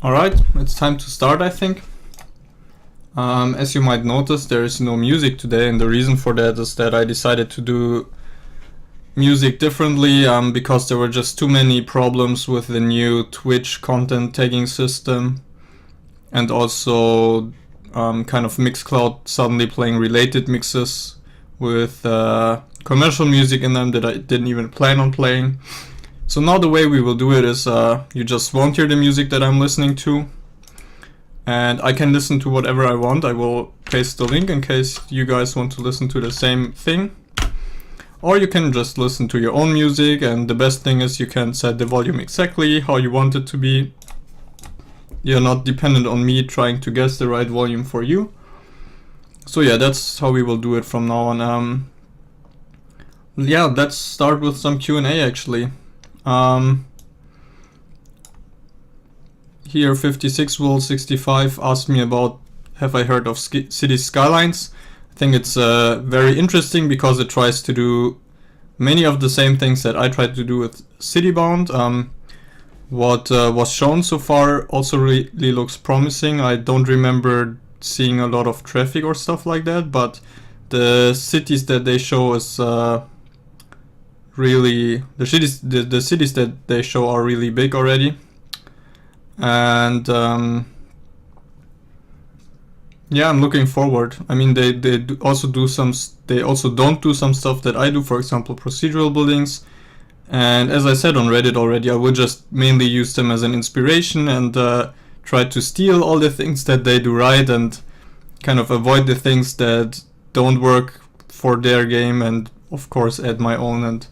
Alright, it's time to start, I think. As you might notice, there is no music today, and the reason for that is that I decided to do music differently because there were just too many problems with the new Twitch content tagging system, and also kind of Mixcloud suddenly playing related mixes with commercial music in them that I didn't even plan on playing. So now the way we will do it is you just won't hear the music that I'm listening to, and I can listen to whatever I want. I will paste the link in case you guys want to listen to the same thing. Or you can just listen to your own music, and the best thing is you can set the volume exactly how you want it to be. You're not dependent on me trying to guess the right volume for you. So yeah, that's how we will do it from now on. Yeah, let's start with some Q&A actually. Here 56will65 asked me about have I heard of City Skylines. I think it's very interesting because it tries to do many of the same things that I tried to do with Citybound. What was shown so far also really looks promising. I don't remember seeing a lot of traffic or stuff like that, but the cities that they show is really the cities that they show are really big already, and yeah, I'm looking forward. I mean, they also don't do some stuff that I do, for example procedural buildings, and as I said on Reddit already, I would just mainly use them as an inspiration and try to steal all the things that they do right and kind of avoid the things that don't work for their game, and of course add my own. And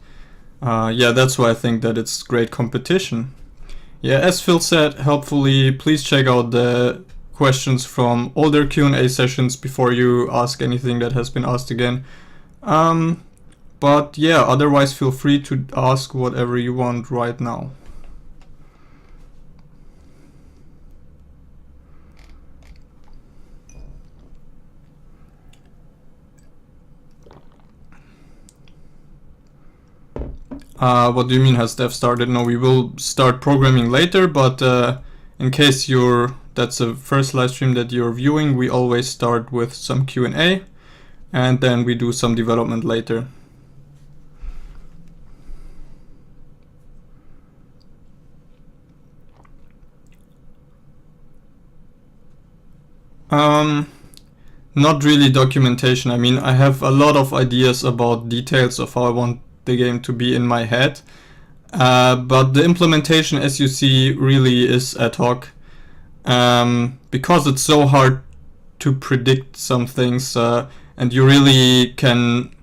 yeah, that's why I think that it's great competition. Yeah, as Phil said, helpfully, please check out the questions from older Q&A sessions before you ask anything that has been asked again. But yeah, otherwise feel free to ask whatever you want right now. What do you mean, has dev started? No, we will start programming later, but in case that's the first live stream that you're viewing, we always start with some Q&A and then we do some development later. Not really documentation. I mean, I have a lot of ideas about details of how I want the game to be in my head, but the implementation, as you see, really is ad hoc, because it's so hard to predict some things, and you really can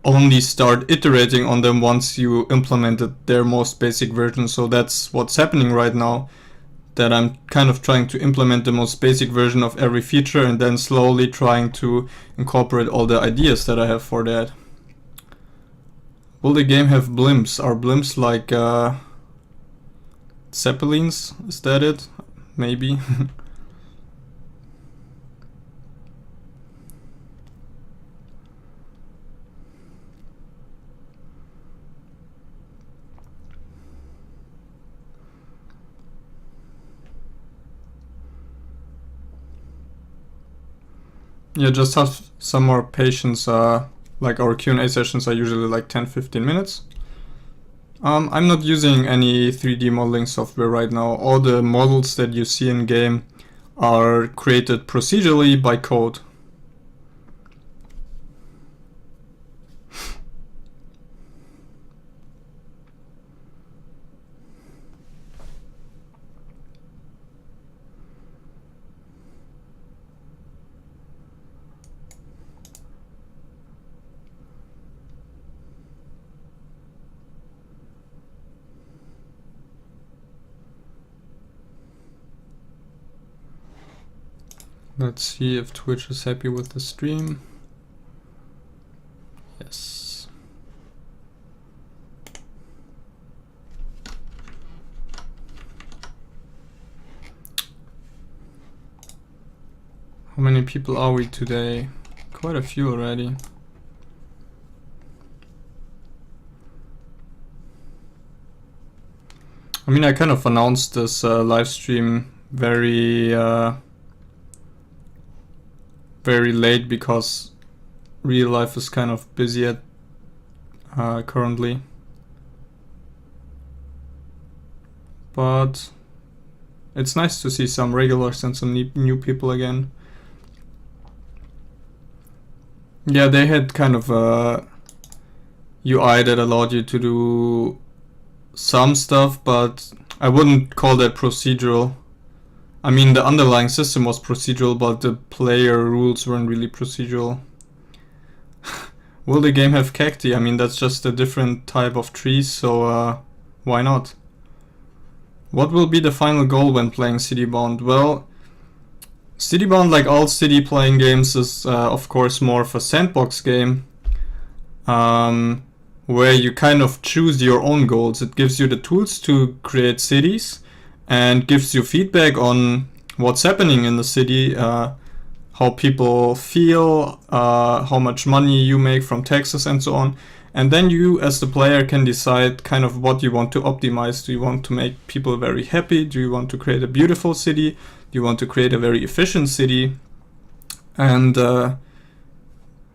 only start iterating on them once you implemented their most basic version. So that's what's happening right now, that I'm kind of trying to implement the most basic version of every feature and then slowly trying to incorporate all the ideas that I have for that. Will the game have blimps? Are blimps like Zeppelins? Is that it? Maybe. Yeah, just have some more patience. Like our Q&A sessions are usually like 10-15 minutes. I'm not using any 3D modeling software right now. All the models that you see in game are created procedurally by code. Let's see if Twitch is happy with the stream. Yes. How many people are we today? Quite a few already. I mean, I kind of announced this live stream very late because real life is kind of busy at currently. But it's nice to see some regulars and some new people again. Yeah, they had kind of a UI that allowed you to do some stuff, but I wouldn't call that procedural. I mean, the underlying system was procedural, but the player rules weren't really procedural. Will the game have cacti? I mean, that's just a different type of tree, so why not? What will be the final goal when playing Citybound? Well, Citybound, like all city playing games, is of course more of a sandbox game, where you kind of choose your own goals. It gives you the tools to create cities and gives you feedback on what's happening in the city, how people feel, how much money you make from taxes and so on. And then you as the player can decide kind of what you want to optimize. Do you want to make people very happy? Do you want to create a beautiful city? Do you want to create a very efficient city? And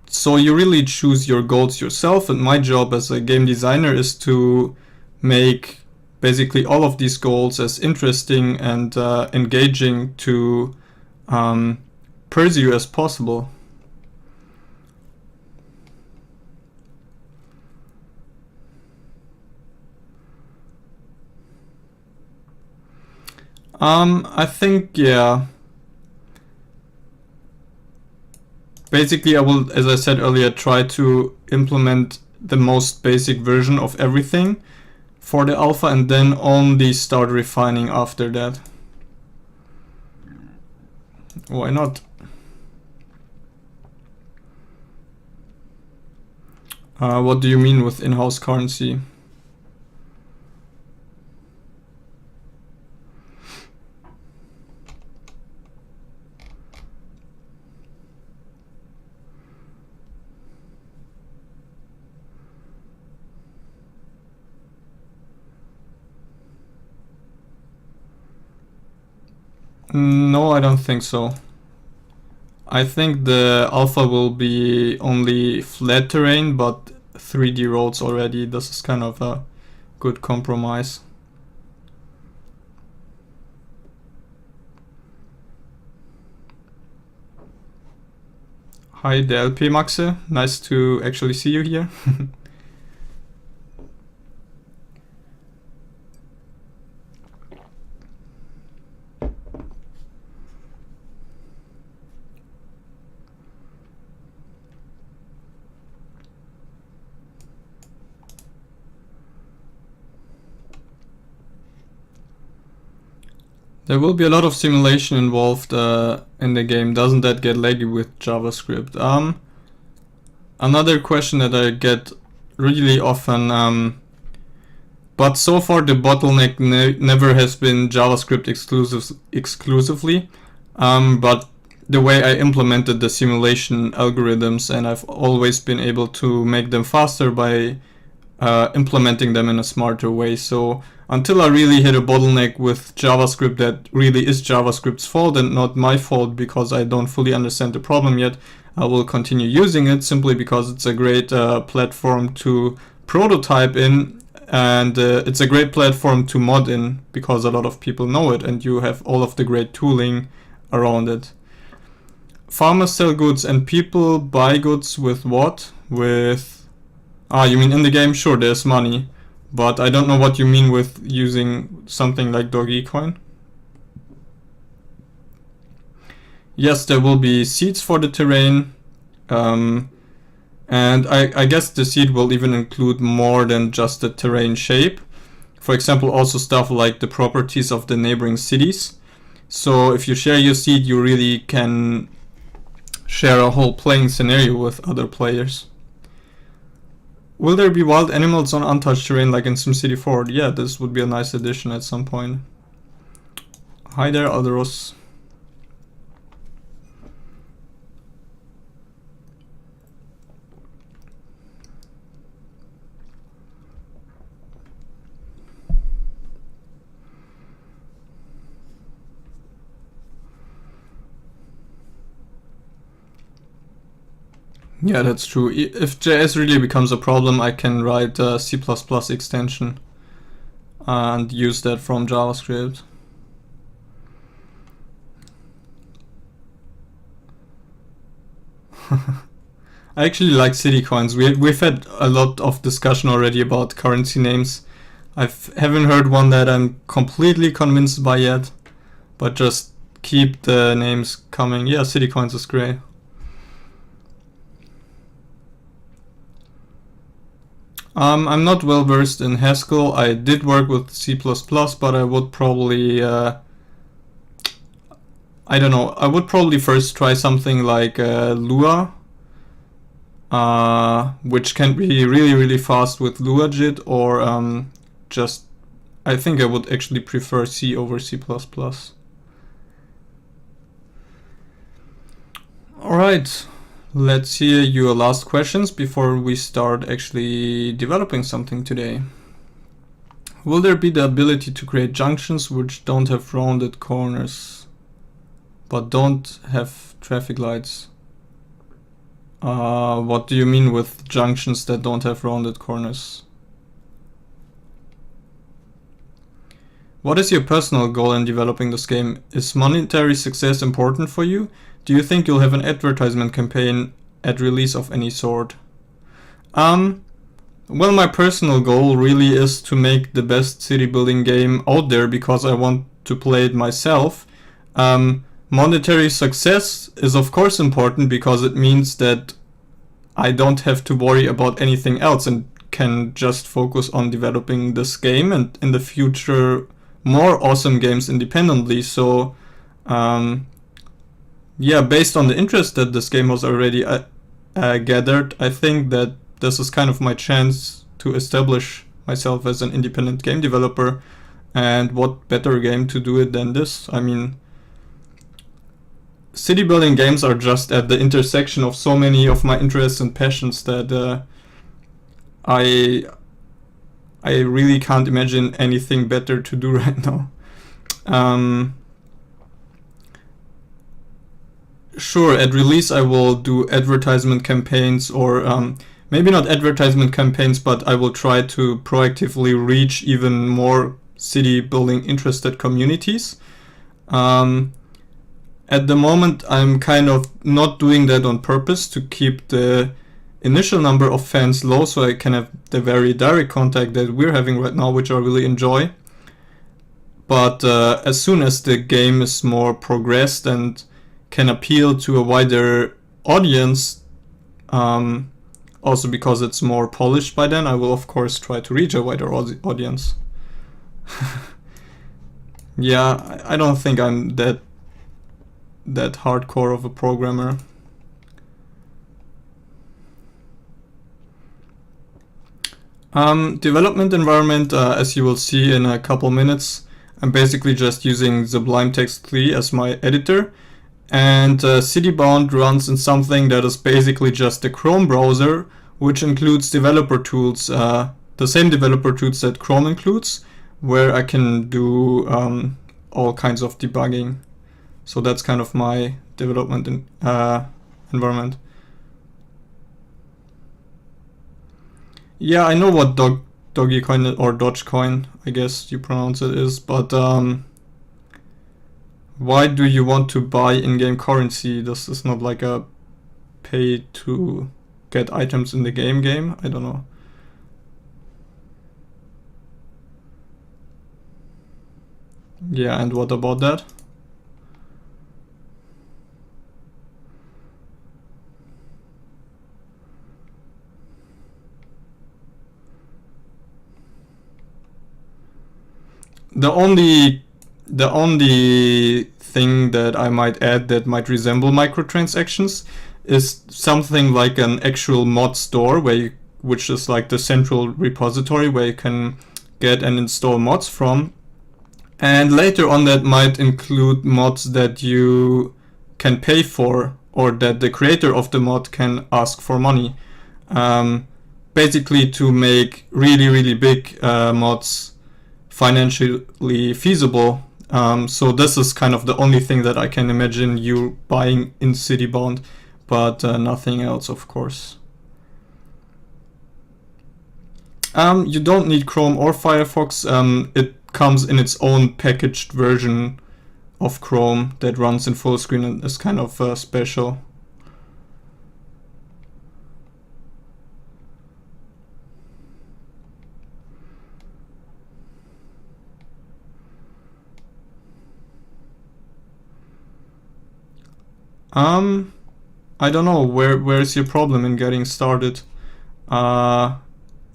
so you really choose your goals yourself. And my job as a game designer is to make basically all of these goals as interesting and engaging to pursue as possible. I think, yeah. Basically, I will, as I said earlier, try to implement the most basic version of everything for the alpha and then only start refining after that. Why not? What do you mean with in-house currency? No, I don't think so. I think the alpha will be only flat terrain, but 3D roads already. This is kind of a good compromise. Hi, DLP Maxe. Nice to actually see you here. There will be a lot of simulation involved in the game. Doesn't that get laggy with JavaScript? Another question that I get really often, but so far the bottleneck never has been JavaScript exclusively, but the way I implemented the simulation algorithms, and I've always been able to make them faster by implementing them in a smarter way. So until I really hit a bottleneck with JavaScript that really is JavaScript's fault and not my fault because I don't fully understand the problem yet, I will continue using it simply because it's a great platform to prototype in, and it's a great platform to mod in because a lot of people know it and you have all of the great tooling around it. Farmers sell goods and people buy goods with what? With... you mean in the game? Sure, there's money. But I don't know what you mean with using something like Dogecoin. Yes, there will be seeds for the terrain. And I guess the seed will even include more than just the terrain shape. For example, also stuff like the properties of the neighboring cities. So if you share your seed, you really can share a whole playing scenario with other players. Will there be wild animals on untouched terrain like in SimCity 4? Yeah, this would be a nice addition at some point. Hi there, Alderos. Yeah, that's true. If JS really becomes a problem, I can write a C++ extension and use that from JavaScript. I actually like city coins. We've had a lot of discussion already about currency names. I haven't heard one that I'm completely convinced by yet, but just keep the names coming. Yeah, city coins is great. I'm not well versed in Haskell. I did work with C++, but I would probably I don't know. I would probably first try something like Lua, which can be really fast with LuaJIT, or just I think I would actually prefer C over C++. Alright, let's hear your last questions before we start actually developing something today. Will there be the ability to create junctions which don't have rounded corners but don't have traffic lights? What do you mean with junctions that don't have rounded corners? What is your personal goal in developing this game? Is monetary success important for you? Do you think you'll have an advertisement campaign at release of any sort? Well, my personal goal really is to make the best city building game out there because I want to play it myself. Monetary success is of course important because it means that I don't have to worry about anything else and can just focus on developing this game and in the future more awesome games independently. So yeah, based on the interest that this game has already gathered, I think that this is kind of my chance to establish myself as an independent game developer, and what better game to do it than this? I mean, city building games are just at the intersection of so many of my interests and passions that I really can't imagine anything better to do right now. Sure, at release I will do advertisement campaigns, or maybe not advertisement campaigns, but I will try to proactively reach even more city building interested communities. At the moment I'm kind of not doing that on purpose to keep the initial number of fans low, so I can have the very direct contact that we're having right now, which I really enjoy. But as soon as the game is more progressed and can appeal to a wider audience, also because it's more polished by then, I will of course try to reach a wider audience. Yeah, I don't think I'm that hardcore of a programmer. Development environment, as you will see in a couple minutes, I'm basically just using Sublime Text 3 as my editor, and Citybound runs in something that is basically just a Chrome browser, which includes developer tools, the same developer tools that Chrome includes, where I can do all kinds of debugging. So that's kind of my development environment. Yeah, I know what Dogecoin or Dogecoin, I guess you pronounce it, is, but why do you want to buy in-game currency? This is not like a pay to get items in the game. I don't know. Yeah, and what about that? The only thing that I might add that might resemble microtransactions is something like an actual mod store, which is like the central repository where you can get and install mods from. And later on that might include mods that you can pay for, or that the creator of the mod can ask for money. Basically to make really big mods financially feasible. So this is kind of the only thing that I can imagine you buying in Citybound. but nothing else, of course. You don't need Chrome or Firefox. It comes in its own packaged version of Chrome that runs in full screen and is kind of special. I don't know, where's your problem in getting started? I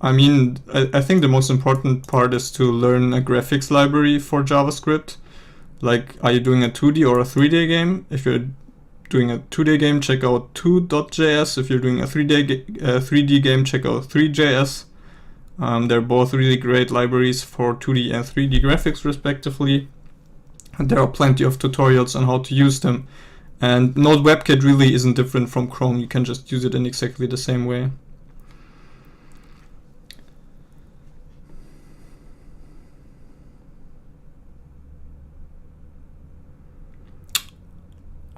mean, I think the most important part is to learn a graphics library for JavaScript. Like, are you doing a 2D or a 3D game? If you're doing a 2D game, check out 2.js. If you're doing a 3D game, check out 3.js. They're both really great libraries for 2D and 3D graphics, respectively. And there are plenty of tutorials on how to use them. And Node WebKit really isn't different from Chrome. You can just use it in exactly the same way.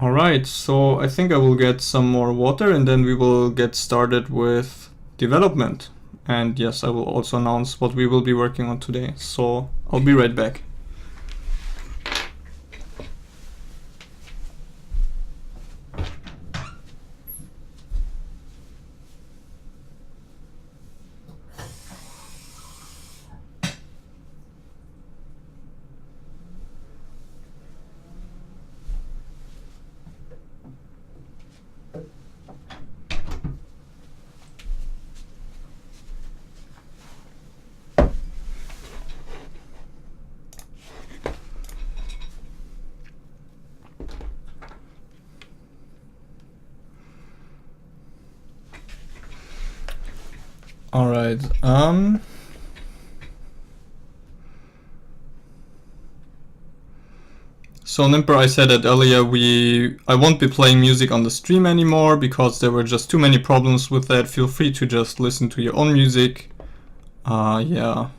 Alright, so I think I will get some more water and then we will get started with development. And yes, I will also announce what we will be working on today. So I'll be right back. All right. So Nimper, I said that earlier, I won't be playing music on the stream anymore because there were just too many problems with that. Feel free to just listen to your own music. Yeah.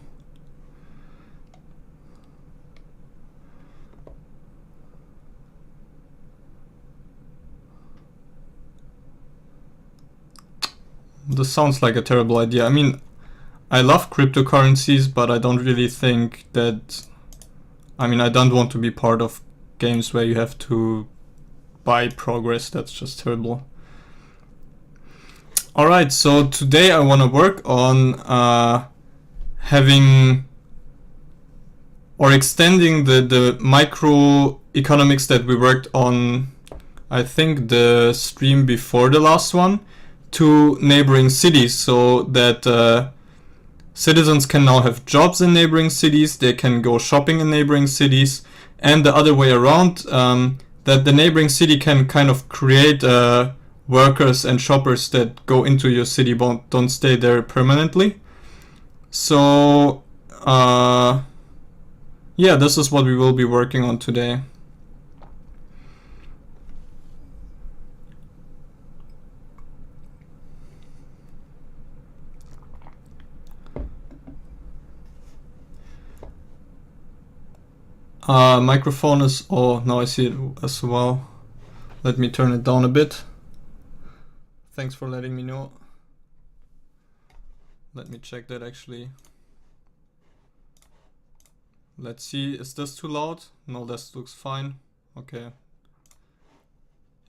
This sounds like a terrible idea. I mean, I love cryptocurrencies, but I don't really think that... I mean, I don't want to be part of games where you have to buy progress. That's just terrible. Alright, so today I want to work on having or extending the microeconomics that we worked on, I think the stream before the last one, to neighboring cities, so that citizens can now have jobs in neighboring cities, they can go shopping in neighboring cities, and the other way around, that the neighboring city can kind of create workers and shoppers that go into your city but don't stay there permanently. So yeah, this is what we will be working on today. Microphone is... oh, now I see it as well. Let me turn it down a bit. Thanks for letting me know. Let me check that actually. Let's see, is this too loud? No, this looks fine. Okay.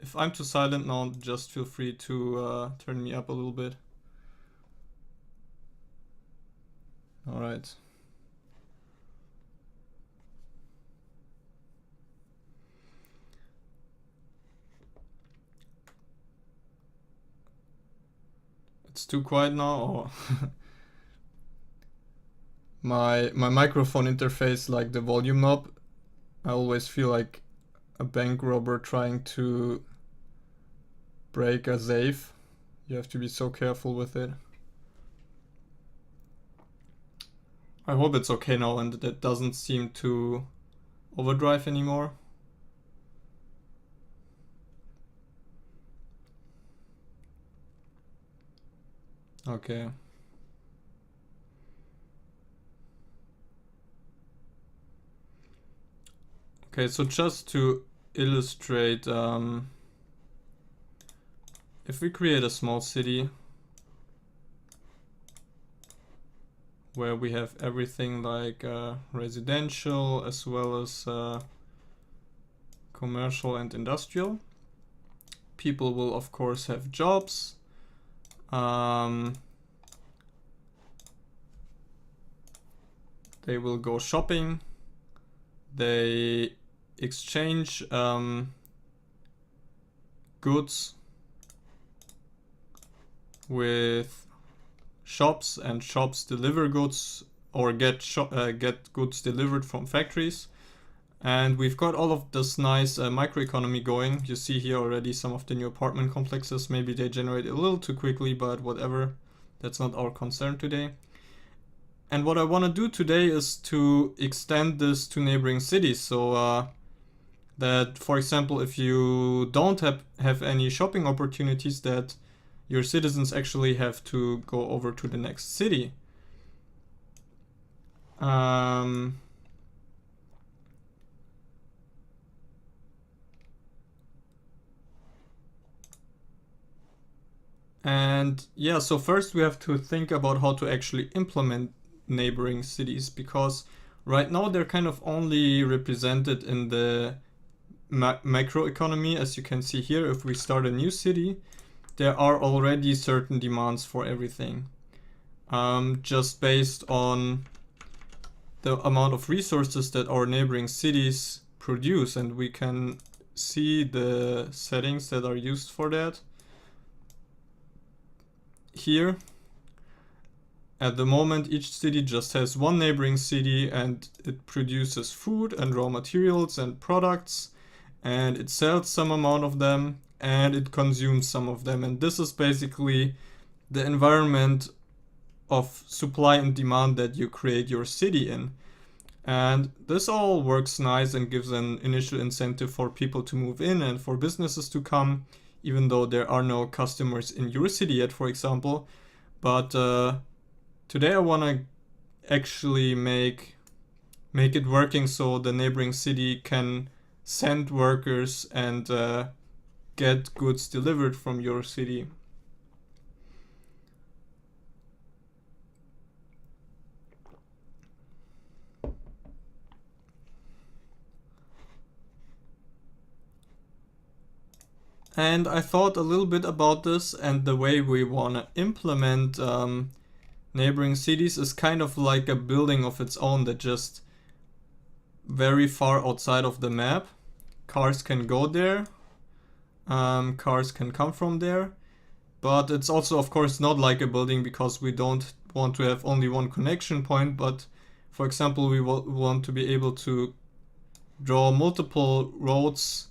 If I'm too silent now, just feel free to turn me up a little bit. Alright. It's too quiet now, or my microphone interface, like the volume knob, I always feel like a bank robber trying to break a safe. You have to be so careful with it. I hope it's okay now and that doesn't seem to overdrive anymore. Okay. Okay, so just to illustrate if we create a small city where we have everything like residential as well as commercial and industrial, people will of course have jobs. They will go shopping. They exchange goods with shops, and shops deliver goods or get goods delivered from factories. And we've got all of this nice microeconomy going. You see here already some of the new apartment complexes. Maybe they generate a little too quickly, but whatever. That's not our concern today. And what I want to do today is to extend this to neighboring cities. So that, for example, if you don't have any shopping opportunities, that your citizens actually have to go over to the next city. And yeah, so first we have to think about how to actually implement neighboring cities, because right now they're kind of only represented in the macroeconomy. As you can see here, if we start a new city, there are already certain demands for everything, just based on the amount of resources that our neighboring cities produce, and we can see the settings that are used for that here. At the moment, each city just has one neighboring city, and it produces food and raw materials and products, and it sells some amount of them, and it consumes some of them. And this is basically the environment of supply and demand that you create your city in. And this all works nice and gives an initial incentive for people to move in and for businesses to come, even though there are no customers in your city yet, for example. But today I want to actually make it working so the neighboring city can send workers and get goods delivered from your city. And I thought a little bit about this, and the way we want to implement neighboring cities is kind of like a building of its own that just very far outside of the map. Cars can go there, cars can come from there, but it's also of course not like a building, because we don't want to have only one connection point, but for example we want to be able to draw multiple roads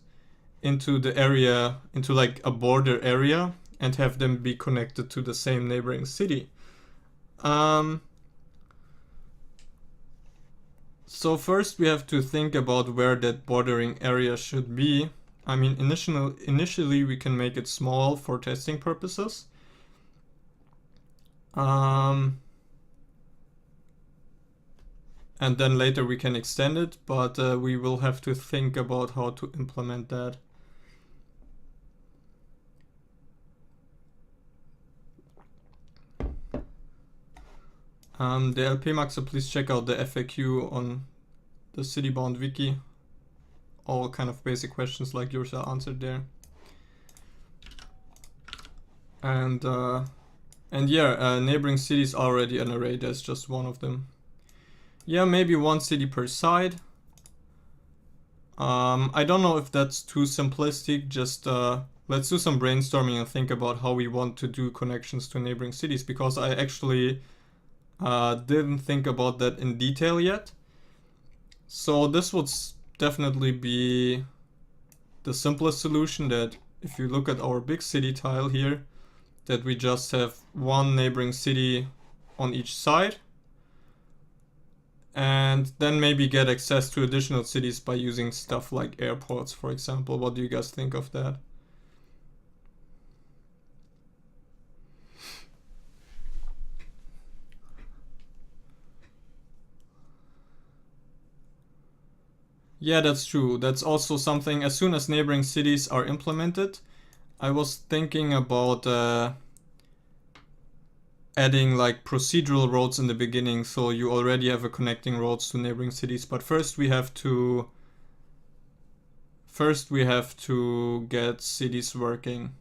into the area, into like a border area, and have them be connected to the same neighboring city. So first we have to think about where that bordering area should be. I mean, initially we can make it small for testing purposes. And then later we can extend it, but we will have to think about how to implement that. The LP Maxer, please check out the FAQ on the Citybound wiki. All kind of basic questions like yours are answered there. And yeah, neighboring cities are already an array. There's just one of them. Yeah, maybe one city per side. I don't know if that's too simplistic. Just let's do some brainstorming and think about how we want to do connections to neighboring cities, because I actually didn't think about that in detail yet. So this would definitely be the simplest solution, that if you look at our big city tile here, that we just have one neighboring city on each side, and then maybe get access to additional cities by using stuff like airports, for example. What do you guys think of that? Yeah, that's true. That's also something, as soon as neighboring cities are implemented, I was thinking about adding like procedural roads in the beginning, so you already have a connecting roads to neighboring cities. But first we have to get cities working,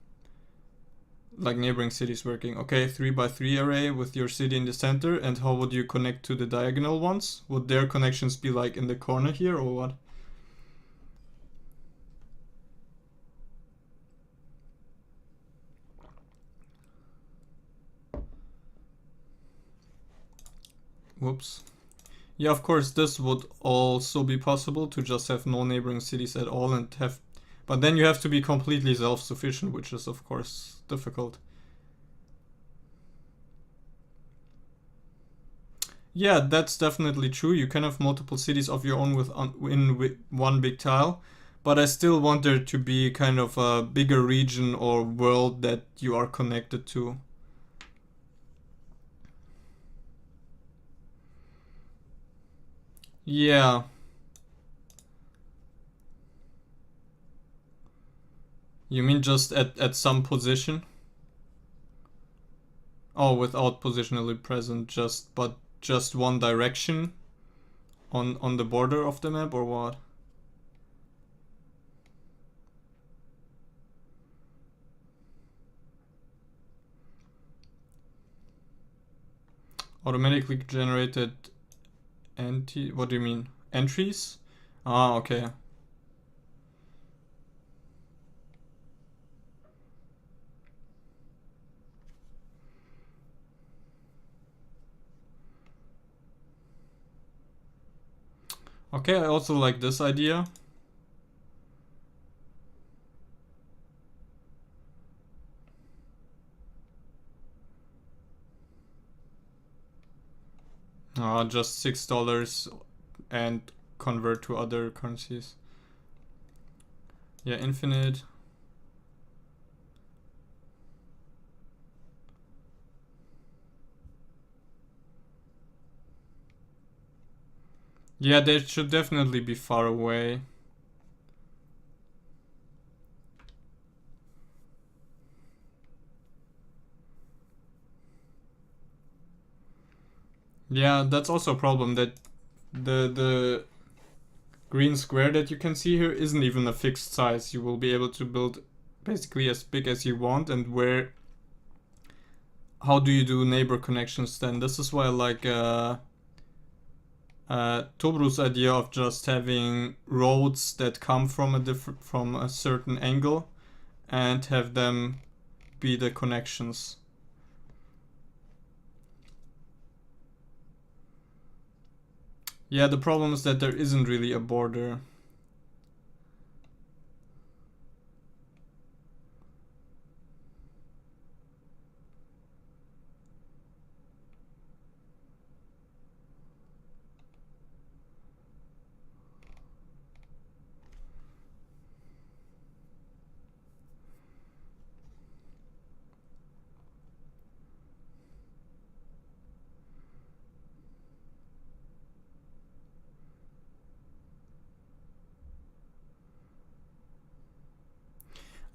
like neighboring cities working. Okay, 3x3 array with your city in the center. And how would you connect to the diagonal ones? Would their connections be like in the corner here or what? Whoops. Yeah, of course, this would also be possible to just have no neighboring cities at all and have... But then you have to be completely self-sufficient, which is, of course, difficult. Yeah, that's definitely true. You can have multiple cities of your own in one big tile, but I still want there to be kind of a bigger region or world that you are connected to. Yeah. You mean just at some position? Oh, without positionally present, just one direction on the border of the map, or what? Automatically generated what do you mean? Entries? Ah, okay. Okay, I also like this idea. Just $6 and convert to other currencies. Yeah, infinite. Yeah, they should definitely be far away. Yeah, that's also a problem, that the green square that you can see here isn't even a fixed size. You will be able to build basically as big as you want, and how do you do neighbor connections then? This is why I like Tobru's idea of just having roads that come from a certain angle and have them be the connections. Yeah, the problem is that there isn't really a border.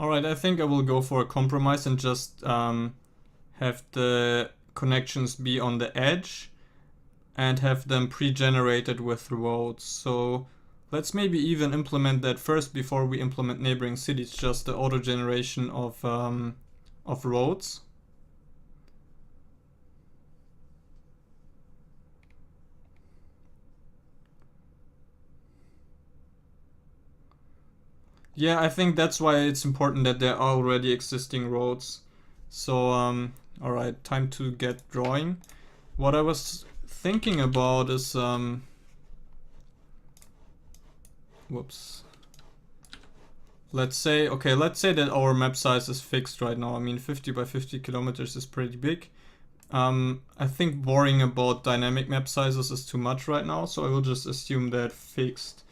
Alright, I think I will go for a compromise and just have the connections be on the edge and have them pre-generated with roads. So let's maybe even implement that first before we implement neighboring cities, just the auto generation of roads. Yeah, I think that's why it's important that there are already existing roads. So, alright, time to get drawing. What I was thinking about is, whoops. Let's say that our map size is fixed right now. I mean, 50 by 50 kilometers is pretty big. I think worrying about dynamic map sizes is too much right now, so I will just assume that fixed.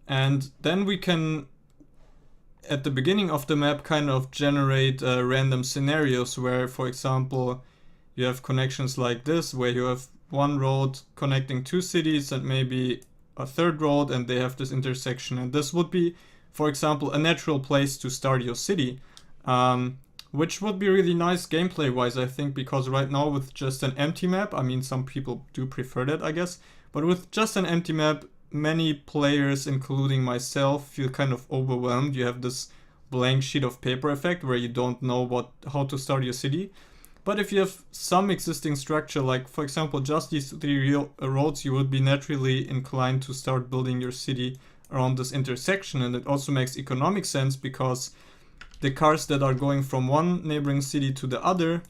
And then we can, at the beginning of the map, kind of generate random scenarios where, for example, you have connections like this, where you have one road connecting two cities and maybe a third road, and they have this intersection. And this would be, for example, a natural place to start your city. which would be really nice gameplay wise, I think, because right now with just an empty map, I mean, some people do prefer that, I guess, but with just an empty map, many players, including myself, feel kind of overwhelmed. You have this blank sheet of paper effect where you don't know how to start your city. But if you have some existing structure, like for example just these 3 roads, you would be naturally inclined to start building your city around this intersection. And it also makes economic sense because the cars that are going from one neighboring city to the other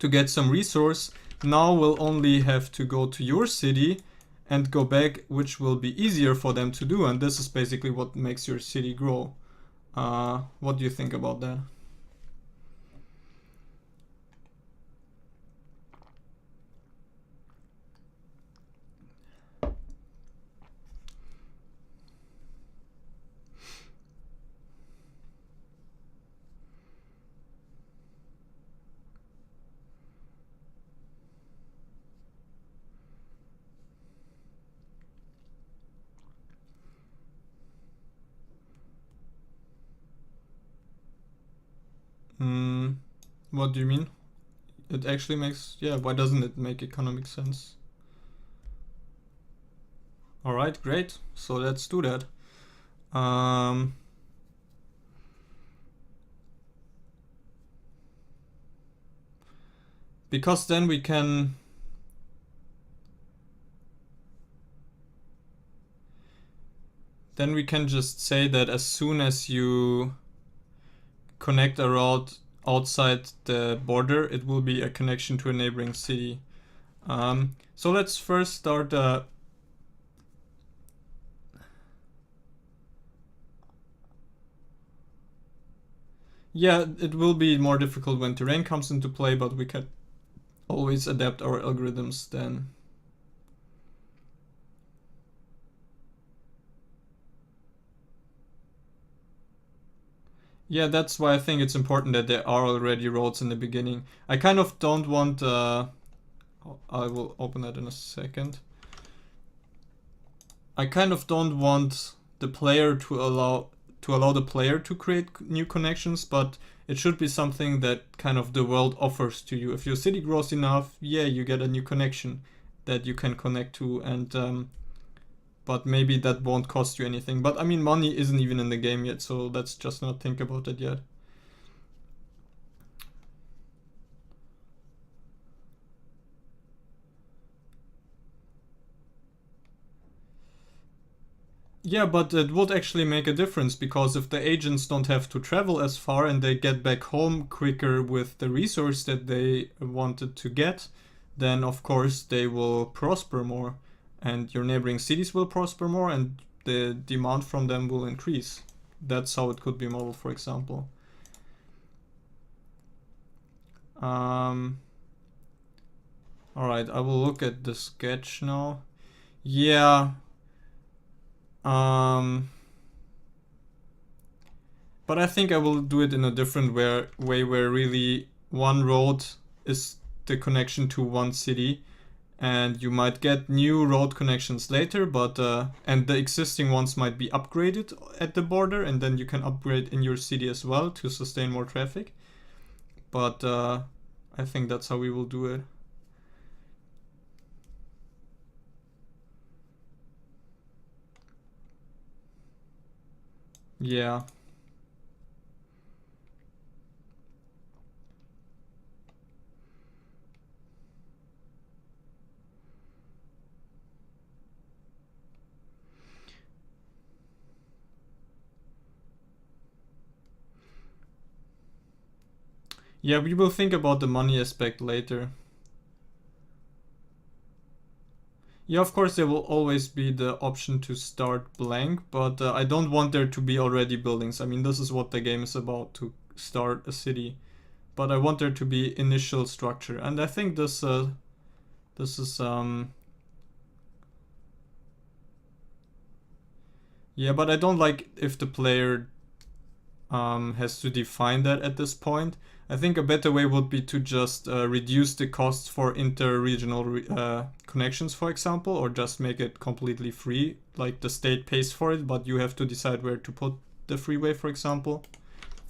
to get some resource now will only have to go to your city and go back, which will be easier for them to do. And this is basically what makes your city grow. What do you think about that? What do you mean? It actually makes, yeah, why doesn't it make economic sense? Alright, great. So let's do that. Because then we can just say that as soon as you connect a route outside the border, it will be a connection to a neighboring city. So let's first start yeah, it will be more difficult when terrain comes into play, but we can always adapt our algorithms then. Yeah, that's why I think it's important that there are already roads in the beginning. I kind of don't want, I will open that in a second. I kind of don't want the player to allow the player to create new connections, but it should be something that kind of the world offers to you. If your city grows enough, yeah, you get a new connection that you can connect to, and but maybe that won't cost you anything. But I mean, money isn't even in the game yet, so let's just not think about it yet. Yeah, but it would actually make a difference, because if the agents don't have to travel as far and they get back home quicker with the resource that they wanted to get, then of course they will prosper more, and your neighboring cities will prosper more, and the demand from them will increase. That's how it could be modeled, for example. Alright, I will look at the sketch now. Yeah. But I think I will do it in a different way where really one road is the connection to one city, and you might get new road connections later, but and the existing ones might be upgraded at the border, and then you can upgrade in your city as well to sustain more traffic. But I think that's how we will do it. Yeah. Yeah, we will think about the money aspect later. Yeah, of course there will always be the option to start blank, but I don't want there to be already buildings. I mean, this is what the game is about, to start a city. But I want there to be initial structure, and I think this is yeah, but I don't like if the player has to define that at this point. I think a better way would be to just reduce the costs for inter-regional connections, for example, or just make it completely free. Like the state pays for it, but you have to decide where to put the freeway, for example.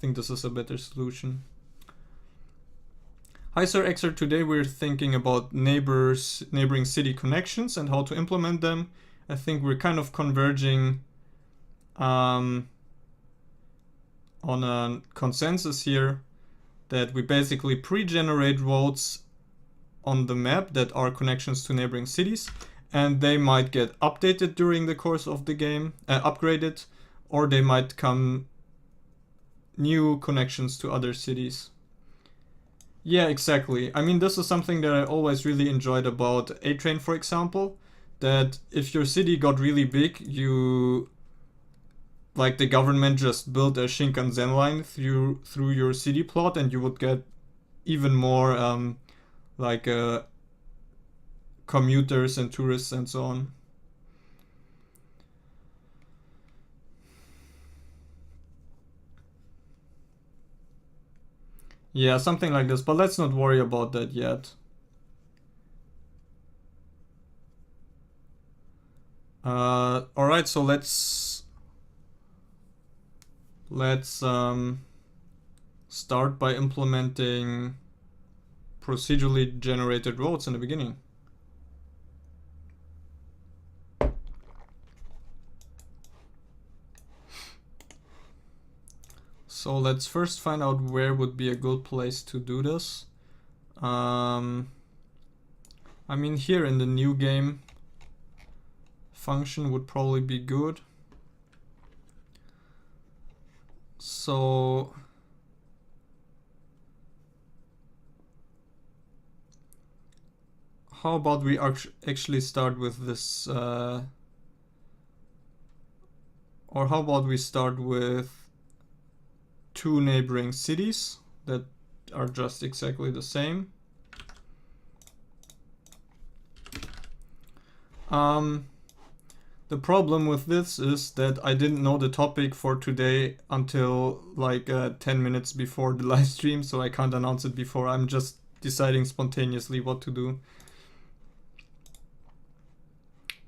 I think this is a better solution. Hi Sir Xer, today we're thinking about neighboring city connections and how to implement them. I think we're kind of converging on a consensus here that we basically pre-generate roads on the map that are connections to neighboring cities, and they might get updated during the course of the game, upgraded, or they might come new connections to other cities. Yeah, exactly. I mean, this is something that I always really enjoyed about A-Train, for example, that if your city got really big, like the government just built a Shinkansen line through your city plot, and you would get even more commuters and tourists and so on. Yeah, something like this, but let's not worry about that yet. Alright, so let's start by implementing procedurally generated roads in the beginning. So let's first find out where would be a good place to do this. I mean, here in the new game function would probably be good. So how about we actually start with this, or how about we start with 2 neighboring cities that are just exactly the same. The problem with this is that I didn't know the topic for today until like 10 minutes before the live stream, so I can't announce it before. I'm just deciding spontaneously what to do.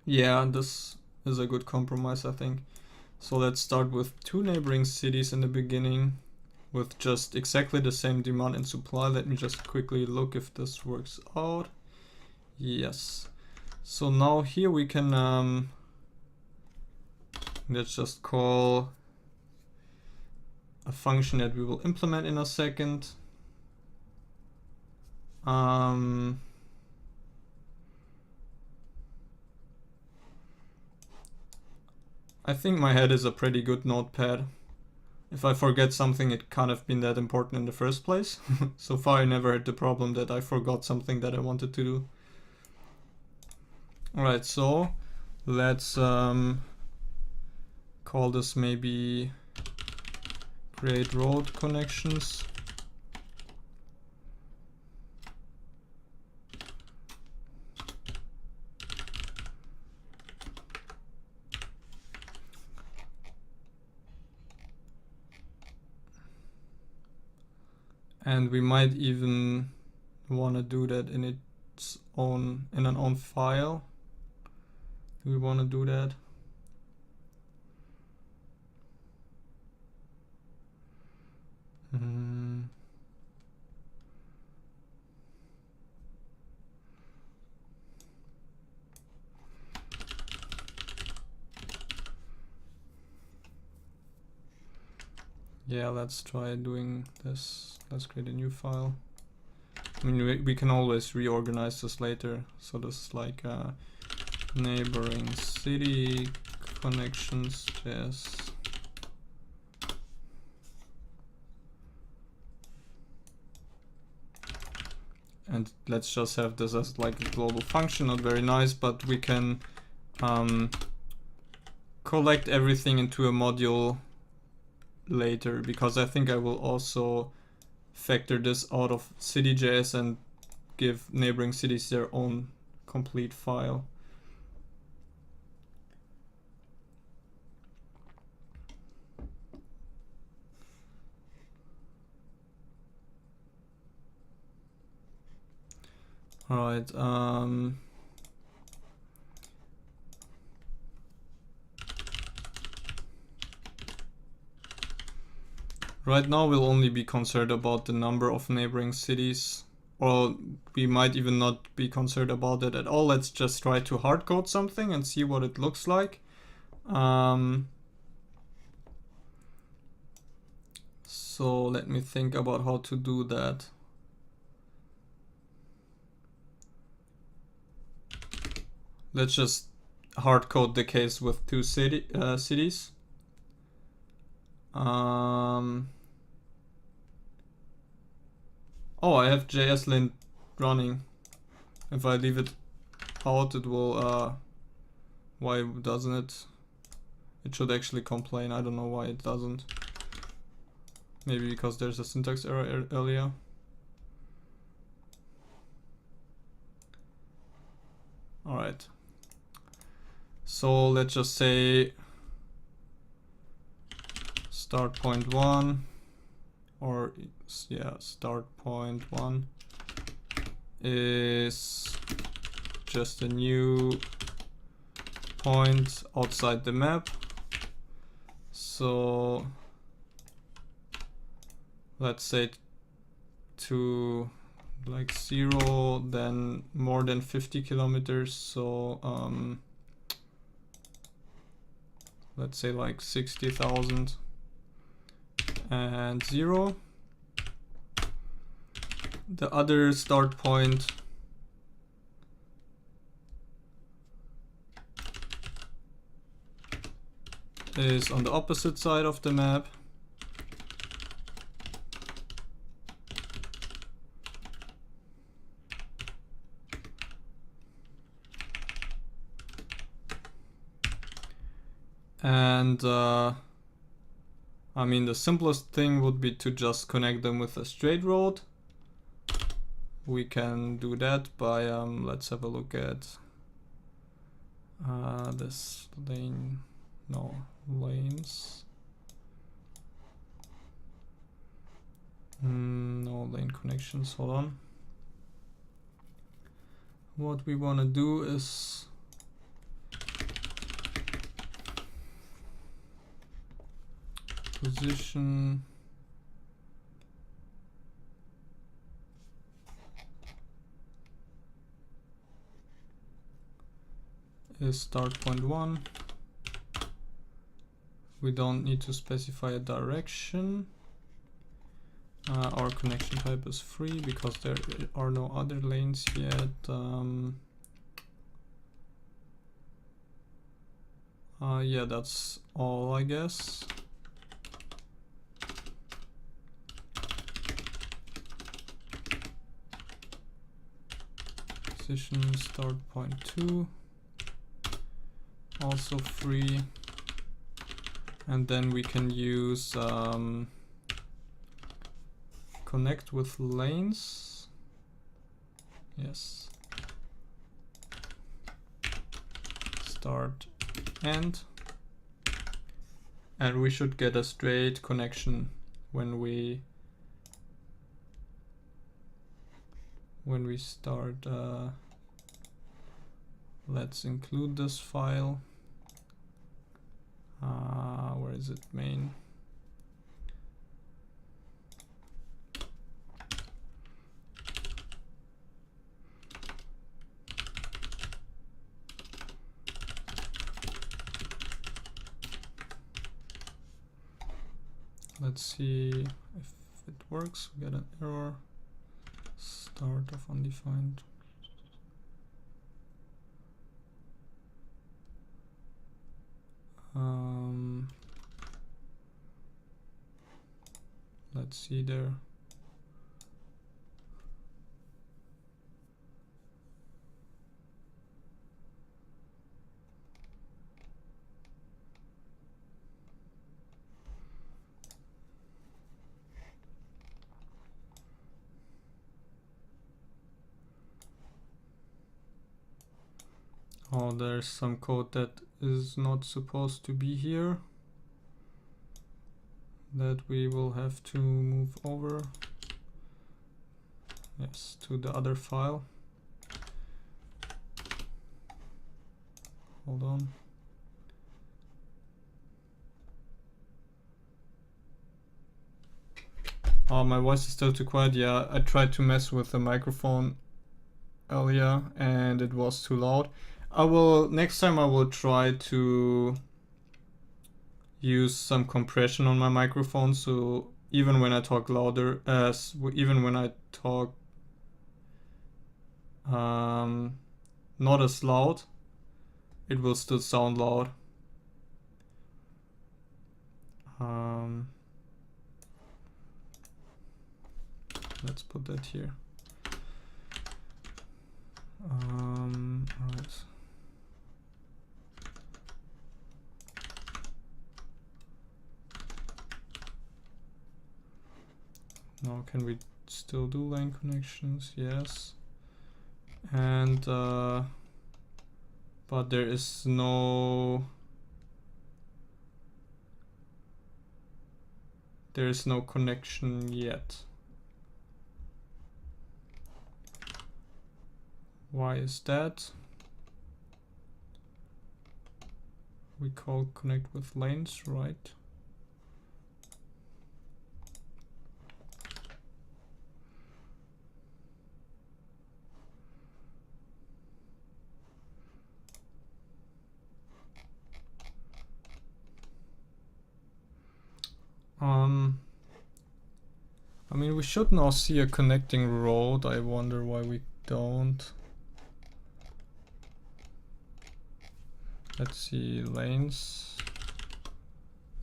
Yeah, this is a good compromise, I think. So let's start with 2 neighboring cities in the beginning with just exactly the same demand and supply. Let me just quickly look if this works out. Yes. So now here we can, let's just call a function that we will implement in a second. I think my head is a pretty good notepad. If I forget something, it can't have been that important in the first place. So far I never had the problem that I forgot something that I wanted to do. Alright, so let's call this maybe create road connections. And we might even want to do that in an own file. Do we want to do that? Yeah, let's try doing this. Let's create a new file. I mean, we can always reorganize this later. So this is like neighboring city connections. Yes. And let's just have this as like a global function. Not very nice, but we can collect everything into a module later, because I think I will also factor this out of city.js and give neighboring cities their own complete file. Alright, Right now we'll only be concerned about the number of neighboring cities, or we might even not be concerned about it at all. Let's just try to hardcode something and see what it looks like. So let me think about how to do that. Let's just hardcode the case with two cities. Oh, I have JSLint running. If I leave it out, it will, why doesn't it? It should actually complain. I don't know why it doesn't. Maybe because there's a syntax error earlier. Alright. So let's just say start point 1, or yeah, start point 1 is just a new point outside the map. So let's say to like 0, then more than 50 kilometers. So let's say like 60,000 and 0. The other start point is on the opposite side of the map. And I mean, the simplest thing would be to just connect them with a straight road. We can do that by, let's have a look at this lane, no, lanes. No lane connections, hold on. What we want to do is position is start point 1. We don't need to specify a direction. Our connection type is free because there are no other lanes yet. Yeah, that's all, I guess. Position start point 2, also free, and then we can use connect with lanes. Yes. Start end, and we should get a straight connection when we start. Let's include this file. Where is it? Main. Let's see if it works. We get an error. Start of undefined. Let's see there. Oh, there's some code that is not supposed to be here, that we will have to move over, yes, to the other file. Hold on. Oh, my voice is still too quiet. Yeah, I tried to mess with the microphone earlier and it was too loud. Next time I will try to use some compression on my microphone, so even when I talk louder, even when I talk not as loud, it will still sound loud. Let's put that here. Alright. Now can we still do line connections? Yes. And but there is no connection yet. Why is that? We call connect with lanes, right? I mean, we should now see a connecting road. I wonder why we don't. Let's see, lanes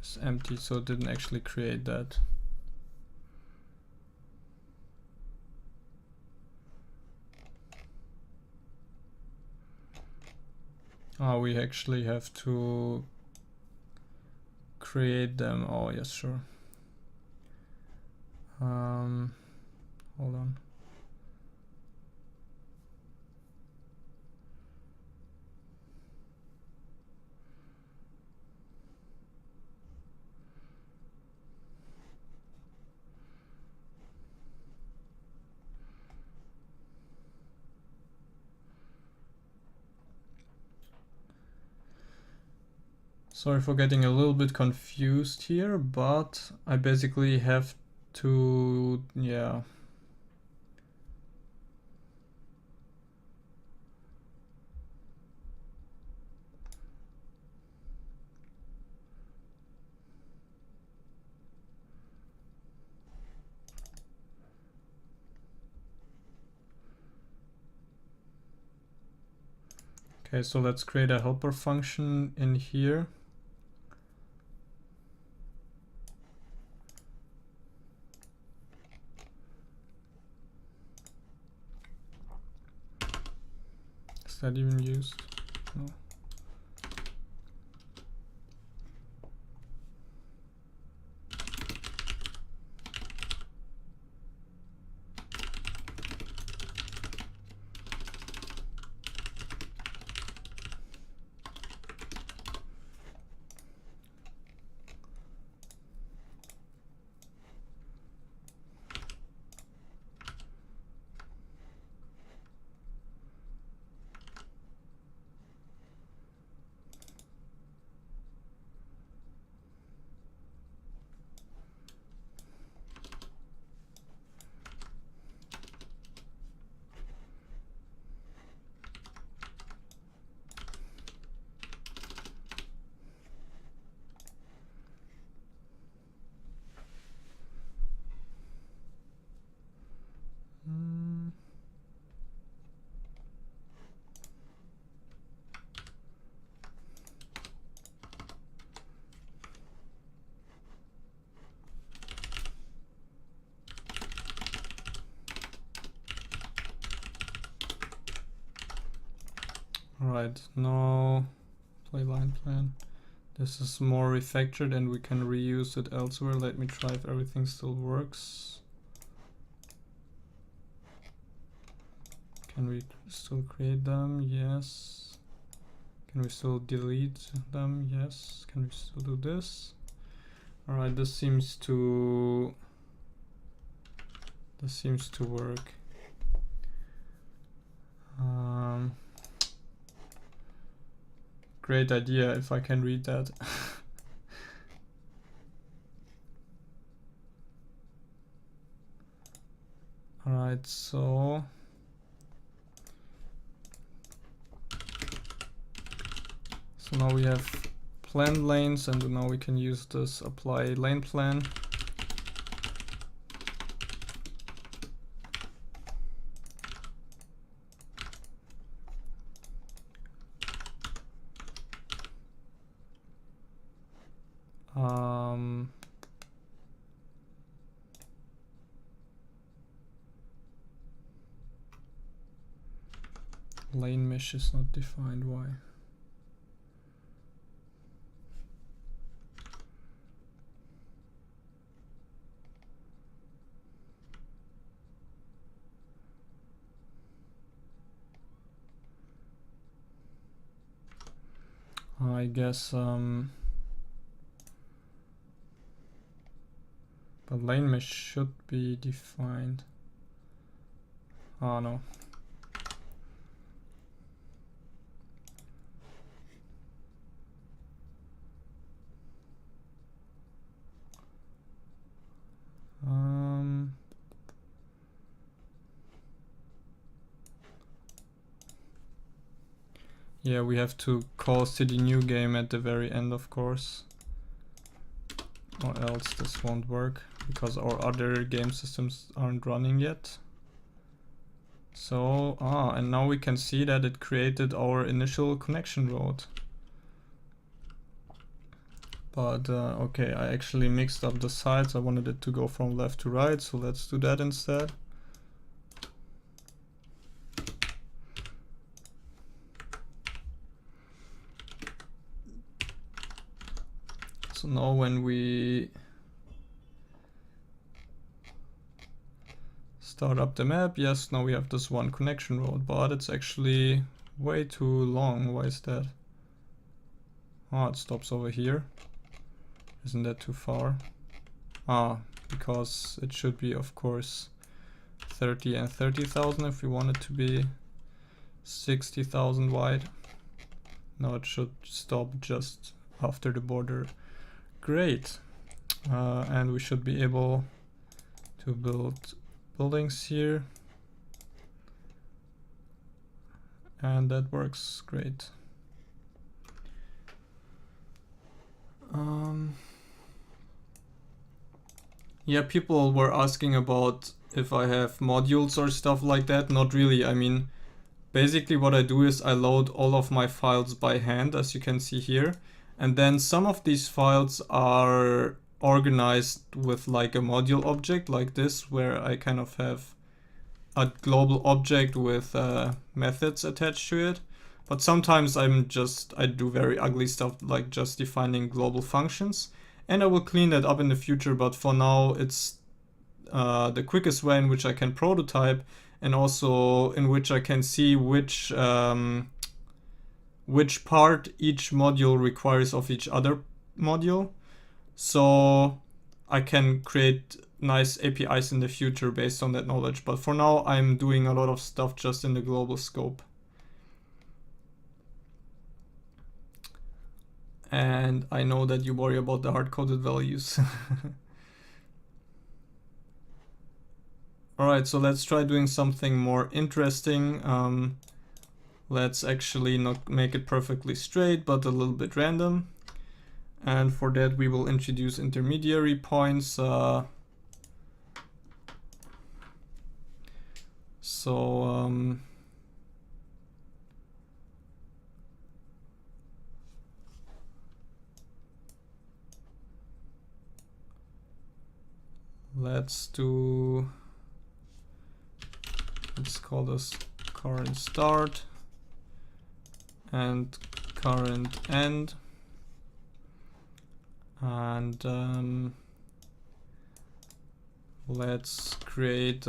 is empty, so it didn't actually create that. We actually have to create them. Oh, yes, sure. Hold on. Sorry for getting a little bit confused here, but I basically have to, yeah. Okay, so let's create a helper function in here. Is that even used? No. Alright, now play line plan. This is more refactored and we can reuse it elsewhere. Let me try if everything still works. Can we still create them? Yes. Can we still delete them? Yes. Can we still do this? Alright, this seems to work. Great idea if I can read that. Alright, so now we have planned lanes, and now we can use this apply lane plan. Lane mesh is not defined, why? I guess but lane mesh should be defined. Oh no. Yeah, we have to call city new game at the very end, of course, or else this won't work because our other game systems aren't running yet. So, and now we can see that it created our initial connection road. But okay, I actually mixed up the sides. I wanted it to go from left to right, so let's do that instead. So now when we start up the map, yes, now we have this one connection road, but it's actually way too long. Why is that? Oh, it stops over here. Isn't that too far? Because it should be, of course, 30 and 30,000 if we want it to be 60,000 wide. Now it should stop just after the border. Great. And we should be able to build buildings here. And that works great. Yeah, people were asking about if I have modules or stuff like that. Not really. I mean, basically what I do is I load all of my files by hand, as you can see here. And then some of these files are organized with like a module object like this, where I kind of have a global object with methods attached to it. But sometimes I do very ugly stuff like just defining global functions. And I will clean that up in the future, but for now it's the quickest way in which I can prototype, and also in which I can see which part each module requires of each other module. So I can create nice APIs in the future based on that knowledge. But for now, I'm doing a lot of stuff just in the global scope. And I know that you worry about the hard-coded values. Alright, so let's try doing something more interesting. Let's actually not make it perfectly straight, but a little bit random. And for that, we will introduce intermediary points. Let's call this current start and current end. And let's create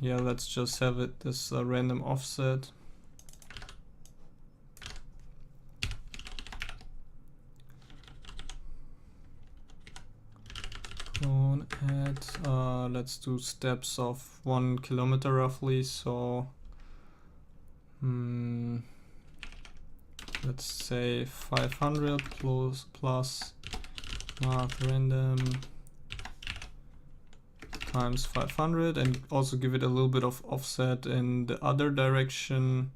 let's just have it this random offset. Clone add, let's do steps of 1 kilometer roughly, so let's say 500 plus math random times 500, and also give it a little bit of offset in the other direction.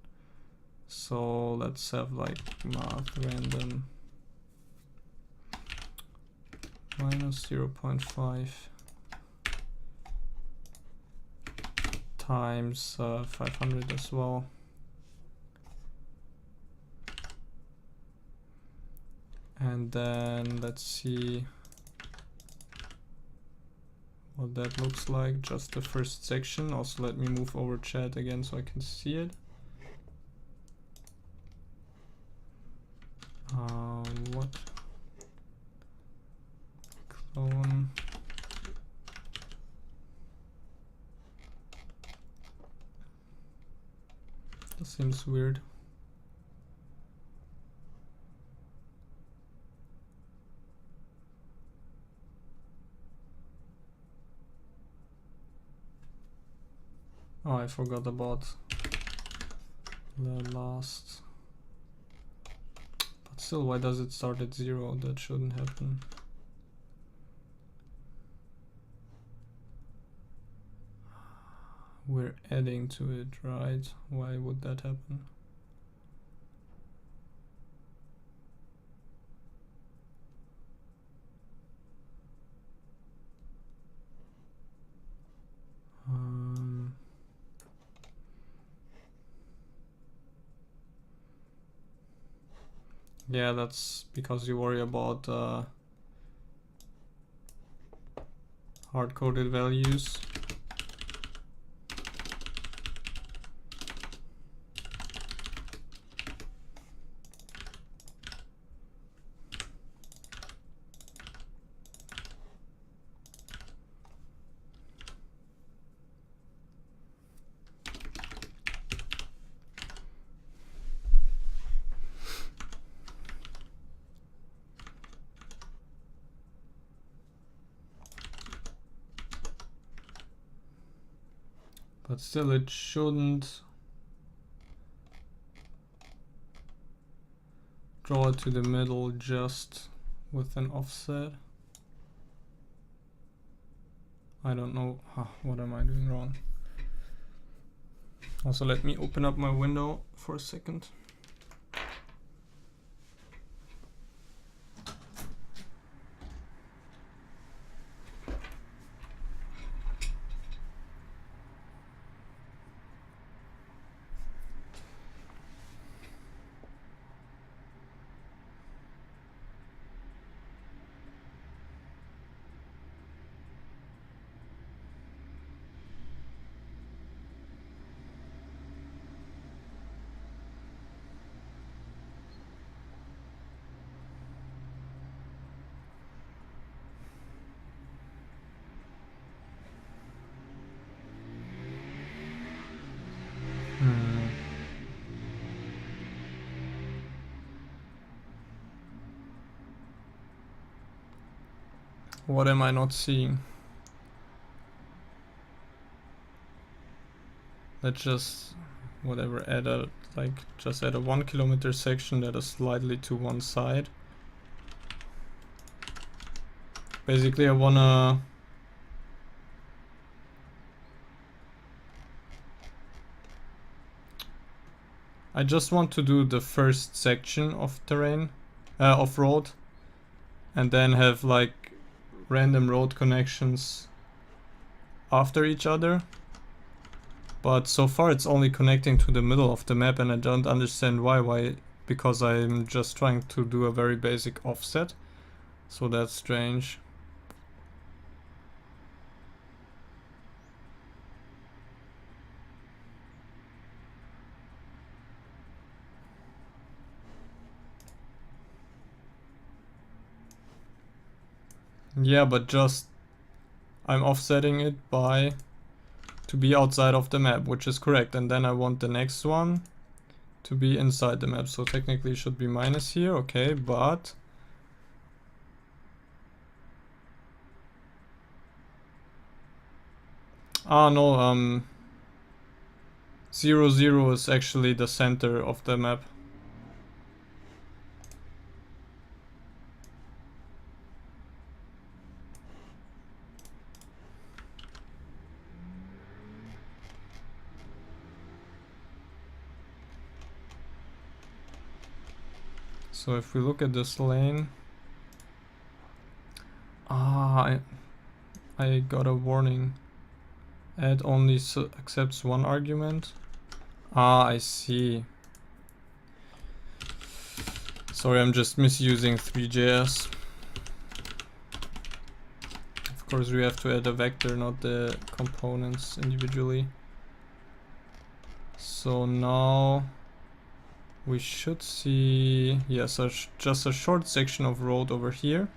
So let's have like math random minus 0.5 times 500 as well. And then let's see what that looks like, just the first section. Also let me move over chat again so I can see it. What? Clone. That seems weird. Oh, I forgot about the last. But still, why does it start at 0? That shouldn't happen. We're adding to it, right? Why would that happen? Yeah, that's because you worry about hard-coded values. But still, it shouldn't draw it to the middle just with an offset. I don't know. What am I doing wrong? Also, let me open up my window for a second. What am I not seeing? Let's just, whatever, add a, just add a 1 kilometer section that is slightly to one side. Basically, I just want to do the first section of terrain, of road, and then have like random road connections after each other. But so far it's only connecting to the middle of the map, and I don't understand why, because I'm just trying to do a very basic offset. So that's strange. Yeah, but just I'm offsetting it by to be outside of the map, which is correct, and then I want the next one to be inside the map, so technically it should be minus here, okay, but no, 0, 0 is actually the center of the map. So if we look at this lane, I got a warning. Add only accepts one argument. I see. Sorry, I'm just misusing 3JS. Of course, we have to add a vector, not the components individually. So now we should see, yes, just a short section of road over here.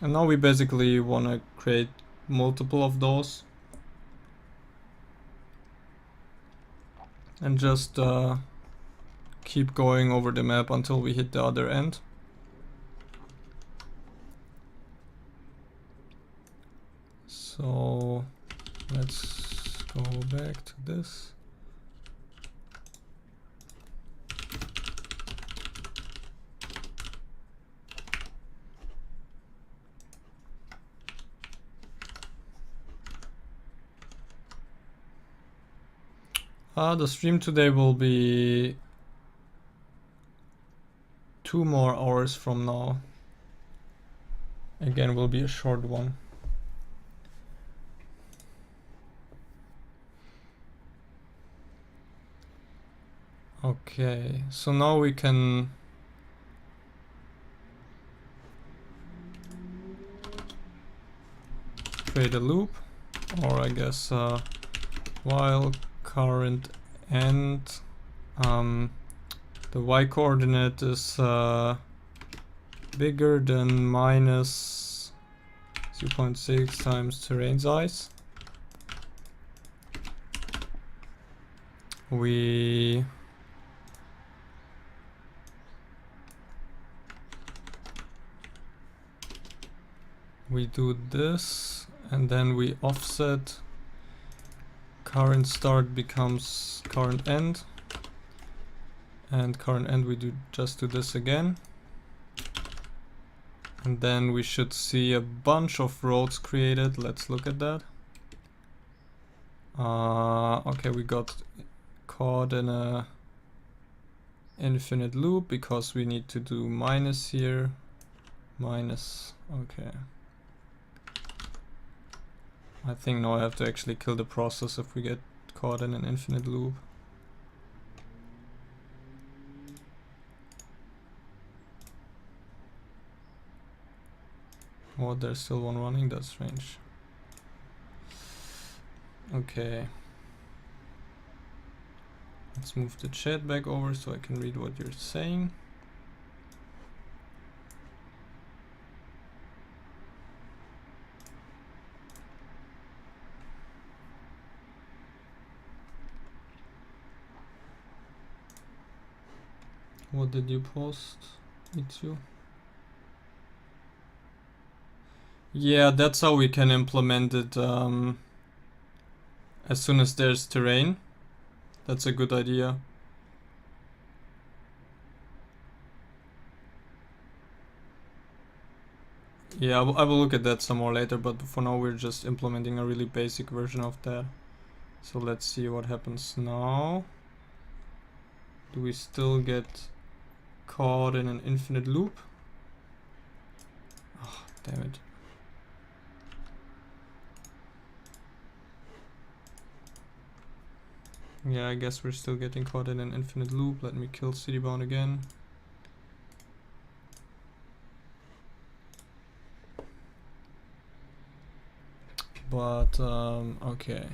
And now we basically want to create multiple of those. And just keep going over the map until we hit the other end. So let's go back to this. The stream today will be 2 more hours from now. Again, will be a short one. Okay, so now we can create a loop, or I guess while current end, the y coordinate is bigger than minus 0.6 times terrain size. We do this, and then we offset. Current start becomes current end, and current end we just do this again, and then we should see a bunch of roads created. Let's look at that. Okay, we got caught in a infinite loop because we need to do minus here, minus. Okay, I think now I have to actually kill the process if we get caught in an infinite loop. Oh, there's still one running, that's strange. Okay. Let's move the chat back over so I can read what you're saying. What did you post, Itsu? Yeah, that's how we can implement it as soon as there's terrain. That's a good idea. Yeah, I will look at that some more later, but for now we're just implementing a really basic version of that. So let's see what happens now. Do we still get caught in an infinite loop? Oh, damn it. Yeah, I guess we're still getting caught in an infinite loop. Let me kill Citybound again. But, okay.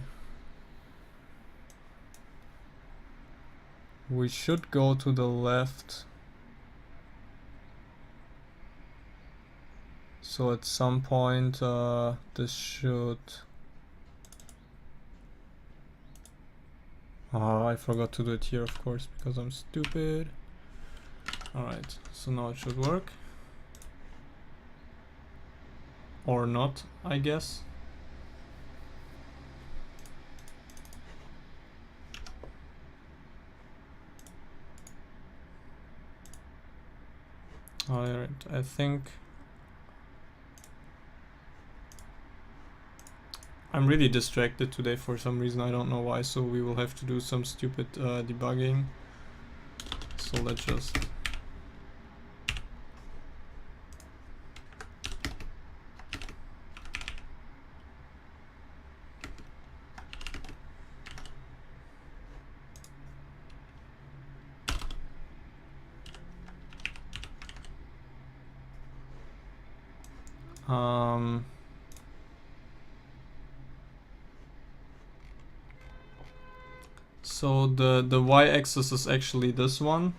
We should go to the left. So at some point, this should... I forgot to do it here, of course, because I'm stupid. Alright, so now it should work. Or not, I guess. Alright, I think I'm really distracted today for some reason, I don't know why, so we will have to do some stupid debugging. So let's just So the y-axis is actually this one,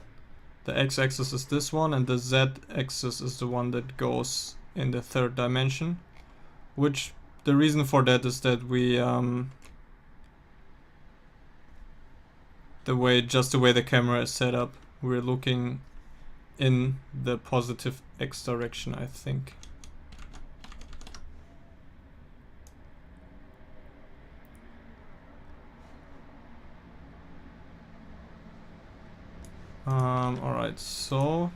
the x-axis is this one, and the z-axis is the one that goes in the third dimension. Which the reason for that is that we the way the camera is set up, we're looking in the positive x direction, I think. Alright, so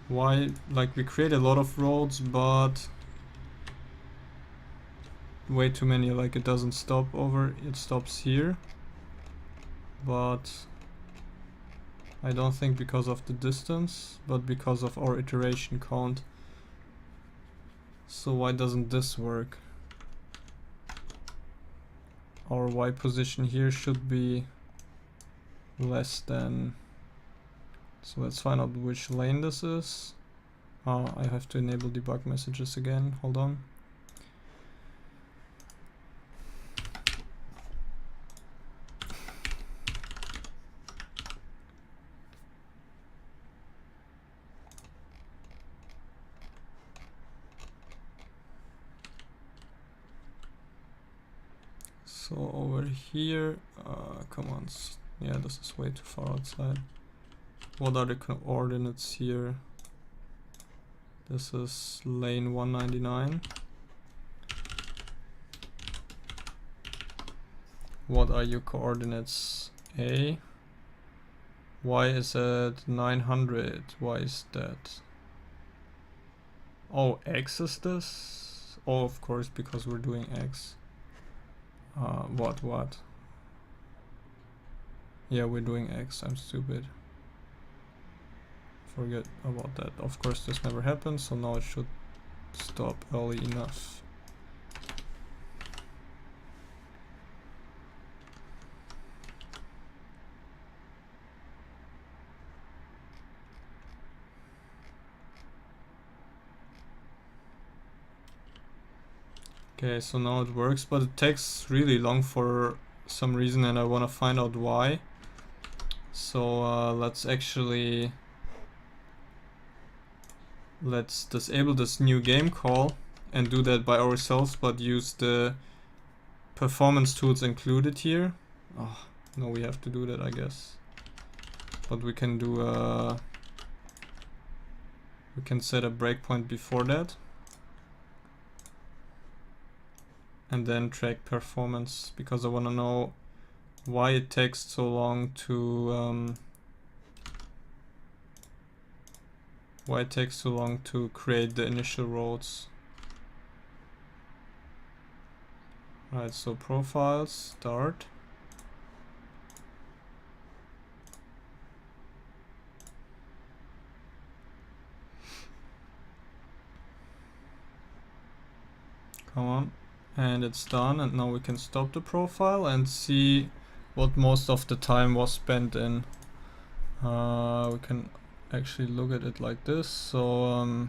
why, like, we create a lot of roads, but way too many, like it doesn't stop over, it stops here. But I don't think because of the distance, but because of our iteration count. So why doesn't this work? Our Y position here should be less than, so let's find out which lane this is. I have to enable debug messages again, hold on. So over here, come on, yeah, this is way too far outside. What are the coordinates here? This is lane 199. What are your coordinates? A. Y is at 900. Why is that? Oh, X is this? Oh, of course, because we're doing X. What? Yeah, we're doing X. I'm stupid. Forget about that. Of course, this never happened, so now it should stop early enough. Okay, so now it works, but it takes really long for some reason, and I want to find out why. So let's disable this new game call and do that by ourselves, but use the performance tools included here. Oh, no, we have to do that, I guess. But we can do we can set a breakpoint before that. And then track performance, because I want to know why it takes so long to create the initial roads. Right, so profiles, start. Come on. And it's done, and now we can stop the profile and see what most of the time was spent in. We can actually look at it like this. So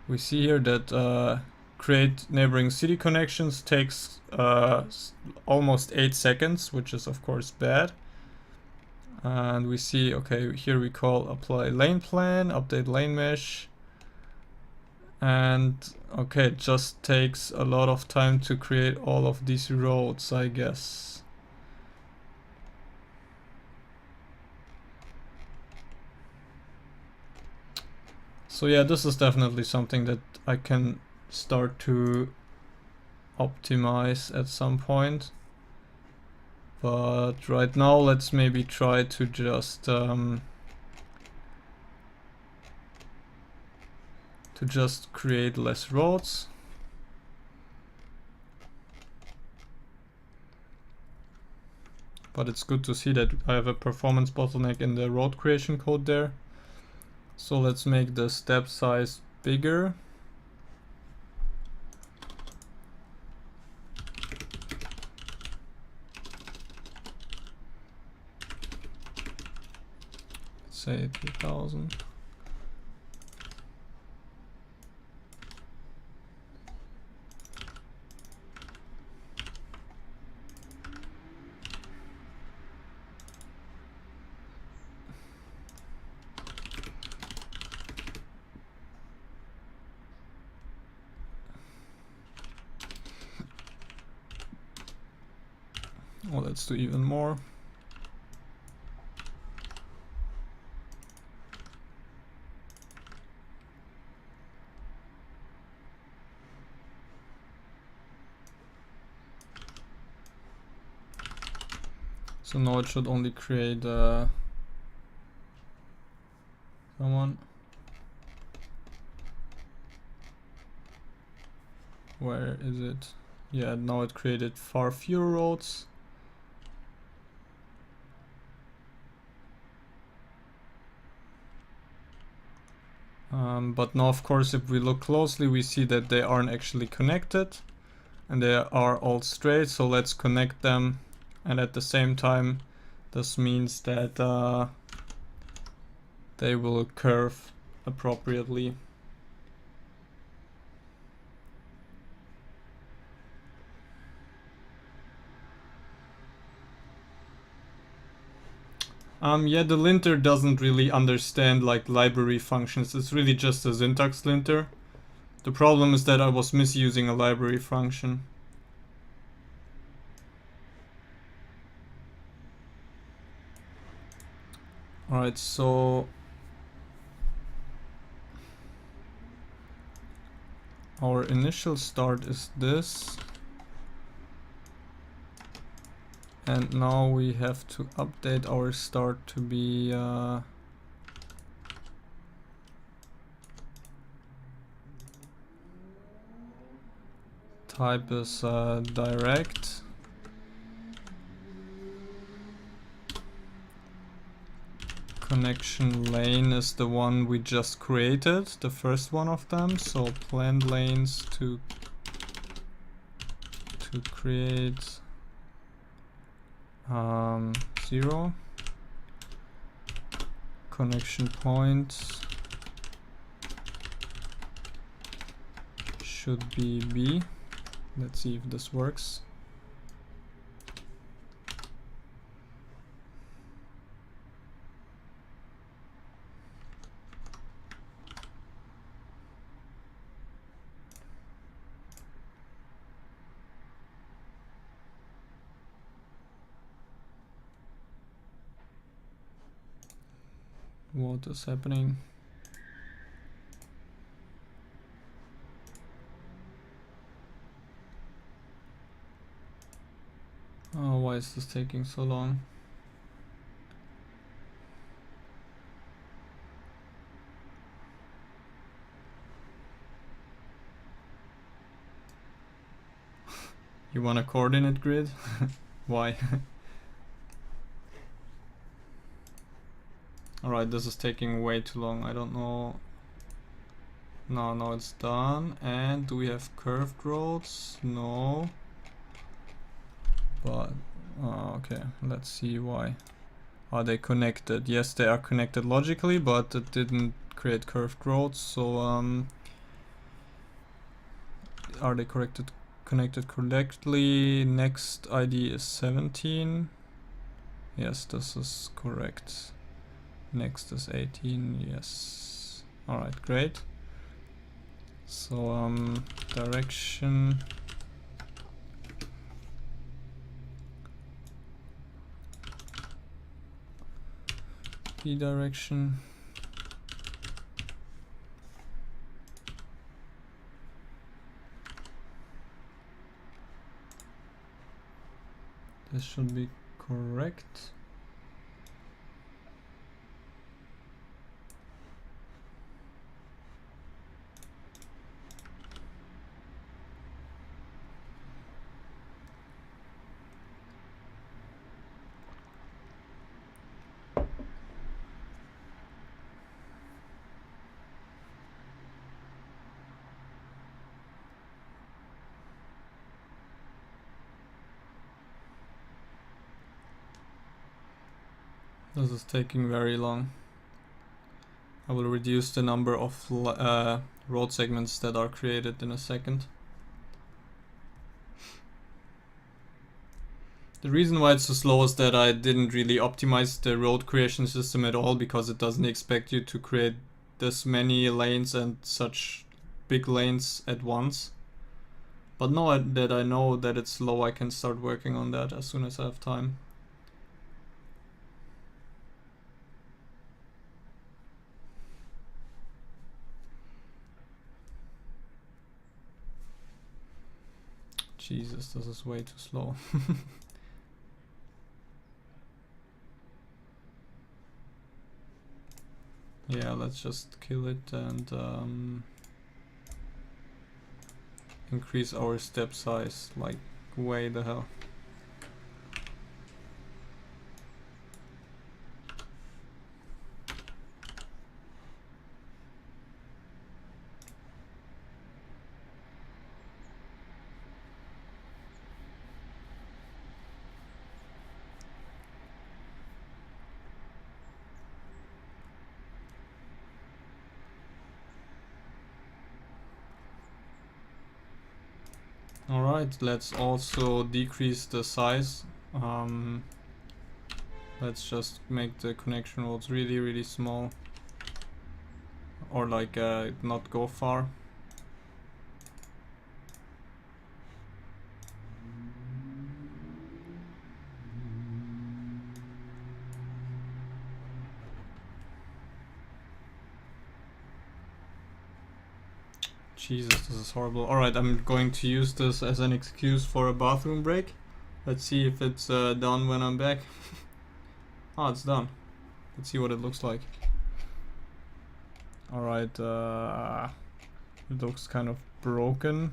we see here that create neighboring city connections takes almost 8 seconds, which is of course bad. And we see, okay, here we call apply lane plan, update lane mesh. And okay, it just takes a lot of time to create all of these roads, I guess. So yeah, this is definitely something that I can start to optimize at some point. But right now, let's maybe try to just create less roads. But it's good to see that I have a performance bottleneck in the road creation code there. So let's make the step size bigger. Say 2000. Well, let's do even more. So now it should only create someone. Where is it? Yeah, now it created far fewer roads. But now, of course, if we look closely, we see that they aren't actually connected and they are all straight. So let's connect them. And at the same time, this means that they will curve appropriately. Yeah, the linter doesn't really understand like library functions. It's really just a syntax linter. The problem is that I was misusing a library function. Alright, so our initial start is this. And now we have to update our start to be type is direct. Connection lane is the one we just created, the first one of them. So planned lanes to create 0. Connection point should be B. Let's see if this works. What is happening? Oh, why is this taking so long? You want a coordinate grid? Why? Alright, this is taking way too long. I don't know. No, it's done. And do we have curved roads? No. But, okay, let's see why. Are they connected? Yes, they are connected logically, but it didn't create curved roads. So, are they connected correctly? Next ID is 17. Yes, this is correct. Next is 18. Yes. Alright, great. So, direction. P direction. This should be correct. This is taking very long. I will reduce the number of road segments that are created in a second. The reason why it's so slow is that I didn't really optimize the road creation system at all, because it doesn't expect you to create this many lanes and such big lanes at once. But now that I know that it's slow, I can start working on that as soon as I have time. Jesus, this is way too slow. Yeah, let's just kill it and increase our step size like way the hell. Alright, let's also decrease the size. Let's just make the connection roads really small. Or like not go far. Jesus, this is horrible. Alright, I'm going to use this as an excuse for a bathroom break. Let's see if it's done when I'm back. Oh, it's done. Let's see what it looks like. Alright, it looks kind of broken.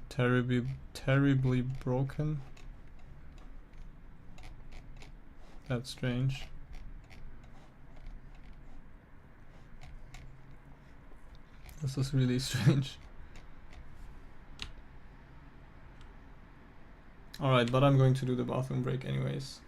Terribly broken. That's strange. This is really strange. Alright, but I'm going to do the bathroom break anyways.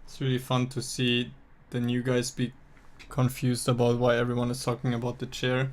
It's really fun to see the new guys confused about why everyone is talking about the chair.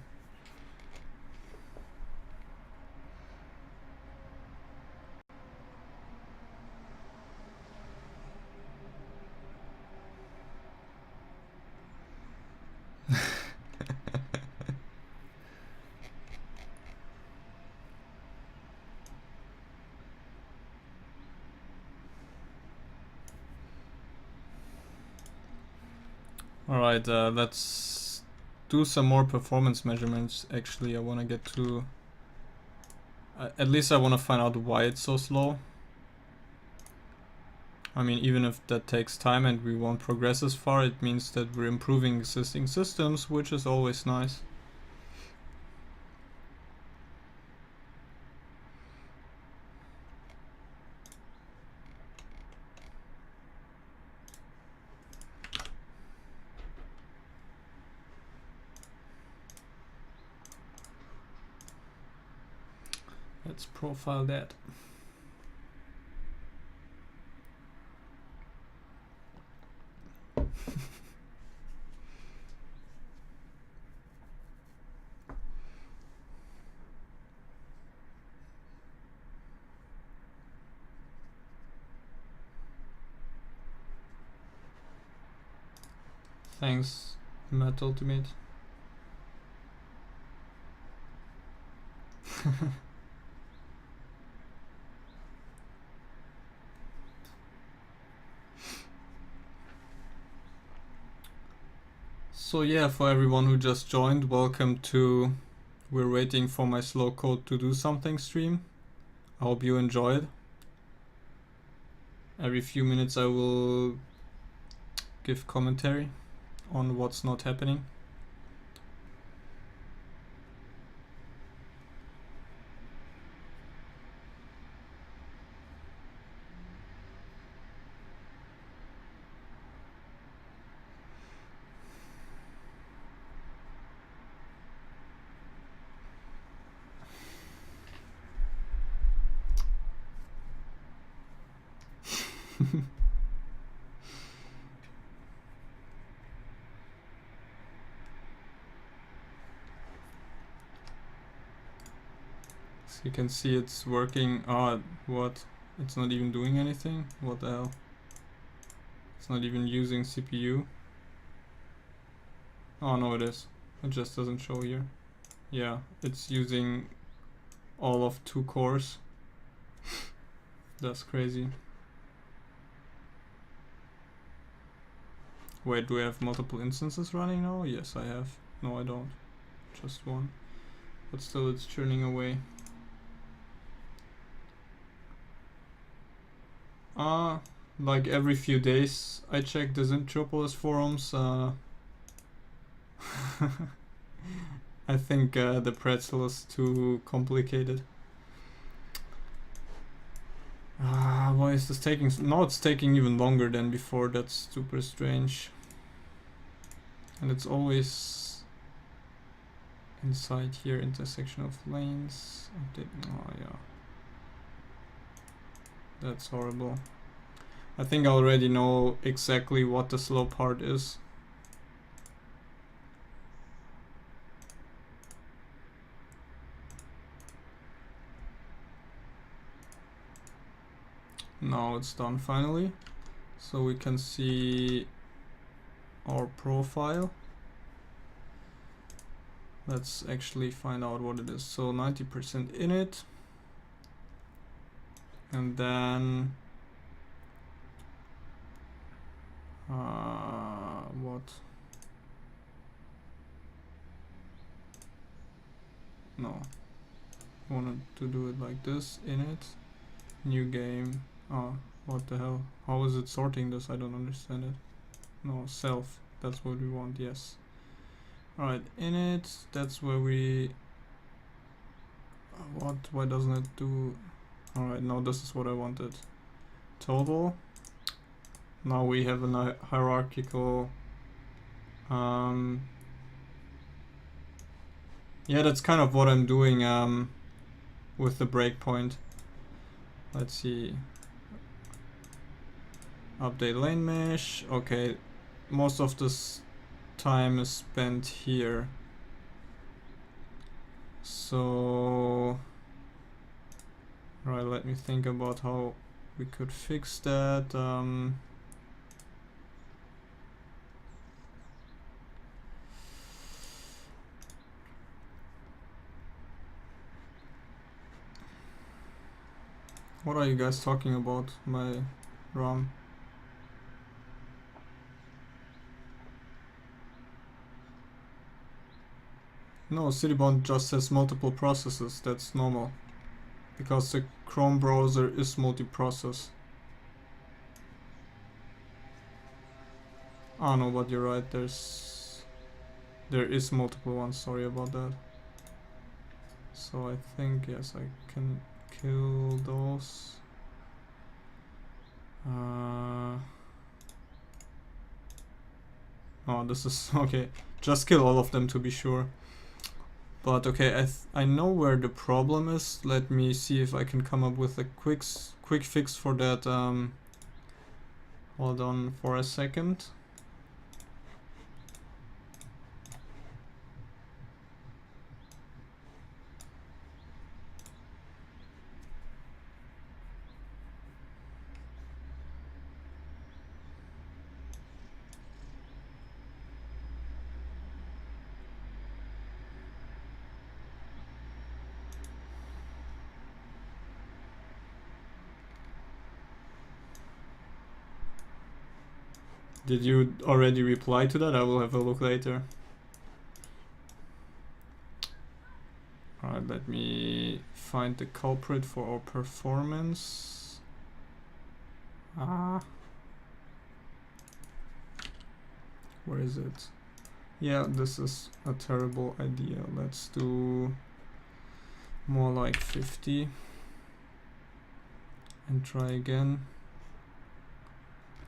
Alright, let's do some more performance measurements. Actually, I want to get to... at least I want to find out why it's so slow. I mean, even if that takes time and we won't progress as far, it means that we're improving existing systems, which is always nice. Let's profile that. Thanks, Matt Ultimate. So yeah, for everyone who just joined, welcome to We're Waiting for My Slow Code to Do Something stream. I hope you enjoyed. Every few minutes I will give commentary on what's not happening. So you can see it's working. What? It's not even doing anything? What the hell? It's not even using CPU. Oh no, it is. It just doesn't show here. Yeah, it's using all of 2 cores. That's crazy. Wait, do I have multiple instances running now? Yes, I have. No, I don't. Just one. But still, it's churning away. Like every few days, I check the Zintropolis forums. I think the pretzel is too complicated. Why is this taking... No, it's taking even longer than before. That's super strange. And it's always inside here, intersection of lanes. Update. Oh yeah. That's horrible. I think I already know exactly what the slow part is. Now it's done finally. So we can see our profile. Let's actually find out what it is. So 90% in it. And then what? No. I wanted to do it like this. In it. New game. What the hell? How is it sorting this? I don't understand it. No, self. That's what we want, yes. Alright, in it. That's where we... what? Why doesn't it do... Alright, no, this is what I wanted. Total. Now we have a hierarchical... yeah, that's kind of what I'm doing with the breakpoint. Let's see. Update lane mesh. Okay, most of this time is spent here. So, right, let me think about how we could fix that. What are you guys talking about, my RAM? No, Citybound just has multiple processes, that's normal. Because the Chrome browser is multi-process. Ah no, but you're right, there is multiple ones, sorry about that. So I think, yes, I can kill those. Oh, this is okay. Just kill all of them to be sure. But okay, I know where the problem is. Let me see if I can come up with a quick fix for that. Hold on for a second. Did you already reply to that? I will have a look later. Alright, let me find the culprit for our performance. Where is it? Yeah, this is a terrible idea. Let's do more like 50 and try again.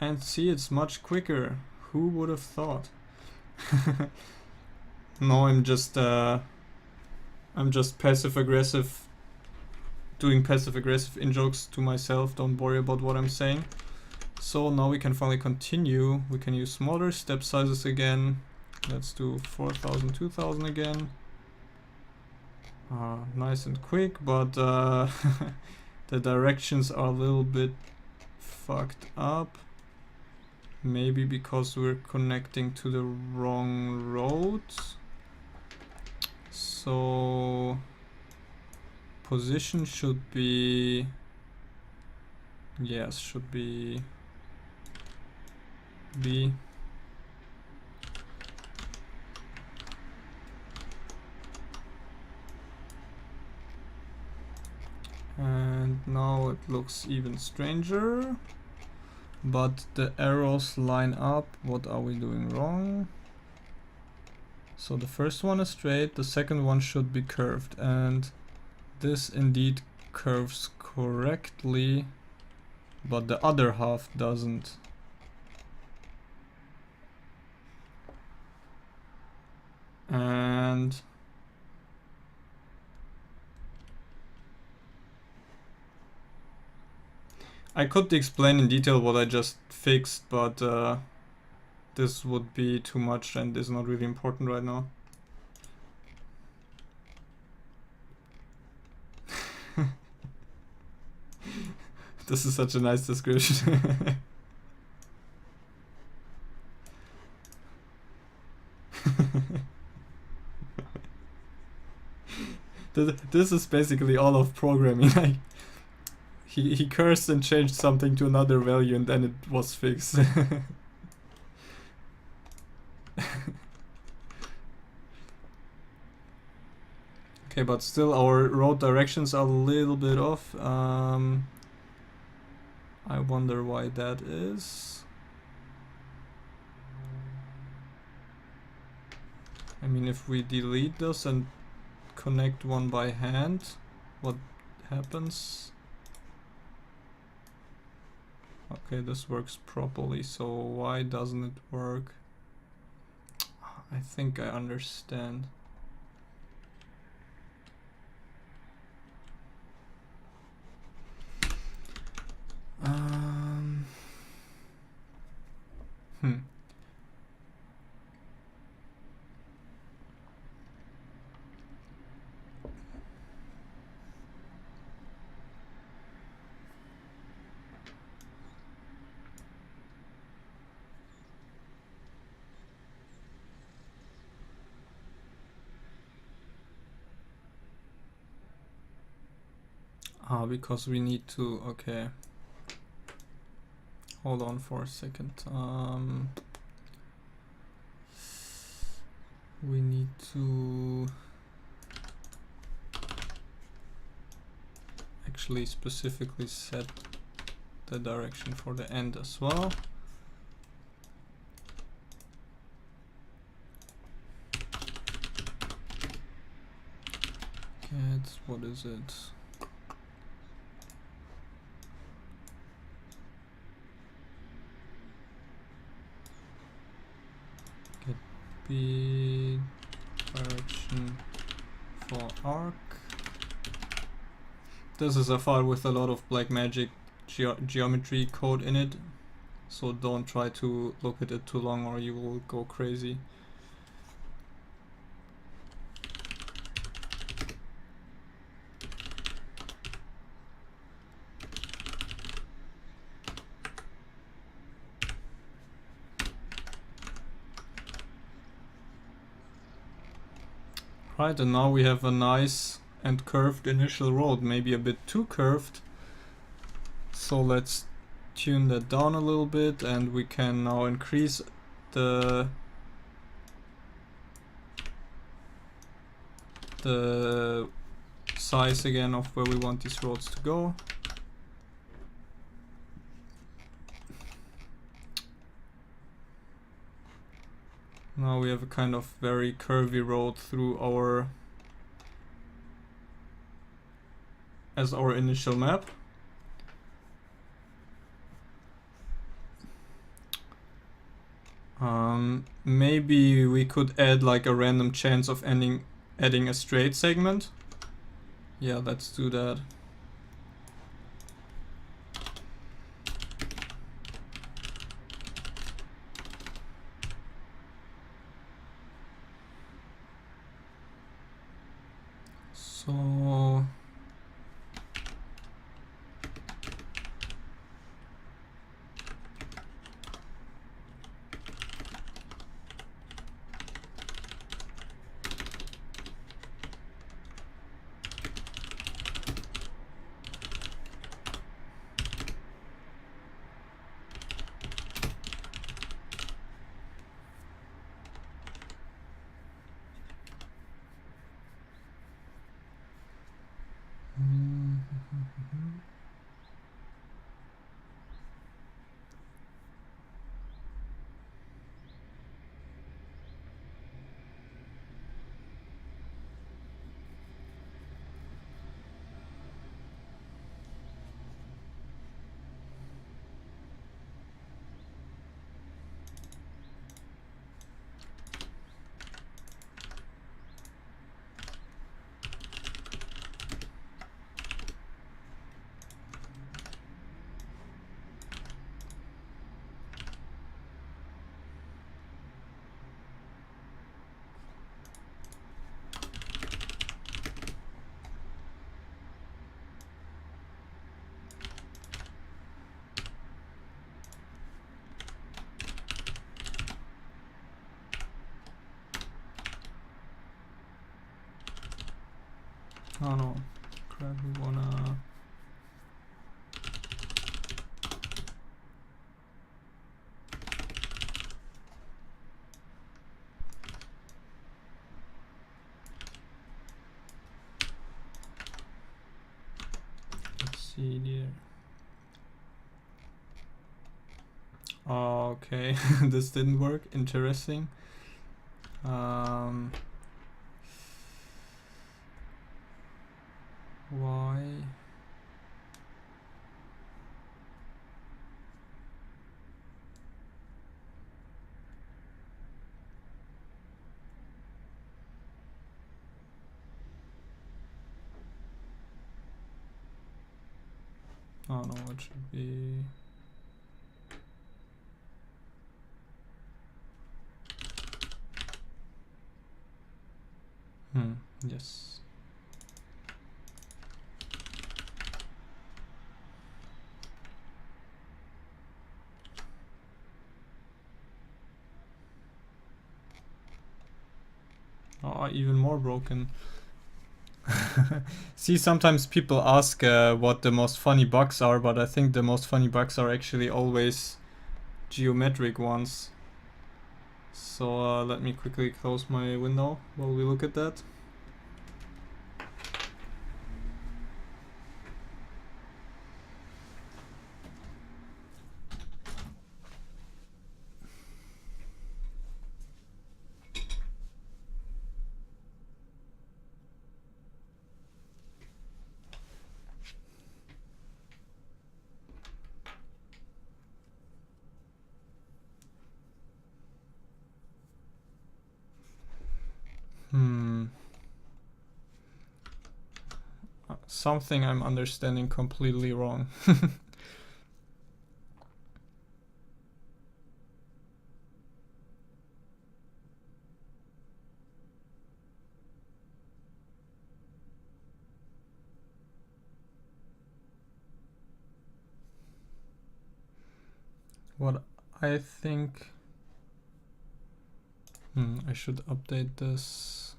And see, it's much quicker. Who would have thought? No, I'm just passive aggressive, doing passive aggressive in-jokes to myself. Don't worry about what I'm saying. So now we can finally continue. We can use smaller step sizes again. Let's do 4,000, 2,000 again. Nice and quick, but the directions are a little bit fucked up. Maybe because we're connecting to the wrong road. So position should be, yes, should be B. And now it looks even stranger. But the arrows line up. What are we doing wrong? So the first one is straight, the second one should be curved, and this indeed curves correctly, but the other half doesn't. And I could explain in detail what I just fixed, but this would be too much and is not really important right now. This is such a nice description. This is basically all of programming. Like, he cursed and changed something to another value and then it was fixed. Okay, but still our road directions are a little bit off. I wonder why that is. I mean, if we delete this and connect one by hand, what happens? Okay, this works properly, so why doesn't it work? I think I understand. Because we need to, okay. Hold on for a second. We need to actually specifically set the direction for the end as well. Get, what is it? Get B direction for arc. This is a file with a lot of Blackmagic geometry code in it, so don't try to look at it too long or you will go crazy. Right, and now we have a nice and curved initial road, maybe a bit too curved. So let's tune that down a little bit, and we can now increase the size again of where we want these roads to go. Now we have a kind of very curvy road through our as our initial map. Maybe we could add like a random chance of adding a straight segment. Yeah, let's do that. So oh no, crap, we wanna... Let's see here. Oh, okay, this didn't work, interesting. Why? Oh no, it should be... yes. Oh, even more broken. See, sometimes people ask what the most funny bugs are, but I think the most funny bugs are actually always geometric ones. So let me quickly close my window while we look at that. Something I'm understanding completely wrong. What I think... I should update this.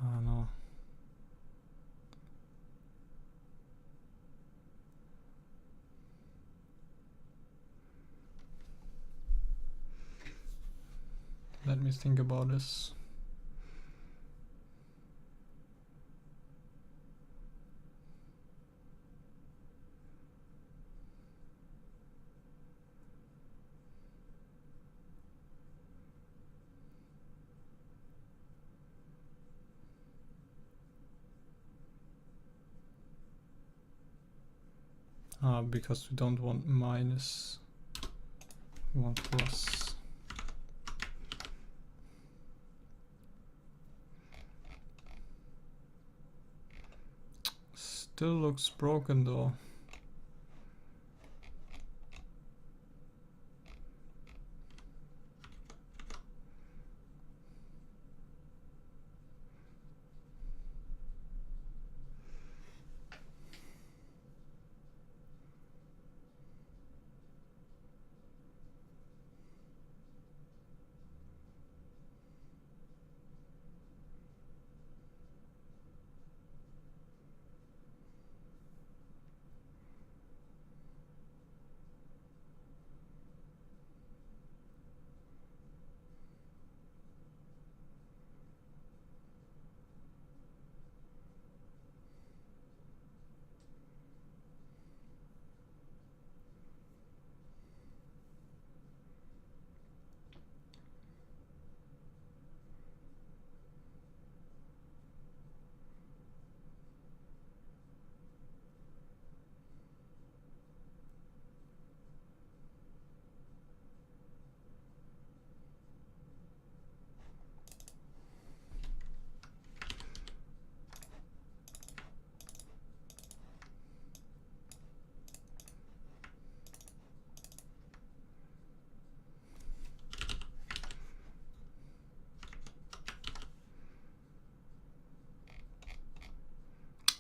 Oh no. Let me think about this. Because we don't want minus, we want plus. Still looks broken though.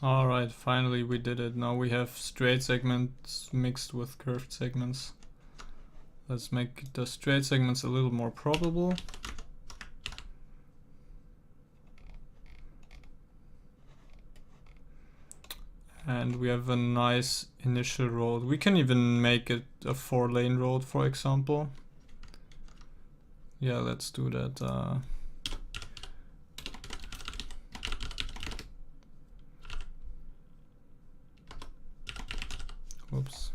Alright, finally we did it. Now we have straight segments mixed with curved segments. Let's make the straight segments a little more probable. And we have a nice initial road. We can even make it a 4-lane road, for example. Yeah, let's do that. Whoops.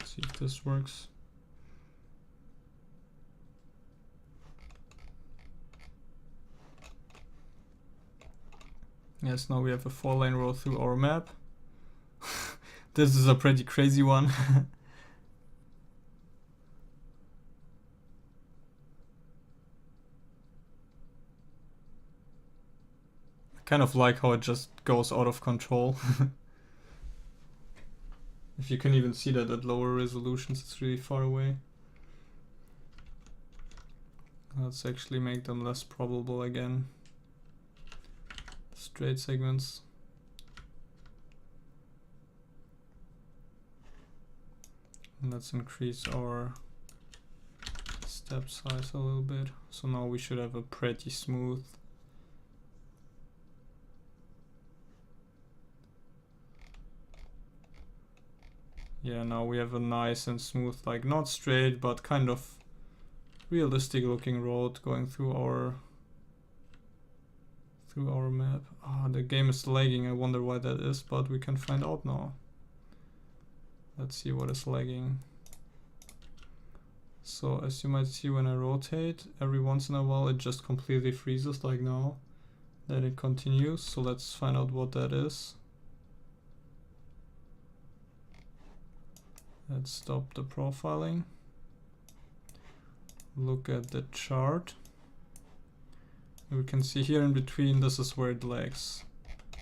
See if this works. Yes, now we have a 4-lane road through our map. This is a pretty crazy one. I kind of like how it just goes out of control. If you can even see that at lower resolutions, it's really far away. Let's actually make them less probable again. straight segments. And let's increase our step size a little bit. So now we should have a pretty smooth. Yeah, now we have a nice and smooth, like not straight, but kind of realistic looking road going through our map. Ah, the game is lagging. I wonder why that is, but we can find out now. Let's see what is lagging. So as you might see, when I rotate, every once in a while it just completely freezes like now. Then it continues. So let's find out what that is. Let's stop the profiling. Look at the chart. We can see here in between, this is where it lags.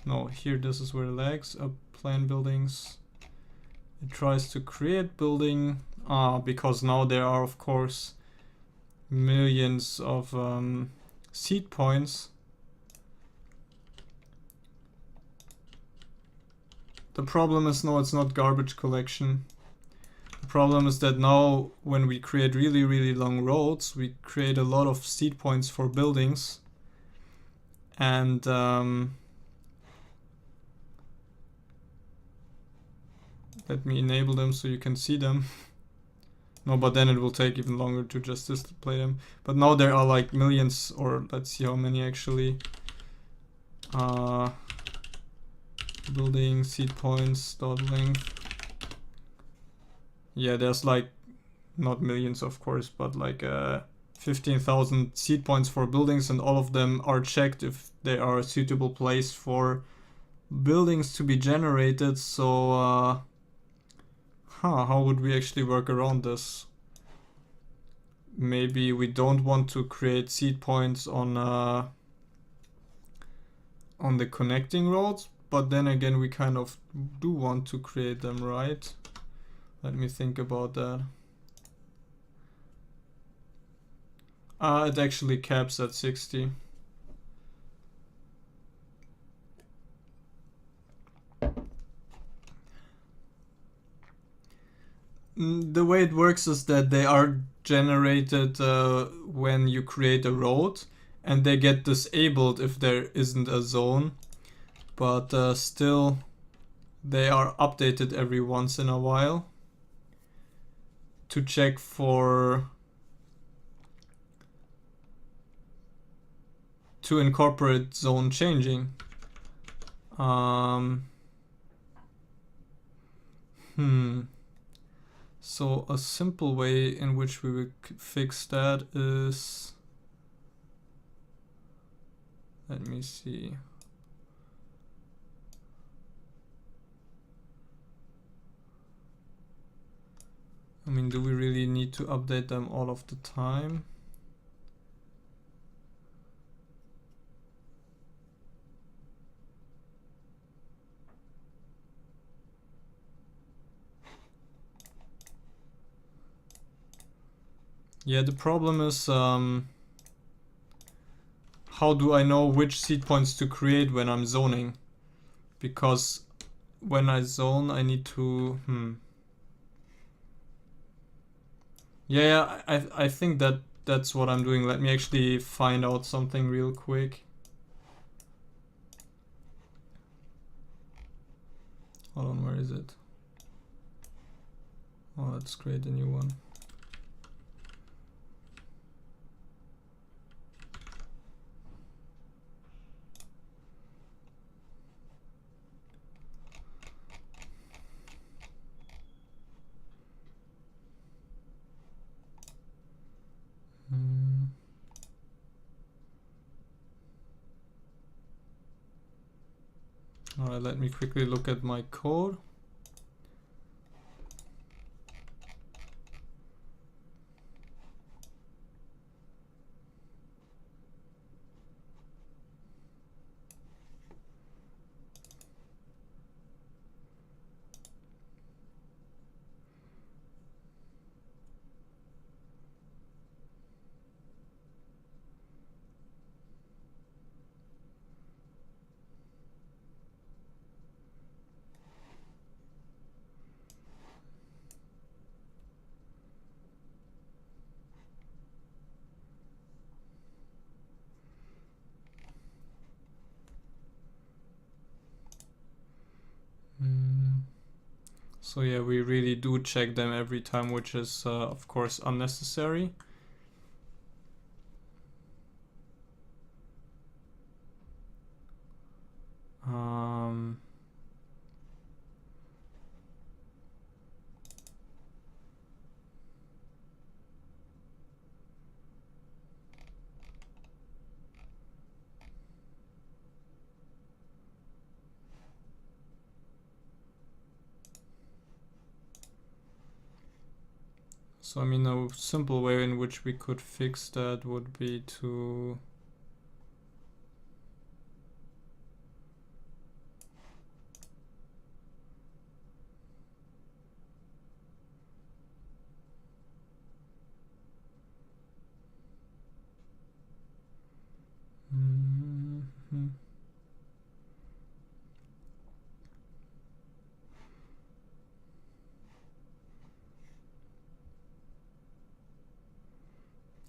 No, here this is where it lags. Up plan buildings. It tries to create building. Because now there are of course millions of seed points. The problem is, no, it's not garbage collection. The problem is that now when we create really, really long roads, we create a lot of seed points for buildings. And let me enable them so you can see them. No, but then it will take even longer to just display them. But now there are like millions, or let's see how many actually. Building seed points dot length. Yeah, there's like not millions of course, but like 15,000 seed points for buildings, and all of them are checked if they are a suitable place for buildings to be generated. So how would we actually work around this? Maybe we don't want to create seed points on the connecting roads, but then again we kind of do want to create them, right? Let me think about that. It actually caps at 60. The way it works is that they are generated when you create a road, and they get disabled if there isn't a zone, but still they are updated every once in a while to check for to incorporate zone changing. So a simple way in which we would fix that is, let me see. I mean, do we really need to update them all of the time? Yeah, the problem is, how do I know which seed points to create when I'm zoning? Because when I zone, I need to, Yeah, I think that's what I'm doing. Let me actually find out something real quick. Hold on, where is it? Oh, let's create a new one. Alright, let me quickly look at my code. So yeah, we really do check them every time, which is of course unnecessary. So I mean, a simple way in which we could fix that would be to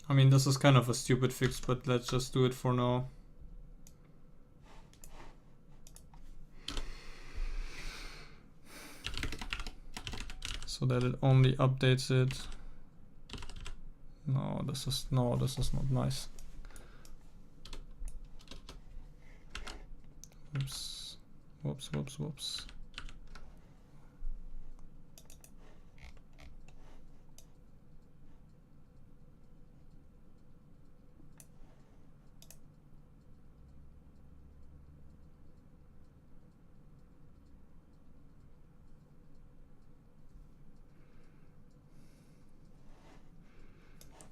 I mean, this is kind of a stupid fix, but let's just do it for now. So that it only updates it. No, this is not nice. Oops. Whoops.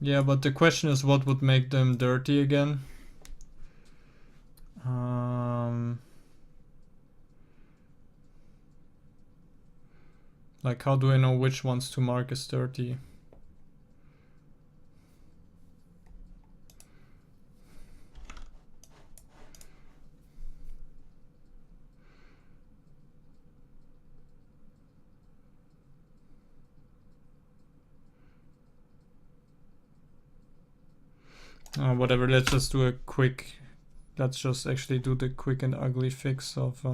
Yeah, but the question is, what would make them dirty again? Like, how do I know which ones to mark as dirty? Whatever, let's just do a quick, let's just actually do the quick and ugly fix of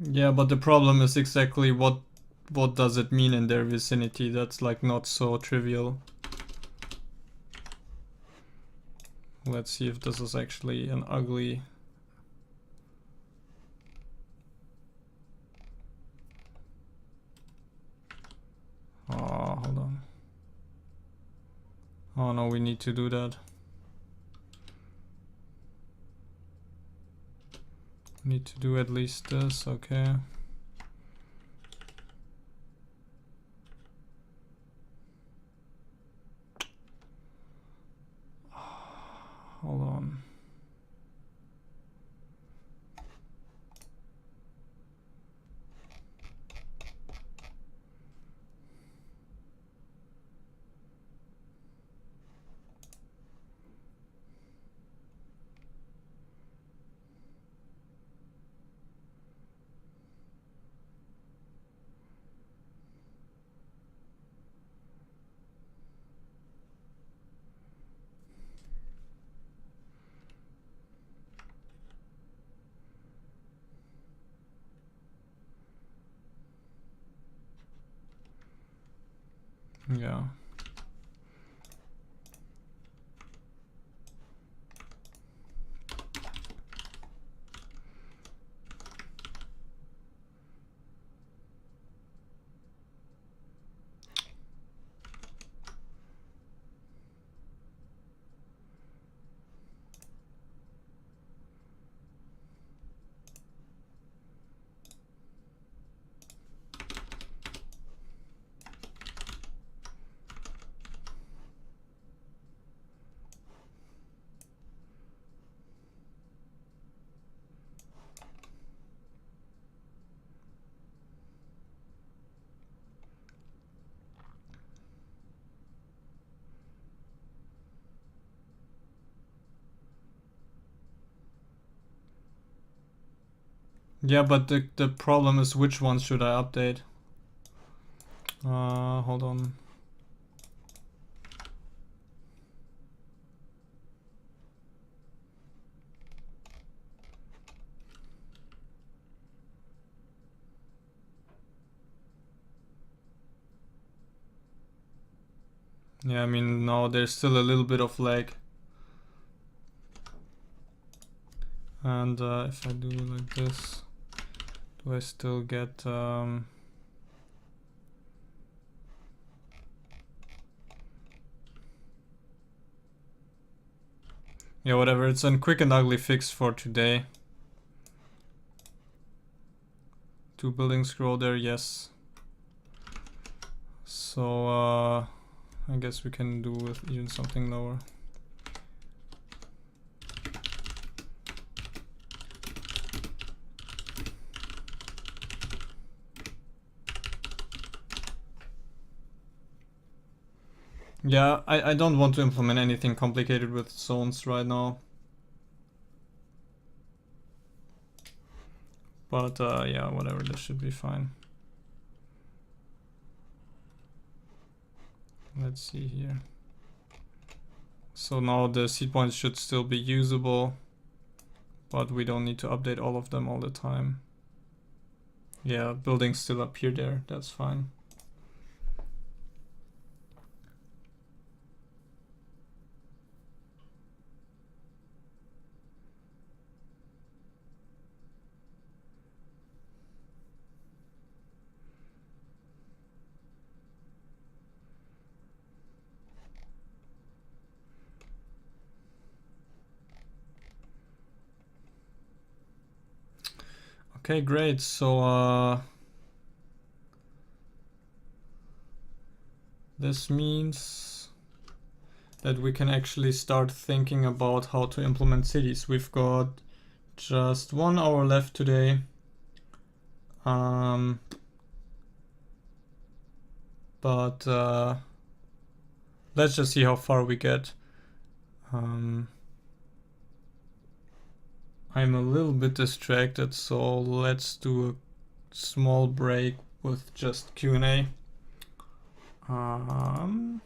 yeah, but the problem is exactly what does it mean in their vicinity? That's like not so trivial. Let's see if this is actually an ugly. Oh, hold on. Oh no, we need to do that. Need to do at least this, okay. Hold on. Yeah. Yeah, but the problem is which ones should I update? Hold on. Yeah, I mean, no, there's still a little bit of lag. And if I do like this, do I still get... yeah, whatever, it's a quick and ugly fix for today. 2 buildings grow there, yes. So I guess we can do with even something lower. Yeah, I don't want to implement anything complicated with zones right now. But yeah, whatever, this should be fine. Let's see here. So now the seed points should still be usable, but we don't need to update all of them all the time. Yeah, buildings still appear there, that's fine. Okay, great. So this means that we can actually start thinking about how to implement cities. We've got just 1 hour left today. But let's just see how far we get. I'm a little bit distracted, so let's do a small break with just Q&A. And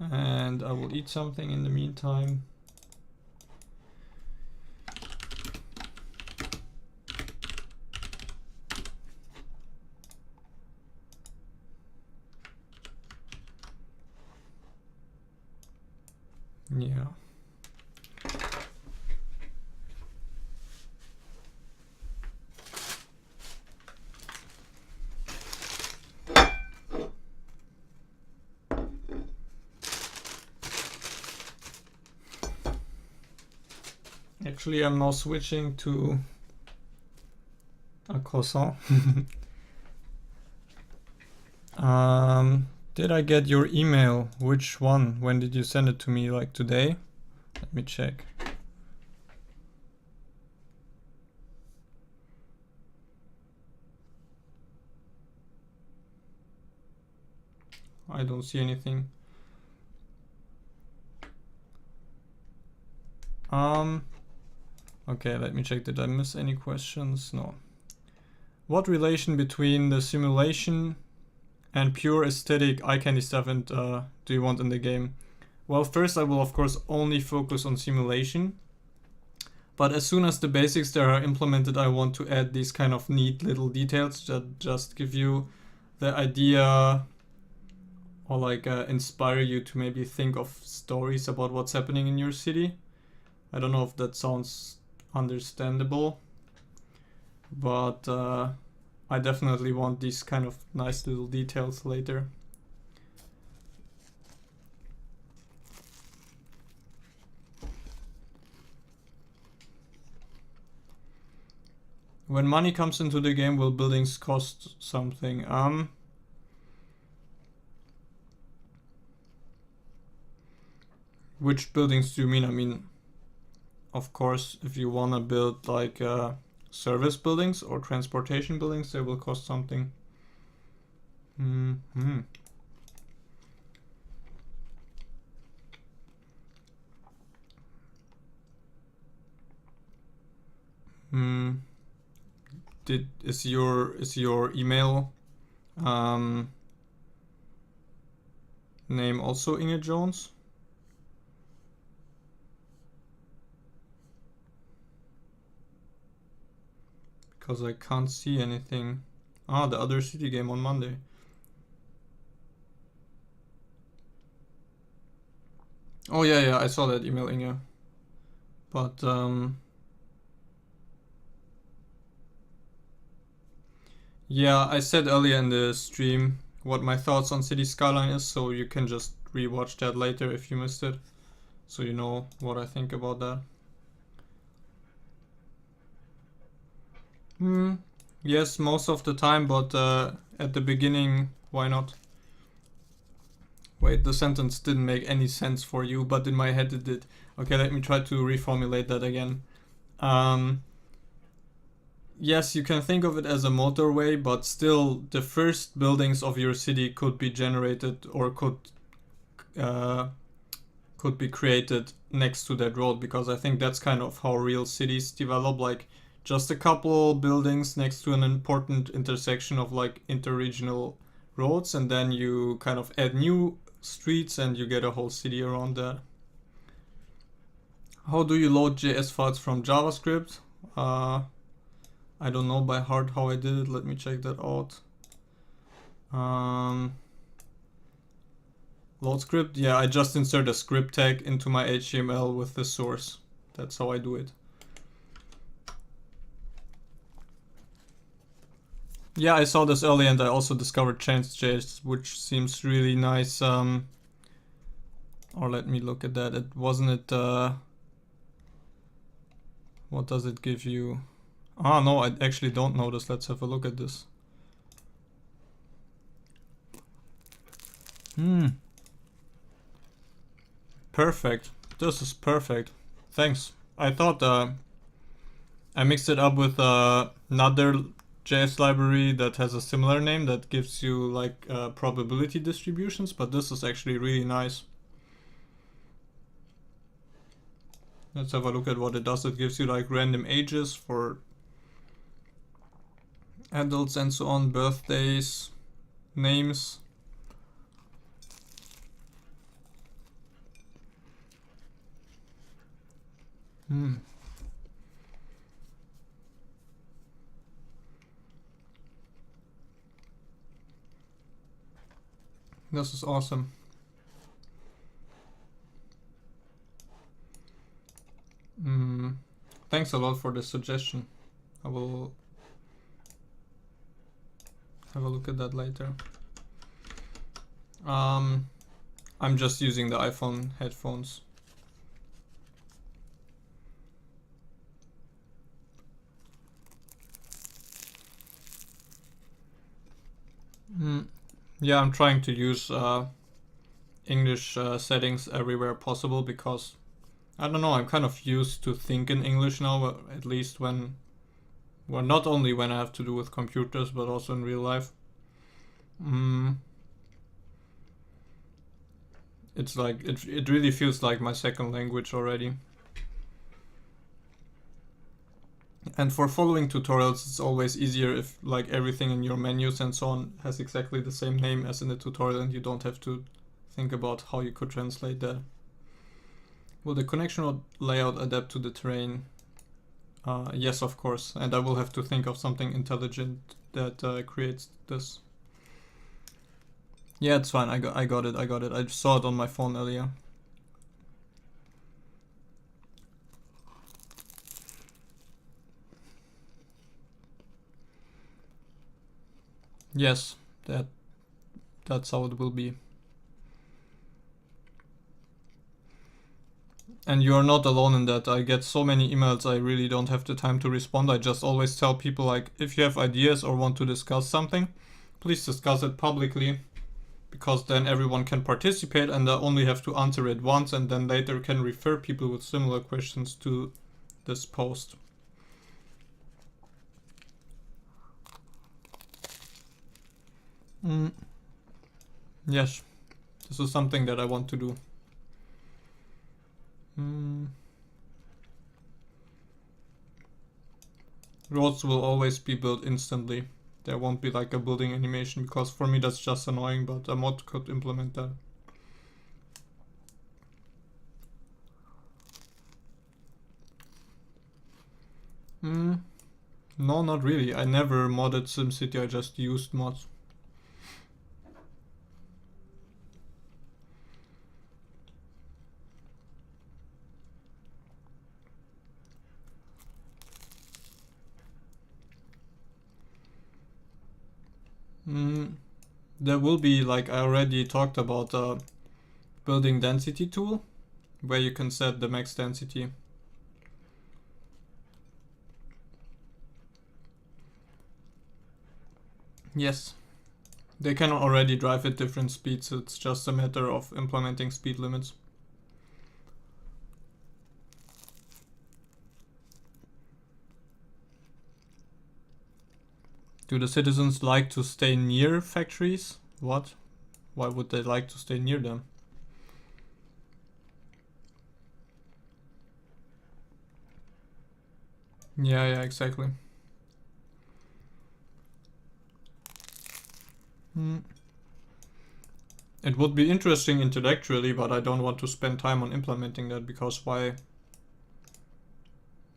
I will eat something in the meantime. Yeah. Actually, I'm now switching to a croissant. Did I get your email? Which one? When did you send it to me? Like today? Let me check. I don't see anything. Okay, let me check. Did I miss any questions? No. What relation between the simulation and pure aesthetic eye candy stuff and do you want in the game? Well, first I will of course only focus on simulation. But as soon as the basics there are implemented, I want to add these kind of neat little details that just give you the idea or like inspire you to maybe think of stories about what's happening in your city. I don't know if that sounds understandable, but I definitely want these kind of nice little details later. When money comes into the game, will buildings cost something? Which buildings do you mean? I mean, of course, if you wanna build like service buildings or transportation buildings, they will cost something. is your email name also Inge Jones? Because I can't see anything. Ah, the other city game on Monday. Oh yeah, I saw that email, Inge. But yeah, I said earlier in the stream what my thoughts on City Skyline is, so you can just rewatch that later if you missed it, so you know what I think about that. Yes, most of the time, but at the beginning, why not? Wait, the sentence didn't make any sense for you, but in my head it did. Okay, let me try to reformulate that again. Yes, you can think of it as a motorway, but still the first buildings of your city could be generated or could be created next to that road, because I think that's kind of how real cities develop, like just a couple buildings next to an important intersection of like interregional roads, and then you kind of add new streets and you get a whole city around that. How do you load JS files from JavaScript? I don't know by heart how I did it. Let me check that out. Load script? Yeah, I just insert a script tag into my HTML with the source. That's how I do it. Yeah, I saw this early and I also discovered Change.js, which seems really nice. Or let me look at that. It wasn't it. What does it give you? Ah, no, I actually don't notice. Let's have a look at this. Perfect. This is perfect. Thanks. I thought I mixed it up with another JS library that has a similar name that gives you like probability distributions, but this is actually really nice. Let's have a look at what it does. It gives you like random ages for adults and so on, birthdays, names. This is awesome. Thanks a lot for the suggestion. I will have a look at that later. I'm just using the iPhone headphones. Yeah, I'm trying to use English settings everywhere possible, because I don't know, I'm kind of used to think in English now, at least when, well, not only when I have to do with computers, but also in real life. It's like, it really feels like my second language already. And for following tutorials, it's always easier if like everything in your menus and so on has exactly the same name as in the tutorial, and you don't have to think about how you could translate that. Will the connection layout adapt to the terrain? Yes, of course, and I will have to think of something intelligent that creates this. Yeah, it's fine. I got it. I saw it on my phone earlier. Yes, that's how it will be. And you are not alone in that. I get so many emails, I really don't have the time to respond. I just always tell people, like, if you have ideas or want to discuss something, please discuss it publicly, because then everyone can participate and I only have to answer it once, and then later can refer people with similar questions to this post. Yes, this is something that I want to do. Roads will always be built instantly. There won't be like a building animation, because for me that's just annoying, but a mod could implement that. No, not really. I never modded SimCity, I just used mods. There will be, like I already talked about, a building density tool where you can set the max density. Yes, they can already drive at different speeds, it's just a matter of implementing speed limits. Do the citizens like to stay near factories? What? Why would they like to stay near them? Yeah, exactly. It would be interesting intellectually, but I don't want to spend time on implementing that, because why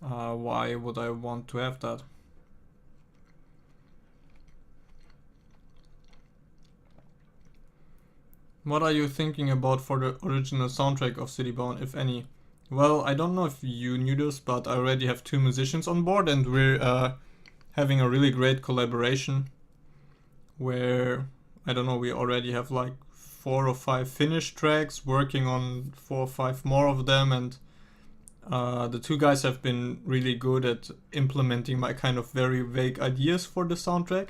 would I want to have that? What are you thinking about for the original soundtrack of Citybound, if any? Well, I don't know if you knew this, but I already have 2 musicians on board, and we're having a really great collaboration where, I don't know, we already have like 4 or 5 finished tracks, working on 4 or 5 more of them, and the 2 guys have been really good at implementing my kind of very vague ideas for the soundtrack,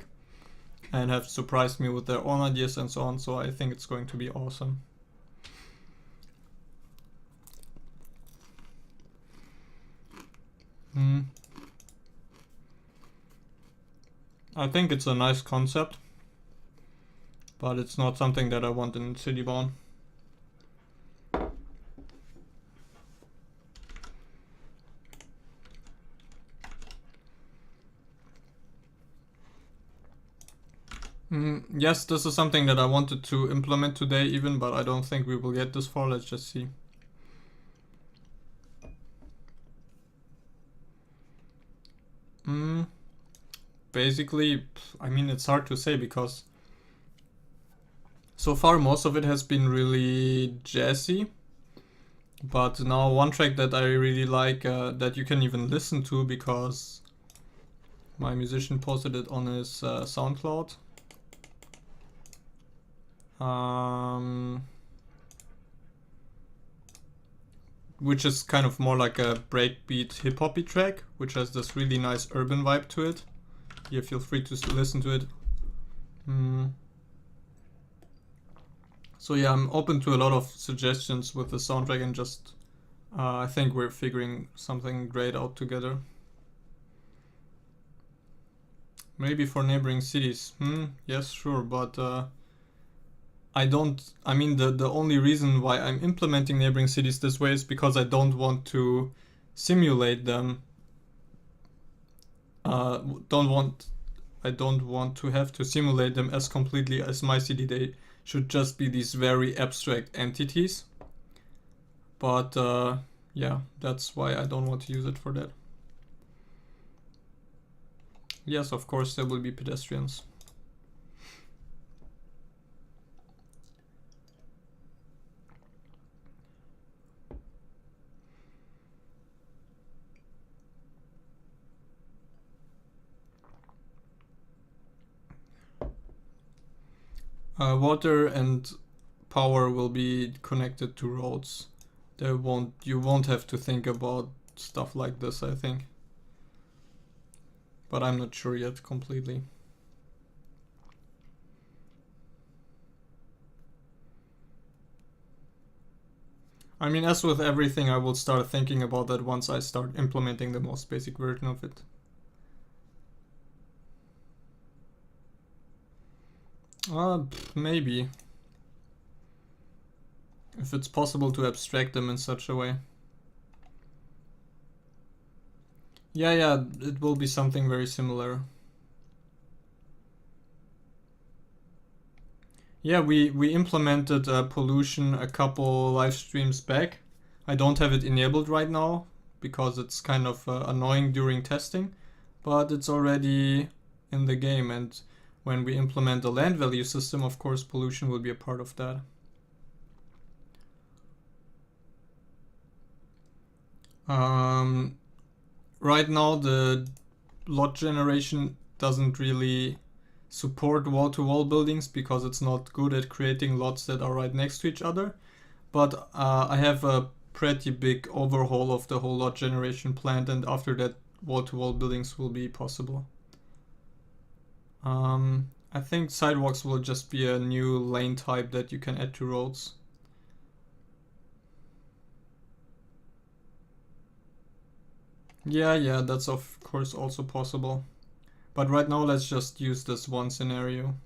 and have surprised me with their own ideas and so on, so I think it's going to be awesome. I think it's a nice concept, but it's not something that I want in Citybound. Yes, this is something that I wanted to implement today even, but I don't think we will get this far. Let's just see. Basically, I mean, it's hard to say, because so far most of it has been really jazzy, but now one track that I really like, that you can even listen to, because my musician posted it on his SoundCloud. Which is kind of more like a breakbeat hip-hoppy track, which has this really nice urban vibe to it. Yeah, feel free to listen to it. So yeah, I'm open to a lot of suggestions with the soundtrack, and just I think we're figuring something great out together. Maybe for neighboring cities. Yes, sure, but I mean, the only reason why I'm implementing neighboring cities this way is because I don't want to simulate them. I don't want to have to simulate them as completely as my city. They should just be these very abstract entities. But yeah, that's why I don't want to use it for that. Yes, of course there will be pedestrians. Water and power will be connected to roads. You won't have to think about stuff like this, I think. But I'm not sure yet completely. I mean, as with everything, I will start thinking about that once I start implementing the most basic version of it. Maybe. If it's possible to abstract them in such a way. Yeah, it will be something very similar. Yeah, we implemented pollution a couple live streams back. I don't have it enabled right now because it's kind of annoying during testing, but it's already in the game, and when we implement the land value system, of course, pollution will be a part of that. Right now, the lot generation doesn't really support wall-to-wall buildings because it's not good at creating lots that are right next to each other. But I have a pretty big overhaul of the whole lot generation planned, and after that, wall-to-wall buildings will be possible. I think sidewalks will just be a new lane type that you can add to roads. Yeah, that's of course also possible. But right now, let's just use this one scenario.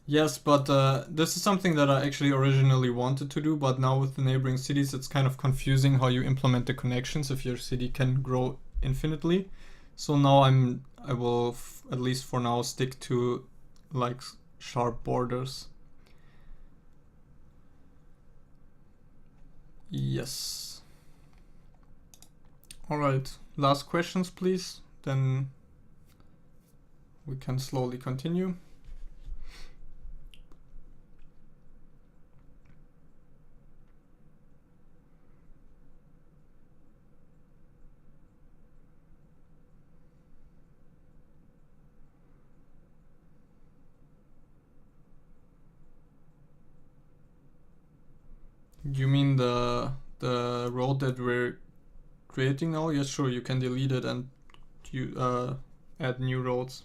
Yes, but this is something that I actually originally wanted to do, but now with the neighboring cities, it's kind of confusing how you implement the connections if your city can grow infinitely. So now I will at least for now stick to like sharp borders. Yes. All right, last questions, please. Then we can slowly continue. You mean the road that we're creating now? Yes, sure, you can delete it and you add new roads.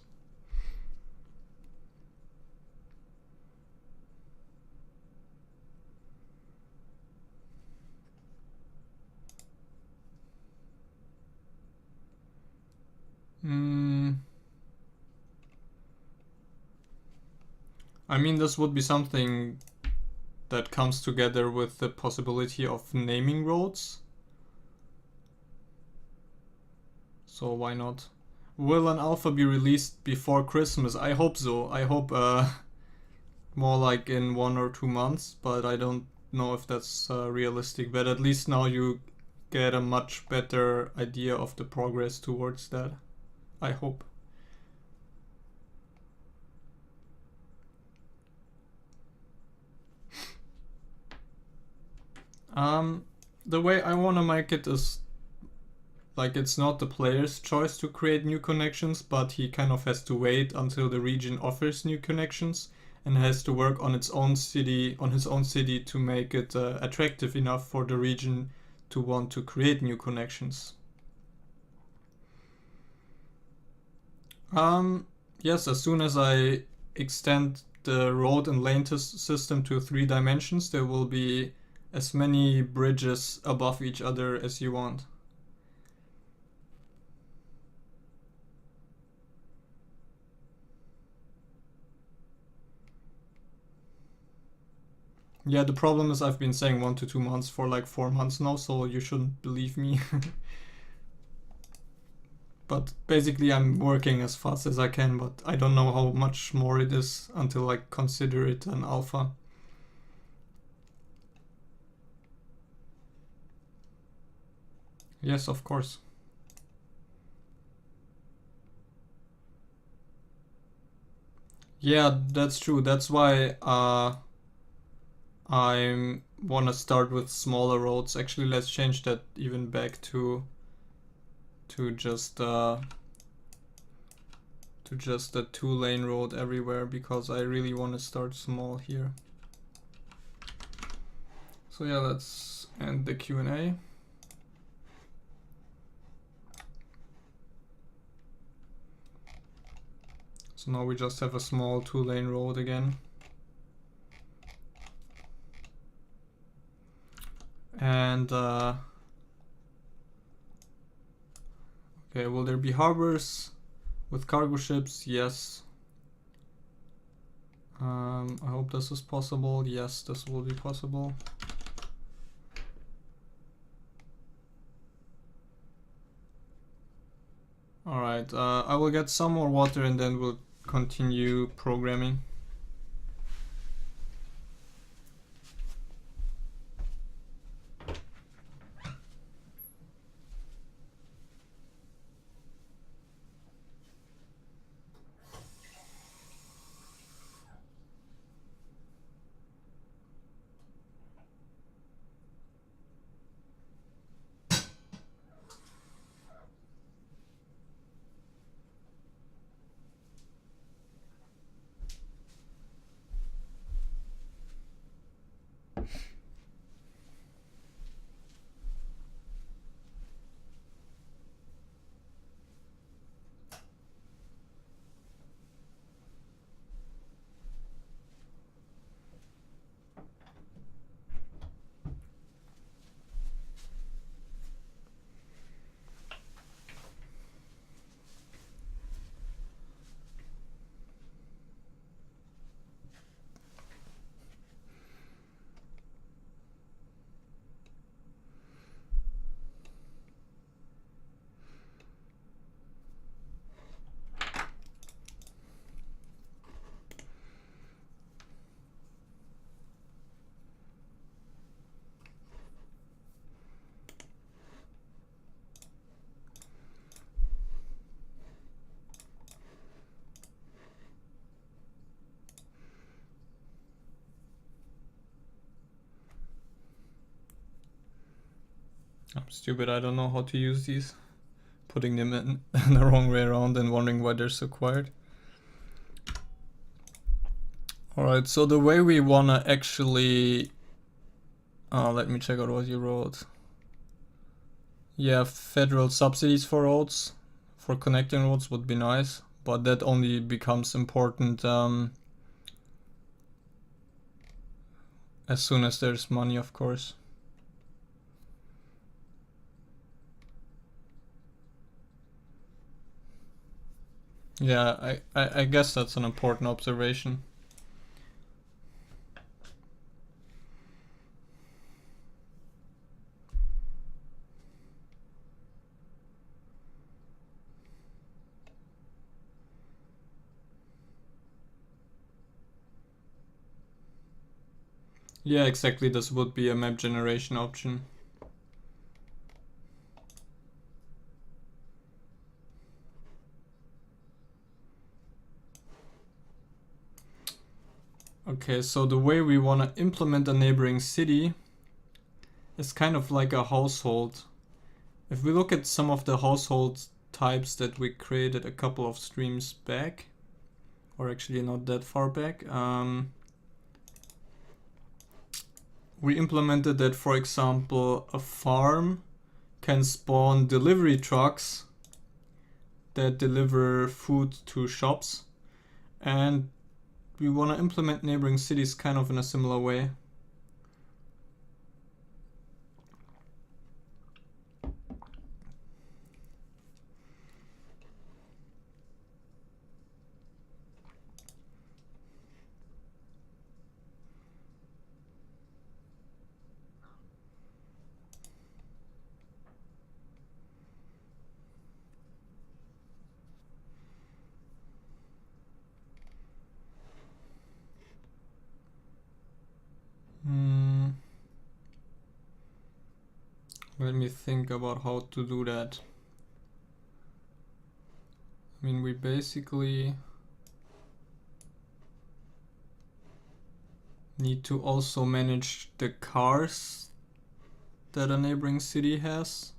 I mean, this would be something that comes together with the possibility of naming roads. So why not? Will an alpha be released before Christmas? I hope so. I hope more like in 1 or 2 months, but I don't know if that's realistic. But at least now you get a much better idea of the progress towards that. I hope. The way I want to make it is like it's not the player's choice to create new connections, but he kind of has to wait until the region offers new connections and has to work on his own city to make it attractive enough for the region to want to create new connections. Yes, as soon as I extend the road and lane system to 3 dimensions, there will be as many bridges above each other as you want. Yeah, the problem is I've been saying 1 to 2 months for like 4 months now, so you shouldn't believe me. But basically I'm working as fast as I can, but I don't know how much more it is until I consider it an alpha. Yes, of course. Yeah, that's true. That's why I want to start with smaller roads. Actually, let's change that even back to just a 2-lane road everywhere, because I really want to start small here. So yeah, let's end the Q&A. So now we just have a small 2-lane road again. And okay, will there be harbors with cargo ships? Yes. I hope this is possible. Yes, this will be possible. Alright, I will get some more water and then we'll continue programming. I'm stupid, I don't know how to use these. Putting them in the wrong way around and wondering why they're so quiet. Alright, so the way we wanna actually... let me check out what you wrote. Yeah, federal subsidies for roads, for connecting roads would be nice, but that only becomes important as soon as there's money, of course. Yeah, I guess that's an important observation. Yeah, exactly, this would be a map generation option. Okay, so the way we want to implement a neighboring city is kind of like a household. If we look at some of the household types that we created a couple of streams back, or actually not that far back, we implemented that, for example, a farm can spawn delivery trucks that deliver food to shops, and we want to implement neighboring cities kind of in a similar way. Let me think about how to do that. I mean, we basically need to also manage the cars that a neighboring city has.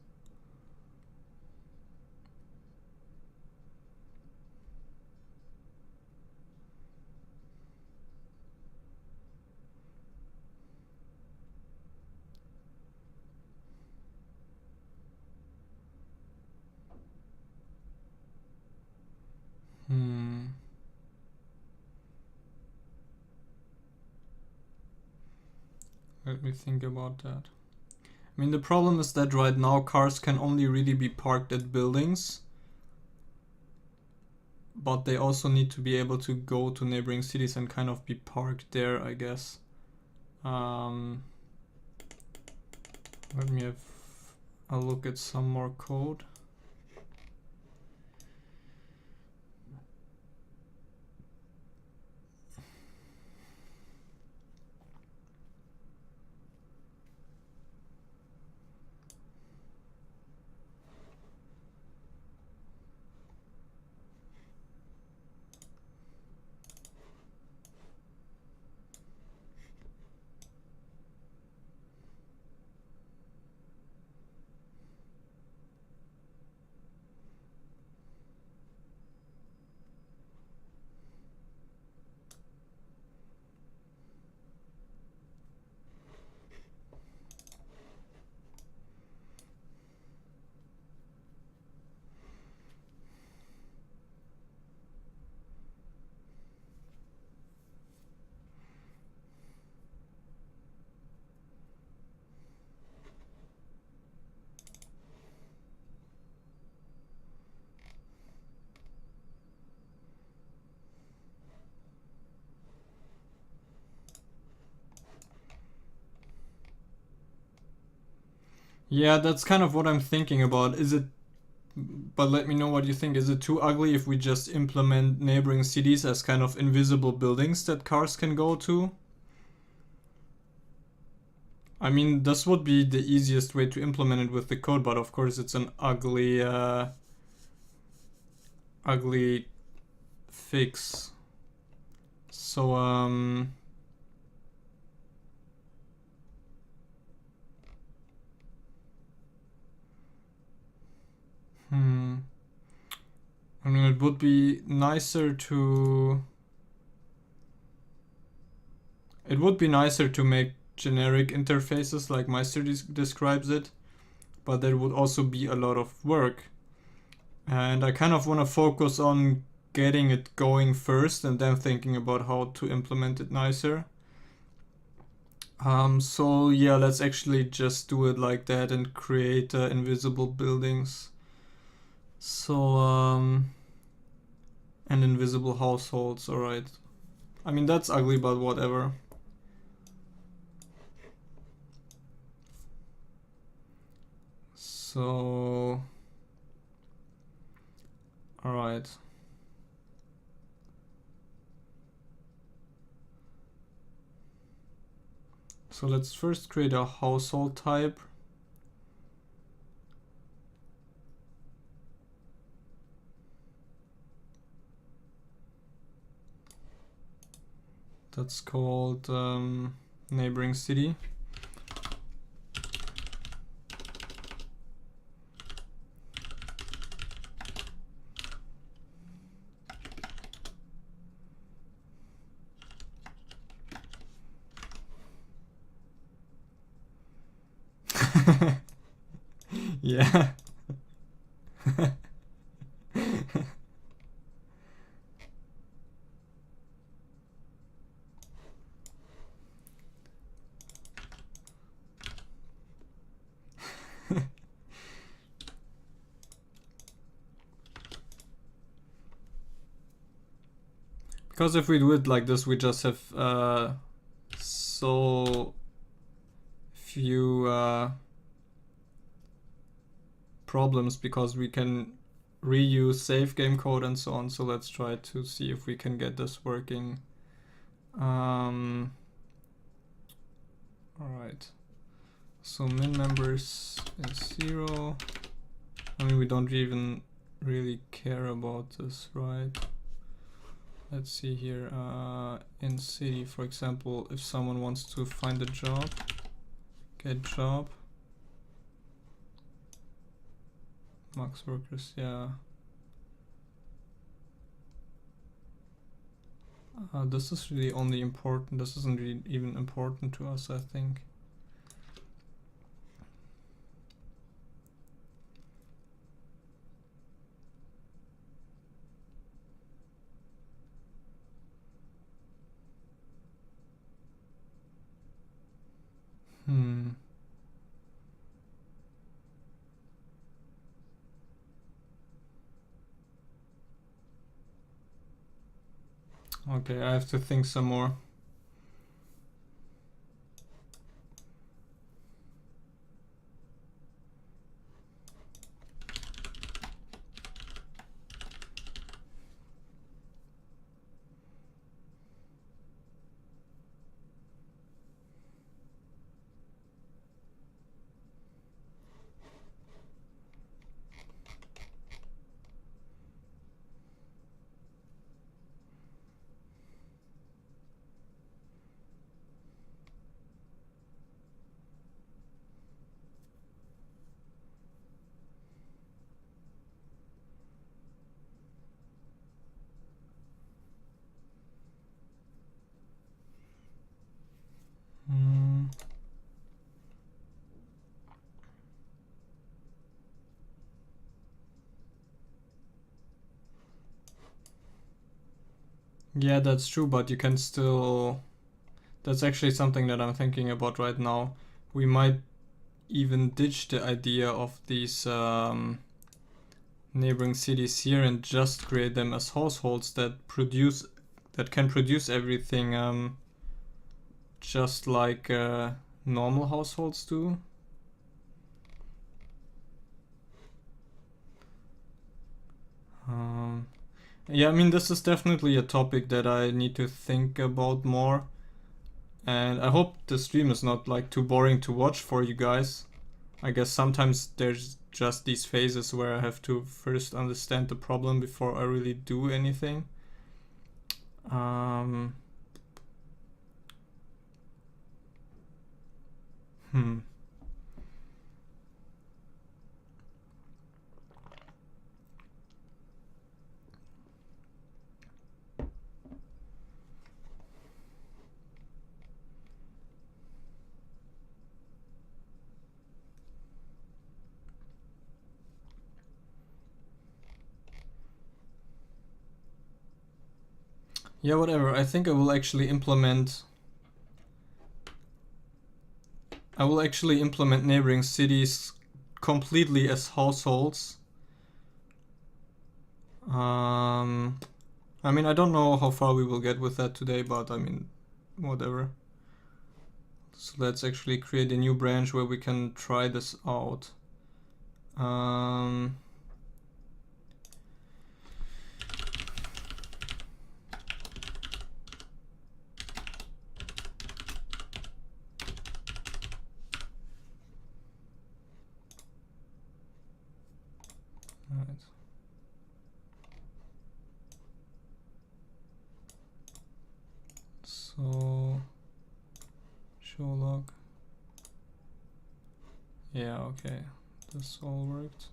Let me think about that. I mean, the problem is that right now cars can only really be parked at buildings, but they also need to be able to go to neighboring cities and kind of be parked there, I guess. Let me have a look at some more code. Yeah, that's kind of what I'm thinking about. Is it, but let me know what you think. Is it too ugly if we just implement neighboring cities as kind of invisible buildings that cars can go to? I mean, this would be the easiest way to implement it with the code, but of course it's an ugly, ugly fix. So, I mean, it would be nicer to... It would be nicer to make generic interfaces like Meister describes it, but there would also be a lot of work. And I kind of want to focus on getting it going first and then thinking about how to implement it nicer. So yeah, let's actually just do it like that and create invisible buildings. So, and invisible households, alright. I mean, that's ugly, but whatever. So, alright. So let's first create a household type. That's called neighboring city. Yeah. Because if we do it like this, we just have so few problems because we can reuse save game code and so on. So let's try to see if we can get this working. Alright. So min members is 0. I mean, we don't even really care about this, right? Let's see here. In city, for example, if someone wants to find a job, get job. Max workers, yeah. This is really only important. This isn't really even important to us, I think. Okay, I have to think some more. Yeah, that's true, but you can still... That's actually something that I'm thinking about right now. We might even ditch the idea of these neighboring cities here and just create them as households that can produce everything just like normal households do. Yeah, I mean, this is definitely a topic that I need to think about more. And I hope the stream is not like too boring to watch for you guys. I guess sometimes there's just these phases where I have to first understand the problem before I really do anything. Yeah, whatever. I think I will actually implement neighboring cities completely as households. I mean, I don't know how far we will get with that today, but I mean, whatever. So let's actually create a new branch where we can try this out. Right. So show log. Yeah, okay. This all worked.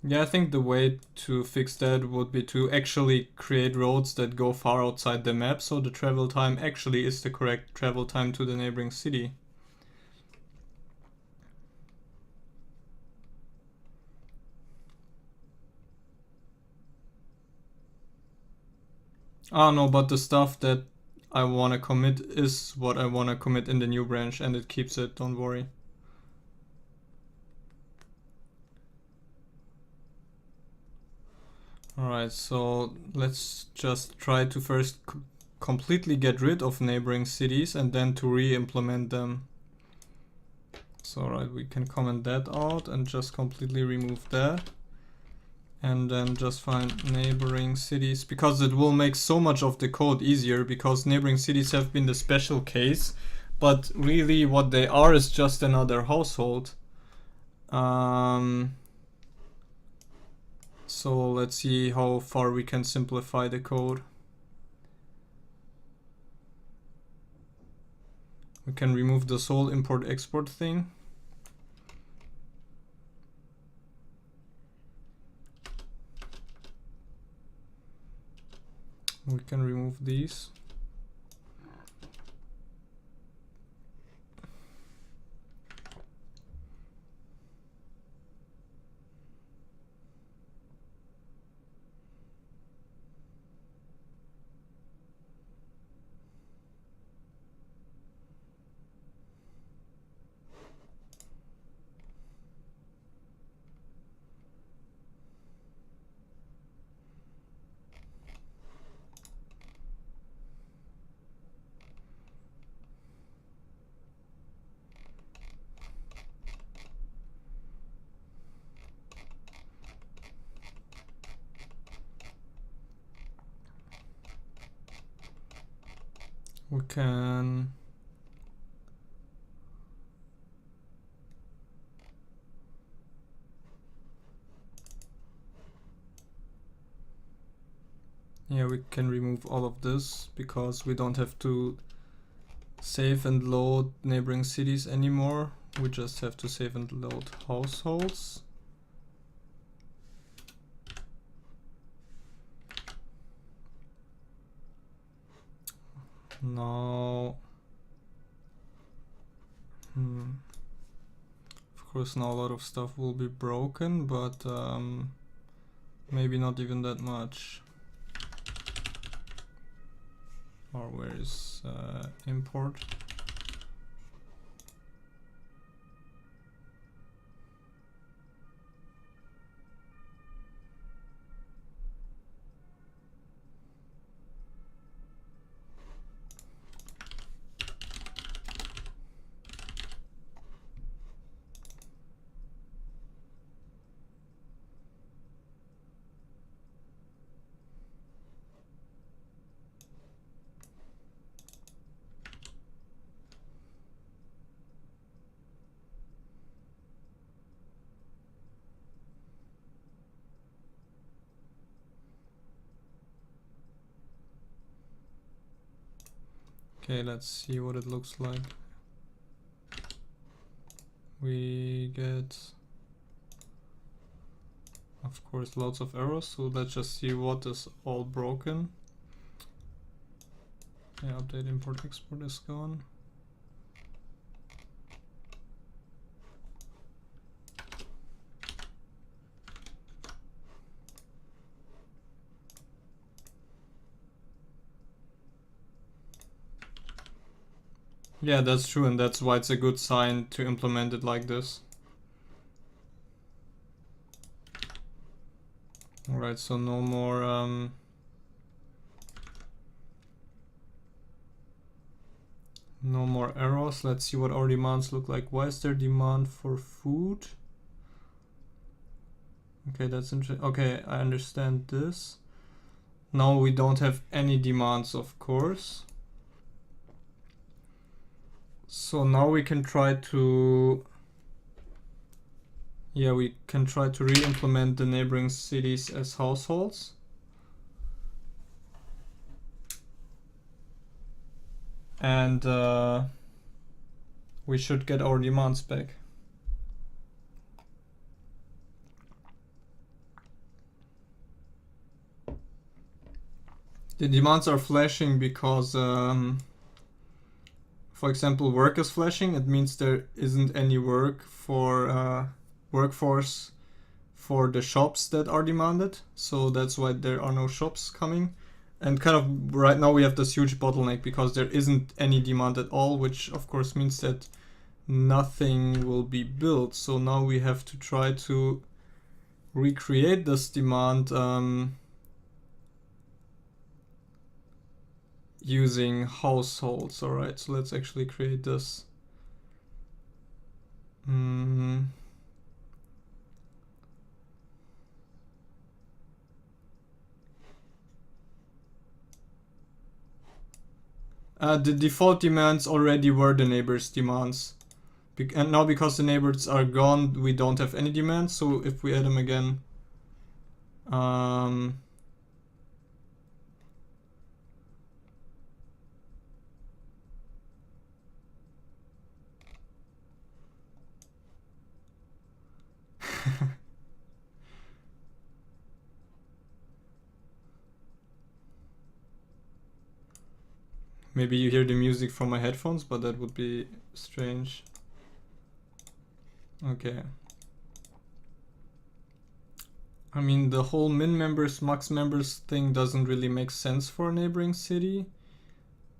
Yeah, I think the way to fix that would be to actually create roads that go far outside the map, so the travel time actually is the correct travel time to the neighboring city. Ah, no, but the stuff that I want to commit is what I want to commit in the new branch, and it keeps it, don't worry. Alright, so let's just try to first completely get rid of neighboring cities and then to re-implement them. So right, we can comment that out and just completely remove that. And then just find neighboring cities, because it will make so much of the code easier, because neighboring cities have been the special case, but really what they are is just another household. So let's see how far we can simplify the code. We can remove this whole import-export thing. We can remove these. We can we can remove all of this, because we don't have to save and load neighboring cities anymore. We just have to save and load households. Now, of course, now a lot of stuff will be broken, but maybe not even that much. or where is import? Okay, let's see what it looks like. We get, of course, lots of errors, so let's just see what is all broken. Yeah, update import export is gone. Yeah, that's true, and that's why it's a good sign to implement it like this. Alright, so no more no more errors. Let's see what our demands look like. Why is there demand for food? Okay, that's interesting. Okay, I understand this. Now we don't have any demands, of course. So now we can try to, yeah, we can try to re-implement the neighboring cities as households. And we should get our demands back. The demands are flashing because for example, work is flashing. It means there isn't any work for workforce for the shops that are demanded. So that's why there are no shops coming. And kind of right now we have this huge bottleneck because there isn't any demand at all, which of course means that nothing will be built. So now we have to try to recreate this demand using households. All right, so let's actually create this. The default demands already were the neighbors' demands. And now because the neighbors are gone, we don't have any demands. So if we add them again, maybe you hear the music from my headphones, but that would be strange. Okay. I mean, the whole min members, max members thing doesn't really make sense for a neighboring city,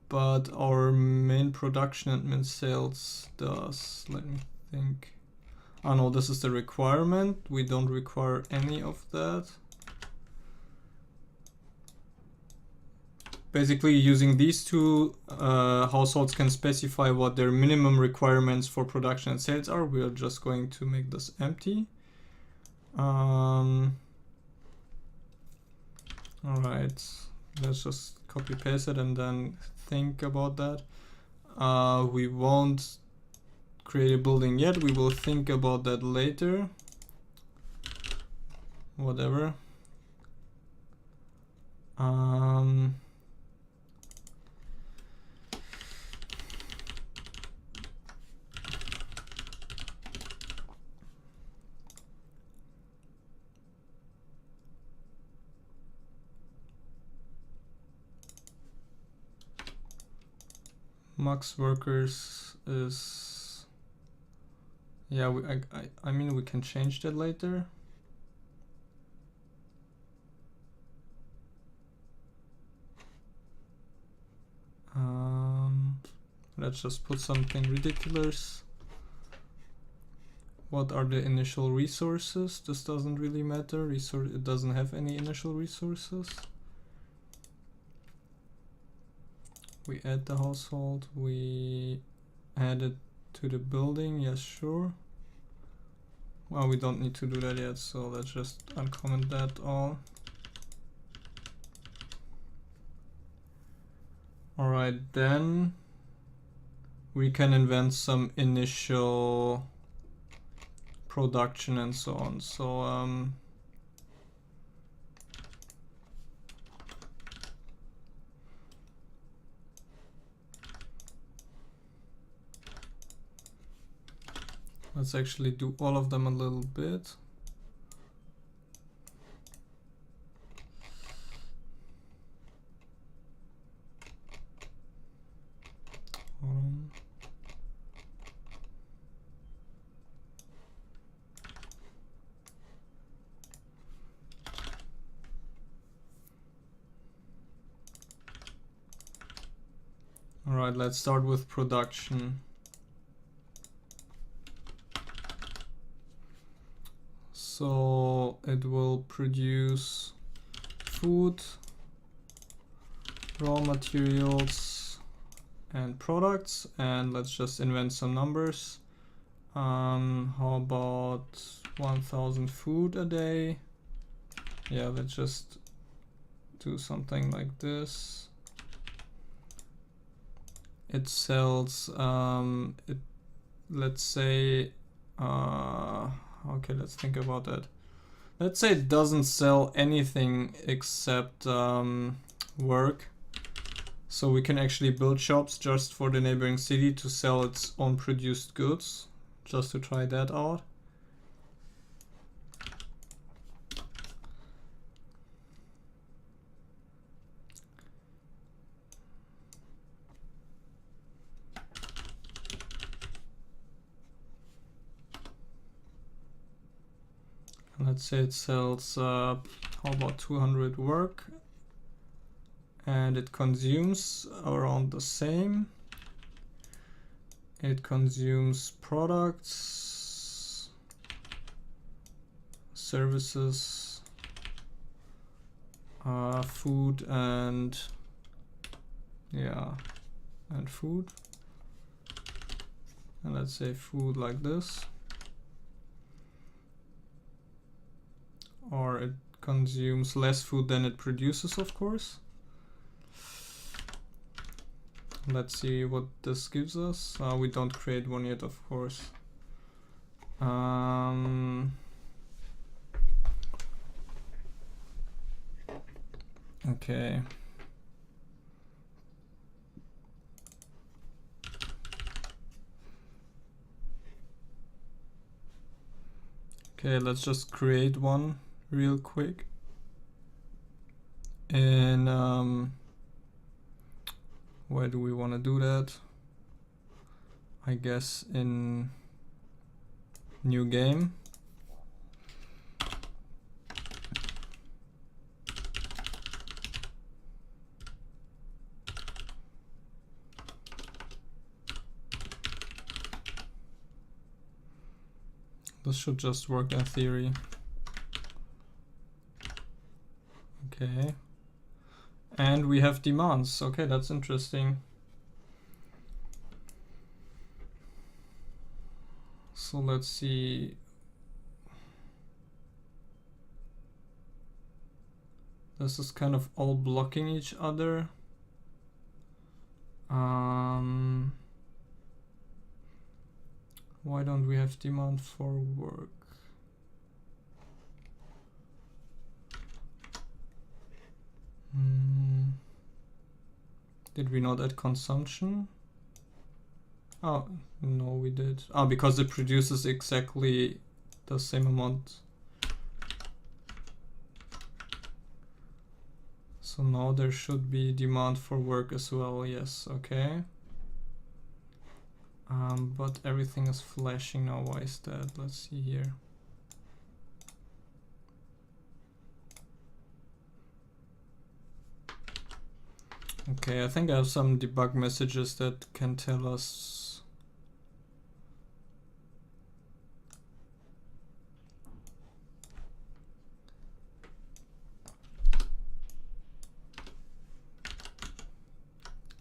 but our main production and min sales does. Let me think. Oh no, this is the requirement. We don't require any of that. Basically, using these two, households can specify what their minimum requirements for production and sales are. We are just going to make this empty. Alright, let's just copy paste it and then think about that. We won't create a building yet. We will think about that later. Whatever. Max workers is, yeah, I mean we can change that later. let's just put something ridiculous. What are the initial resources? This doesn't really matter. It doesn't have any initial resources. We add the household. We add it to the building. Yes, sure. Well, we don't need to do that yet, so let's just uncomment that all. Alright, then we can invent some initial production and so on. So let's actually do all of them a little bit. Alright, let's start with production. So it will produce food, raw materials, and products, and let's just invent some numbers. How about 1000 food a day? Yeah, let's just do something like this. It sells let's say okay, let's think about that. Let's say it doesn't sell anything except work, so we can actually build shops just for the neighboring city to sell its own produced goods, just to try that out. Let's say it sells, how about 200 work, and it consumes around the same. It consumes products, services, food, and yeah, and food. And let's say food like this. Or it consumes less food than it produces, of course. Let's see what this gives us. We don't create one yet, of course. Okay. Okay, let's just create one real quick. And where do we want to do that? I guess in new game. This should just work in theory. Okay. And we have demands. Okay, that's interesting. So let's see. This is kind of all blocking each other. Why don't we have demand for work? Did we not add consumption? Oh, no, we did. Ah, because it produces exactly the same amount. So now there should be demand for work as well. Yes, okay. But everything is flashing now. Why is that? Let's see here. Okay, I think I have some debug messages that can tell us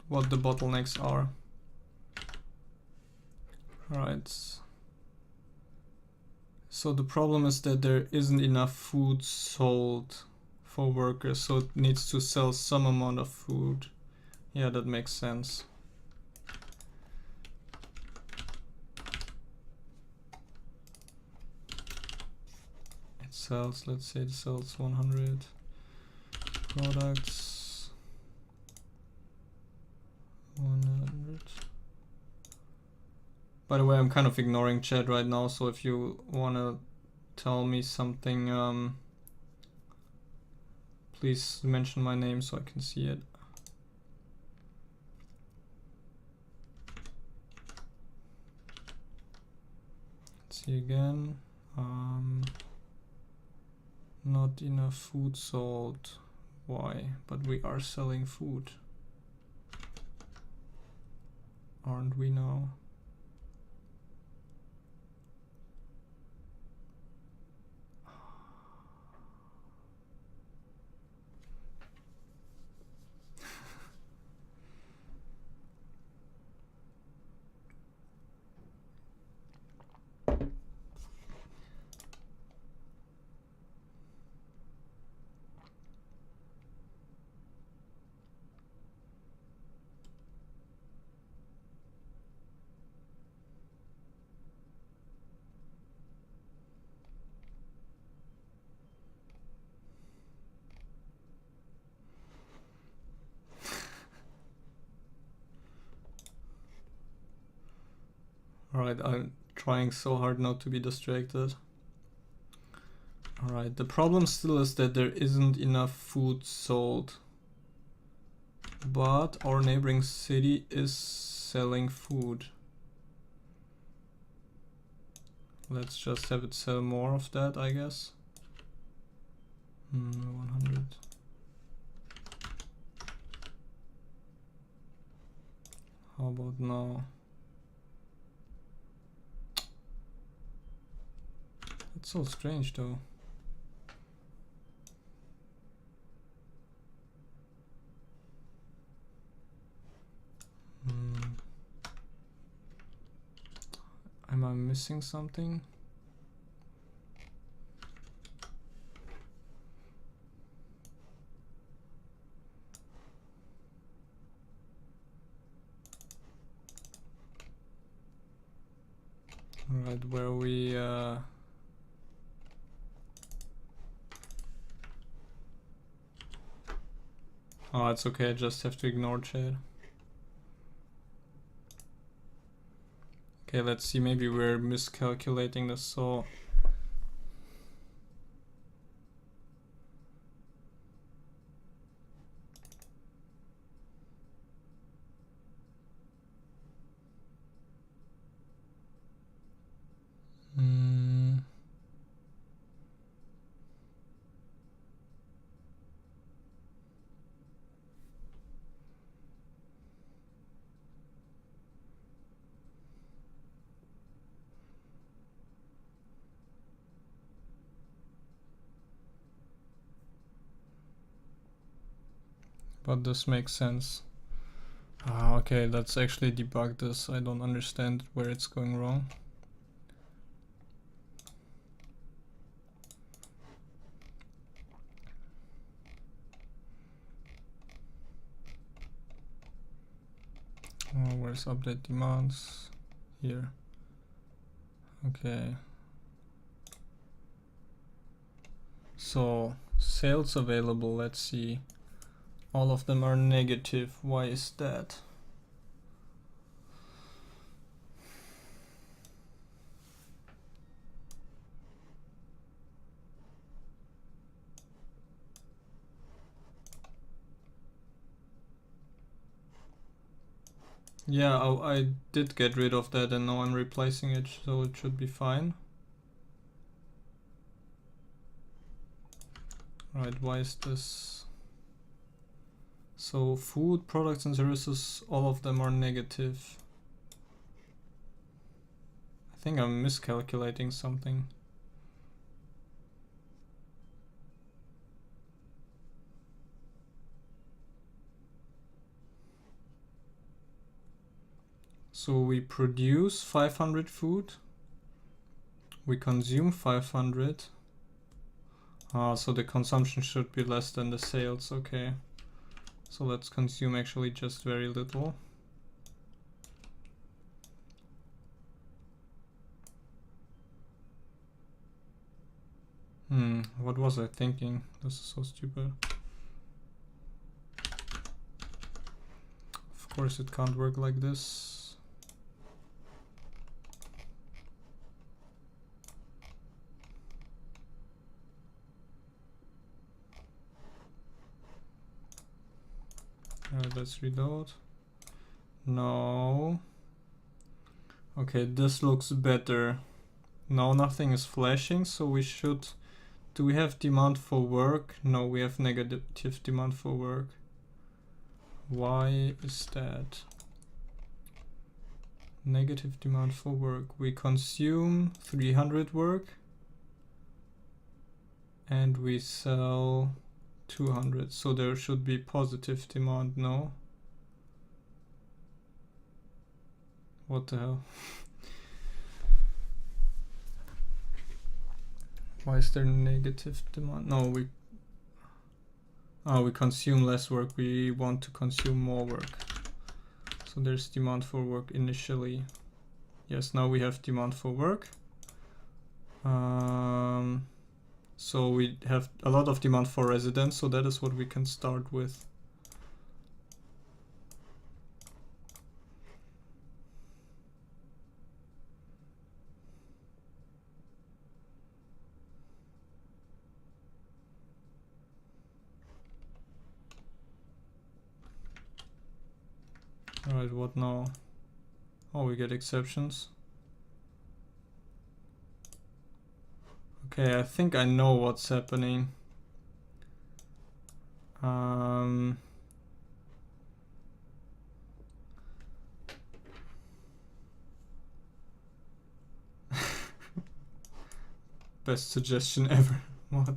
what the bottlenecks are. Alright. So the problem is that there isn't enough food sold for workers, so it needs to sell some amount of food. Yeah, that makes sense. It sells, let's say it sells 100 products. 100. By the way, I'm kind of ignoring chat right now, so if you wanna tell me something, please mention my name so I can see it. Let's see again. Not enough food sold. Why? But we are selling food. Aren't we now? Alright, I'm trying so hard not to be distracted. Alright, the problem still is that there isn't enough food sold. But our neighboring city is selling food. Let's just have it sell more of that, I guess. 100. How about now? It's so strange though. Am I missing something? Alright, where we oh, it's okay, I just have to ignore chat. Okay, let's see, maybe we're miscalculating this, so but this makes sense. Okay, let's actually debug this. I don't understand where it's going wrong. Oh, where's update demands? Here. Okay. So, sales available, let's see. All of them are negative. Why is that? Yeah, I did get rid of that and now I'm replacing it, so it should be fine. Right, why is this So food, products and services, all of them are negative. I think I'm miscalculating something. So we produce 500 food. We consume 500. So the consumption should be less than the sales, okay. So let's consume actually just very little. What was I thinking? This is so stupid. Of course it can't work like this. Let's reload. No. Okay, this looks better. No, nothing is flashing, so we should... Do we have demand for work? No, we have negative demand for work. Why is that? Negative demand for work. We consume 300 work. And we sell 200. So there should be positive demand, no? What the hell? Why is there negative demand? No, we consume less work. We want to consume more work. So there's demand for work initially. Yes, now we have demand for work. So we have a lot of demand for residents, so that is what we can start with. Alright, what now? Oh, we get exceptions. Okay, I think I know what's happening. Best suggestion ever. What?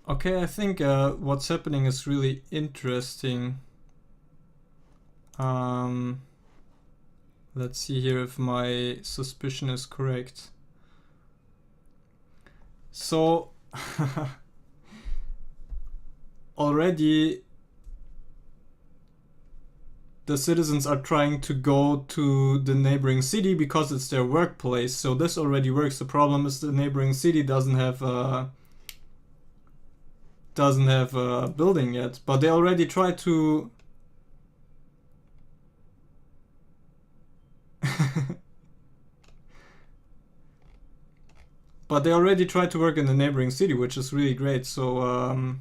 Okay, I think what's happening is really interesting. Let's see here if my suspicion is correct. So already the citizens are trying to go to the neighboring city because it's their workplace. So this already works. The problem is the neighboring city doesn't have a building yet, but they already try to but they already try to work in the neighboring city, which is really great. So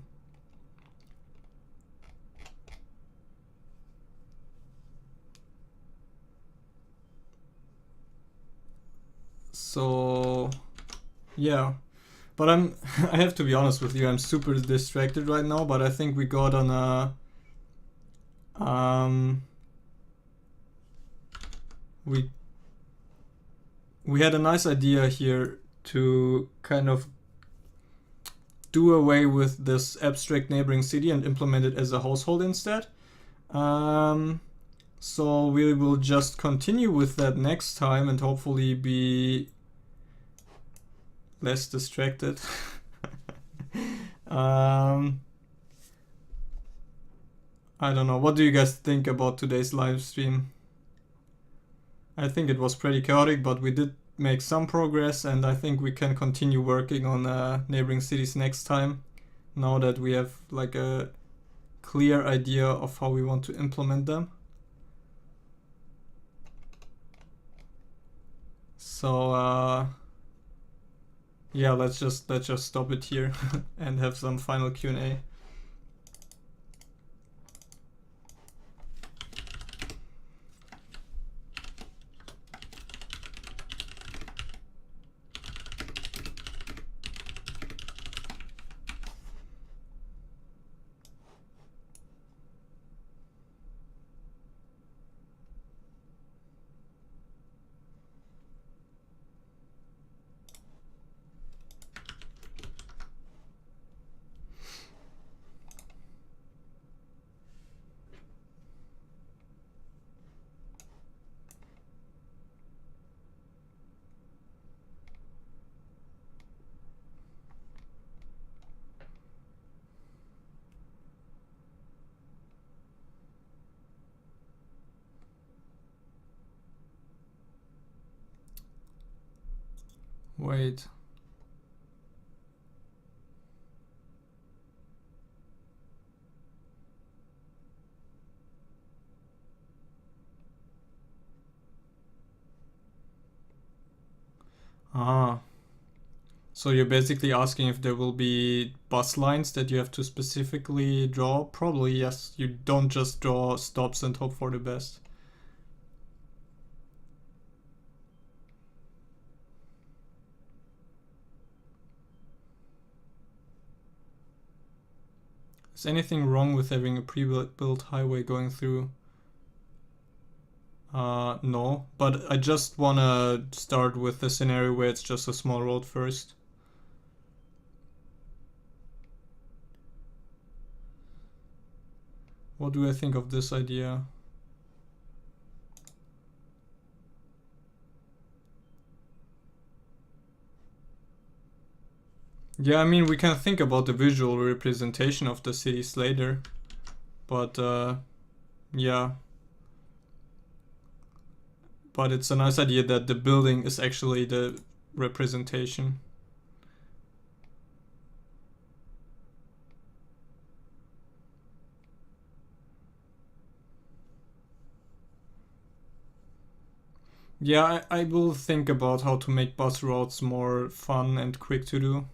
yeah, but I have to be honest with you, I'm super distracted right now, but I think we got on a we had a nice idea here to kind of do away with this abstract neighboring city and implement it as a household instead. So we will just continue with that next time and hopefully be less distracted. I don't know. What do you guys think about today's live stream? I think it was pretty chaotic, but we did make some progress, and I think we can continue working on neighboring cities next time, now that we have like a clear idea of how we want to implement them. So yeah, let's just stop it here and have some final Q&A. Wait. Ah. So you're basically asking if there will be bus lines that you have to specifically draw? Probably yes. You don't just draw stops and hope for the best. Is anything wrong with having a pre-built highway going through? No, but I just wanna start with the scenario where it's just a small road first. What do I think of this idea? Yeah, I mean, we can think about the visual representation of the cities later, but yeah. But it's a nice idea that the building is actually the representation. Yeah, I will think about how to make bus routes more fun and quick to do.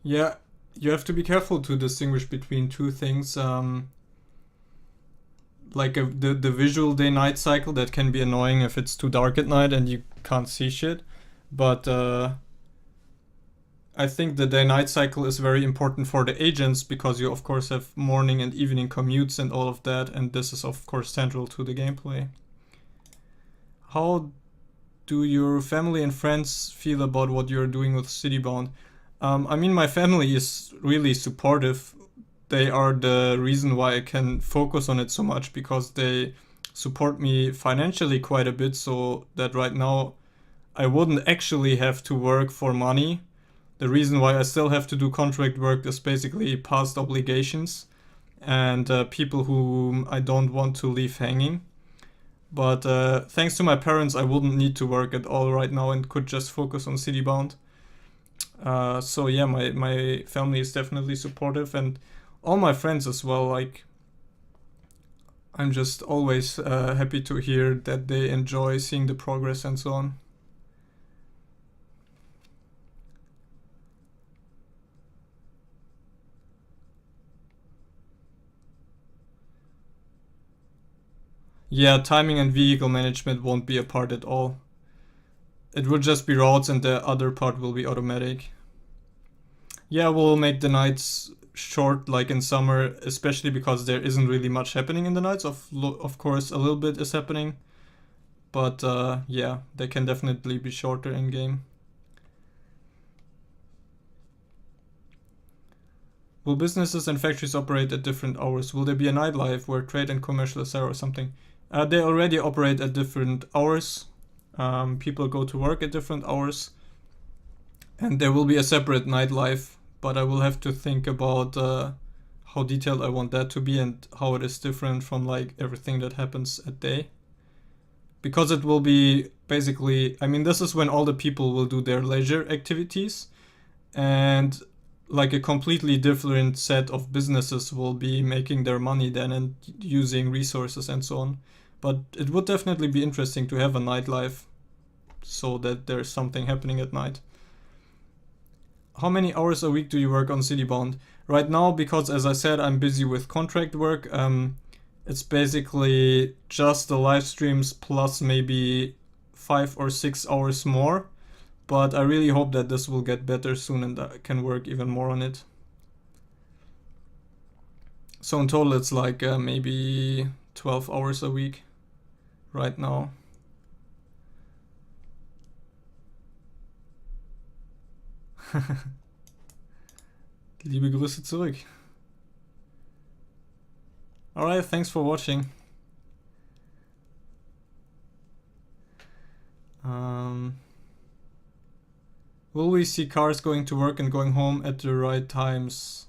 Yeah, you have to be careful to distinguish between two things. Like the visual day-night cycle that can be annoying if it's too dark at night and you can't see shit. But I think the day-night cycle is very important for the agents because you of course have morning and evening commutes and all of that, and this is of course central to the gameplay. How do your family and friends feel about what you're doing with Citybound? I mean, my family is really supportive. They are the reason why I can focus on it so much because they support me financially quite a bit, so that right now I wouldn't actually have to work for money. The reason why I still have to do contract work is basically past obligations and people whom I don't want to leave hanging. But thanks to my parents, I wouldn't need to work at all right now and could just focus on Citybound. So yeah, my family is definitely supportive, and all my friends as well. Like, I'm just always happy to hear that they enjoy seeing the progress and so on. Yeah, timing and vehicle management won't be a part at all. It will just be routes and the other part will be automatic. Yeah, we'll make the nights short like in summer, especially because there isn't really much happening in the nights. Of course, a little bit is happening. But yeah, they can definitely be shorter in game. Will businesses and factories operate at different hours? Will there be a nightlife where trade and commercial is there or something? They already operate at different hours. People go to work at different hours. And there will be a separate nightlife, but I will have to think about how detailed I want that to be and how it is different from like everything that happens at day. Because it will be basically, I mean, this is when all the people will do their leisure activities, and like a completely different set of businesses will be making their money then and using resources and so on. But it would definitely be interesting to have a nightlife so that there's something happening at night. How many hours a week do you work on Citybound? Right now, because as I said, I'm busy with contract work, it's basically just the live streams plus maybe 5 or 6 hours more. But I really hope that this will get better soon and I can work even more on it. So in total it's like maybe 12 hours a week right now. Liebe Grüße zurück. Alright, thanks for watching. Will we see cars going to work and going home at the right times?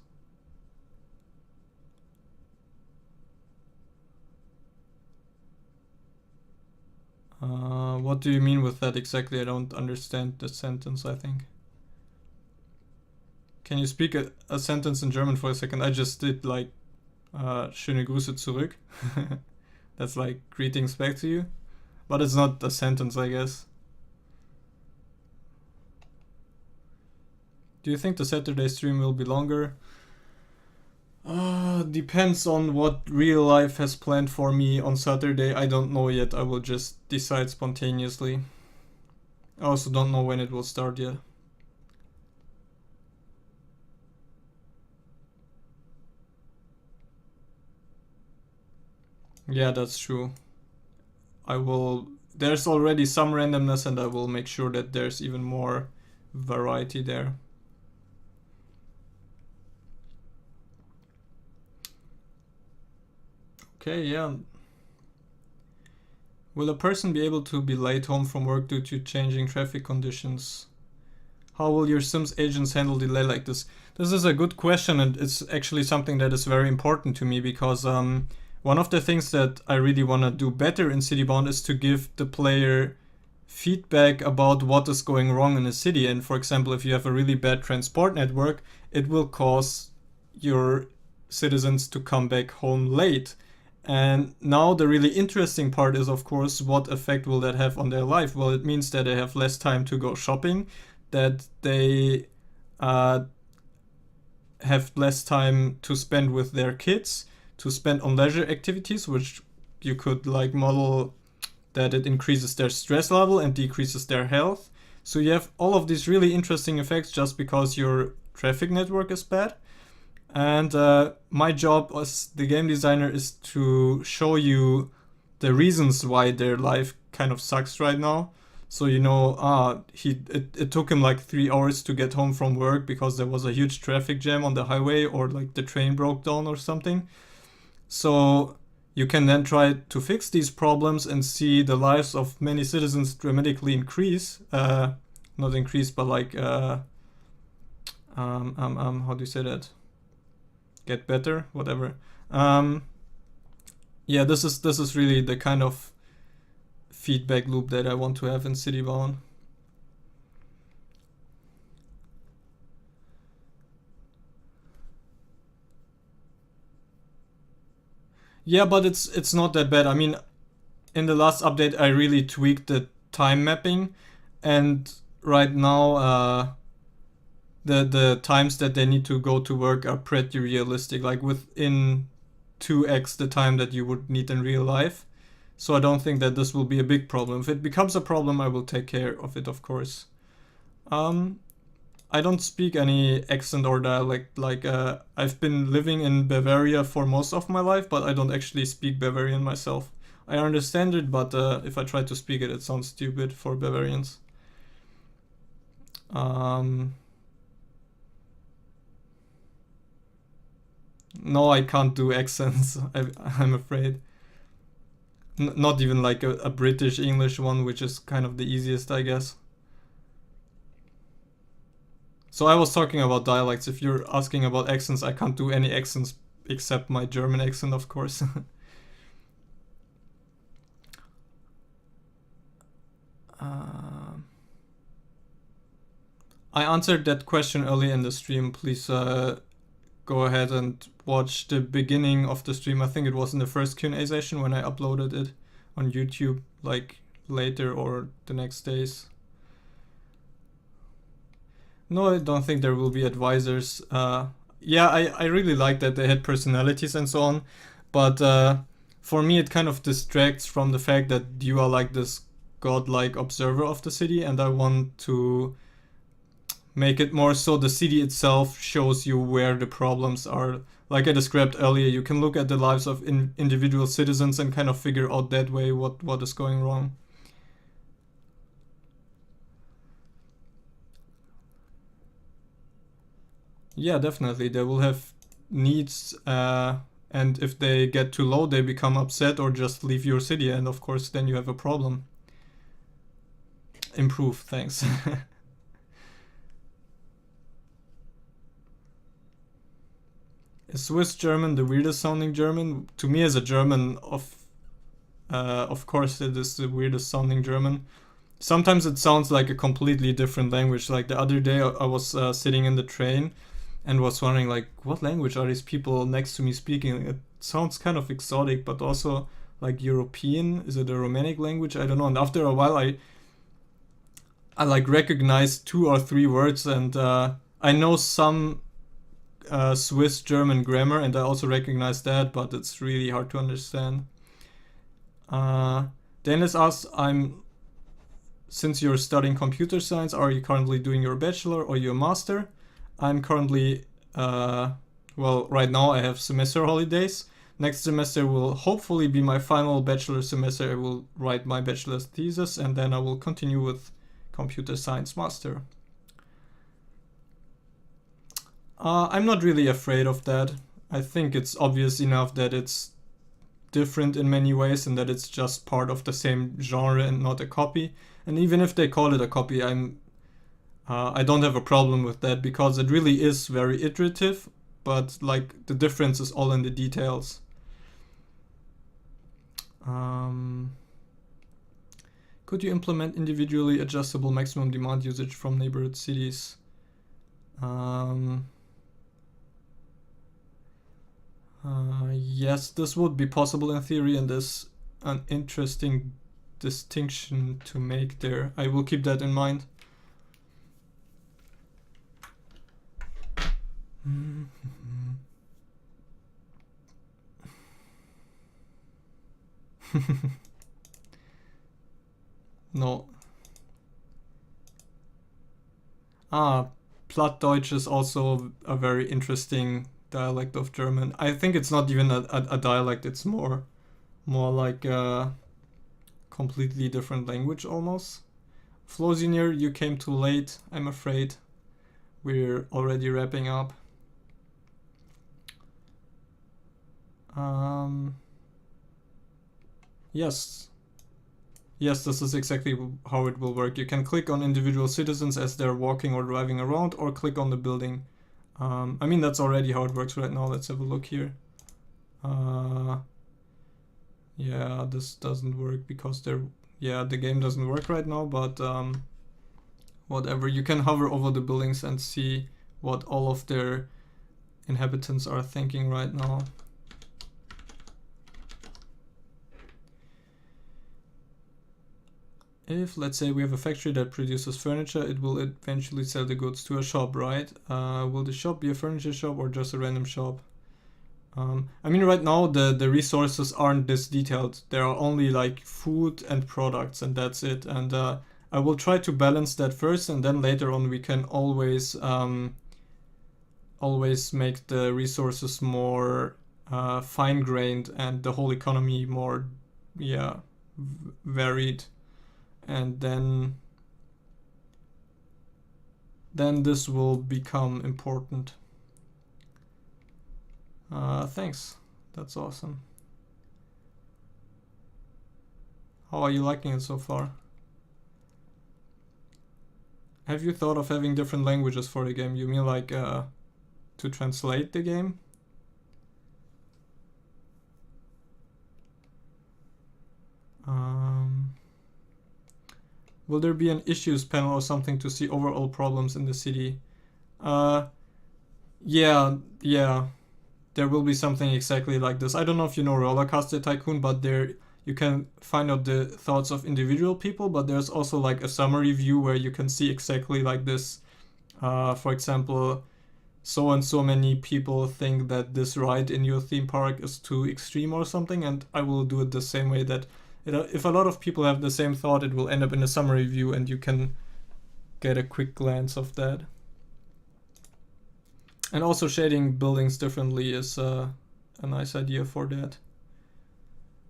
What do you mean with that exactly? I don't understand the sentence, I think. Can you speak a sentence in German for a second? I just did like schöne Grüße zurück. That's like greetings back to you. But it's not a sentence, I guess. Do you think the Saturday stream will be longer? Depends on what real life has planned for me on Saturday. I don't know yet. I will just decide spontaneously. I also don't know when it will start yet. Yeah, that's true. There's already some randomness, and I will make sure that there's even more variety there. Okay, yeah. Will a person be able to be late home from work due to changing traffic conditions? How will your Sims agents handle delay like this? This is a good question, and it's actually something that is very important to me because one of the things that I really want to do better in Citybound is to give the player feedback about what is going wrong in the city. And for example, if you have a really bad transport network, it will cause your citizens to come back home late. And now the really interesting part is, of course, what effect will that have on their life? Well, it means that they have less time to go shopping, that they have less time to spend with their kids, to spend on leisure activities, which you could like model that it increases their stress level and decreases their health. So you have all of these really interesting effects just because your traffic network is bad. And my job as the game designer is to show you the reasons why their life kind of sucks right now. So you know, it took him like 3 hours to get home from work because there was a huge traffic jam on the highway, or like the train broke down or something. So you can then try to fix these problems and see the lives of many citizens dramatically increase. Not increase, but like how do you say that? Get better, whatever. Yeah, this is really the kind of feedback loop that I want to have in Citybound. Yeah, but it's not that bad. I mean, in the last update, I really tweaked the time mapping, and right now, the times that they need to go to work are pretty realistic, like within 2x the time that you would need in real life. So I don't think that this will be a big problem. If it becomes a problem, I will take care of it, of course. I don't speak any accent or dialect. Like I've been living in Bavaria for most of my life, but I don't actually speak Bavarian myself. I understand it, but if I try to speak it, it sounds stupid for Bavarians. No, I can't do accents. I'm afraid. Not even like a British English one, which is kind of the easiest, I guess. So I was talking about dialects. If you're asking about accents, I can't do any accents except my German accent, of course. I answered that question early in the stream. Please go ahead and watch the beginning of the stream. I think it was in the first Q&A session when I uploaded it on YouTube, like later or the next days. No, I don't think there will be advisors. Yeah, I really like that they had personalities and so on, but for me it kind of distracts from the fact that you are like this godlike observer of the city, and I want to make it more so the city itself shows you where the problems are. Like I described earlier, you can look at the lives of individual citizens and kind of figure out that way what is going wrong. Yeah, definitely. They will have needs, and if they get too low, they become upset or just leave your city, and of course, then you have a problem. Improve, thanks. Is Swiss German the weirdest sounding German? To me, as a German of of course it is the weirdest sounding German. Sometimes it sounds like a completely different language. Like the other day I was sitting in the train and was wondering like, what language are these people next to me speaking? It sounds kind of exotic, but also like European. Is it a Romanic language? I don't know. And after a while I like recognized 2 or 3 words, and I know some Swiss German grammar, and I also recognize that, but it's really hard to understand. Dennis asks, since you're studying computer science, are you currently doing your bachelor or your master? I'm currently, well, right now I have semester holidays. Next semester will hopefully be my final bachelor semester. I will write my bachelor's thesis, and then I will continue with computer science master. I'm not really afraid of that. I think it's obvious enough that it's different in many ways and that it's just part of the same genre and not a copy. And even if they call it a copy, I don't have a problem with that, because it really is very iterative, but like the difference is all in the details. Could you implement individually adjustable maximum demand usage from neighborhood cities? Yes, this would be possible in theory, and there's an interesting distinction to make there. I will keep that in mind. No. Plattdeutsch is also a very interesting dialect of German. I think it's not even a dialect, it's more like a completely different language almost. Flosinier, you came too late, I'm afraid. We're already wrapping up. Yes. Yes, this is exactly how it will work. You can click on individual citizens as they're walking or driving around, or click on the building. I mean, that's already how it works right now. Let's have a look here. Yeah, this doesn't work because the game doesn't work right now, but whatever. You can hover over the buildings and see what all of their inhabitants are thinking right now. If, let's say, we have a factory that produces furniture, it will eventually sell the goods to a shop, right? Will the shop be a furniture shop or just a random shop? I mean, right now the resources aren't this detailed. There are only like food and products, and that's it. And I will try to balance that first, and then later on we can always make the resources more fine-grained and the whole economy more, varied. And then this will become important. Thanks, that's awesome. How are you liking it so far? Have you thought of having different languages for the game? You mean like to translate the game? Will there be an issues panel or something to see overall problems in the city? Yeah, there will be something exactly like this. I don't know if you know Rollercoaster Tycoon, but there you can find out the thoughts of individual people, but there's also like a summary view where you can see exactly like this. For example, so and so many people think that this ride in your theme park is too extreme or something, and I will do it the same way that if a lot of people have the same thought, it will end up in a summary view and you can get a quick glance of that. And also shading buildings differently is a nice idea for that.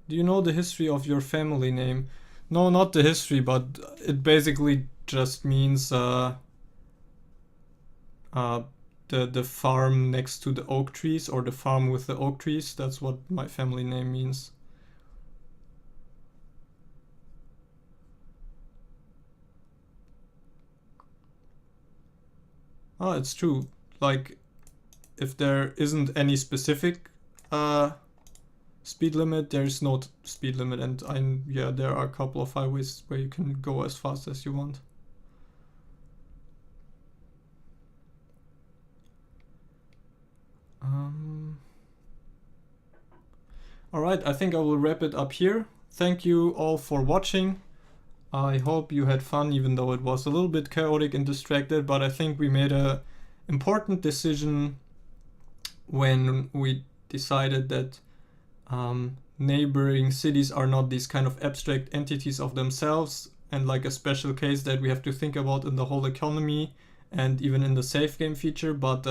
Do you know the history of your family name? No, not the history, but it basically just means the farm next to the oak trees, or the farm with the oak trees. That's what my family name means. It's true. Like, if there isn't any specific speed limit. There's no speed limit, and yeah, there are a couple of highways where you can go as fast as you want. Alright, I think I will wrap it up here. Thank you all for watching. I hope you had fun, even though it was a little bit chaotic and distracted, but I think we made a important decision when we decided that neighboring cities are not these kind of abstract entities of themselves and like a special case that we have to think about in the whole economy and even in the save game feature, but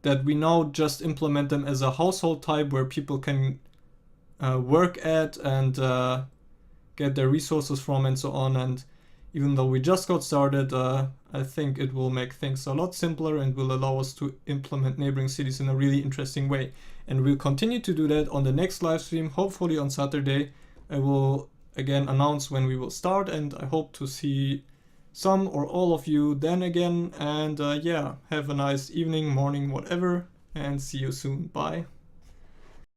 that we now just implement them as a household type where people can work at and get their resources from and so on. And even though we just got started, I think it will make things a lot simpler and will allow us to implement neighboring cities in a really interesting way. And we'll continue to do that on the next live stream, hopefully on Saturday. I will again announce when we will start, and I hope to see some or all of you then again. And yeah, have a nice evening, morning, whatever, and see you soon. Bye.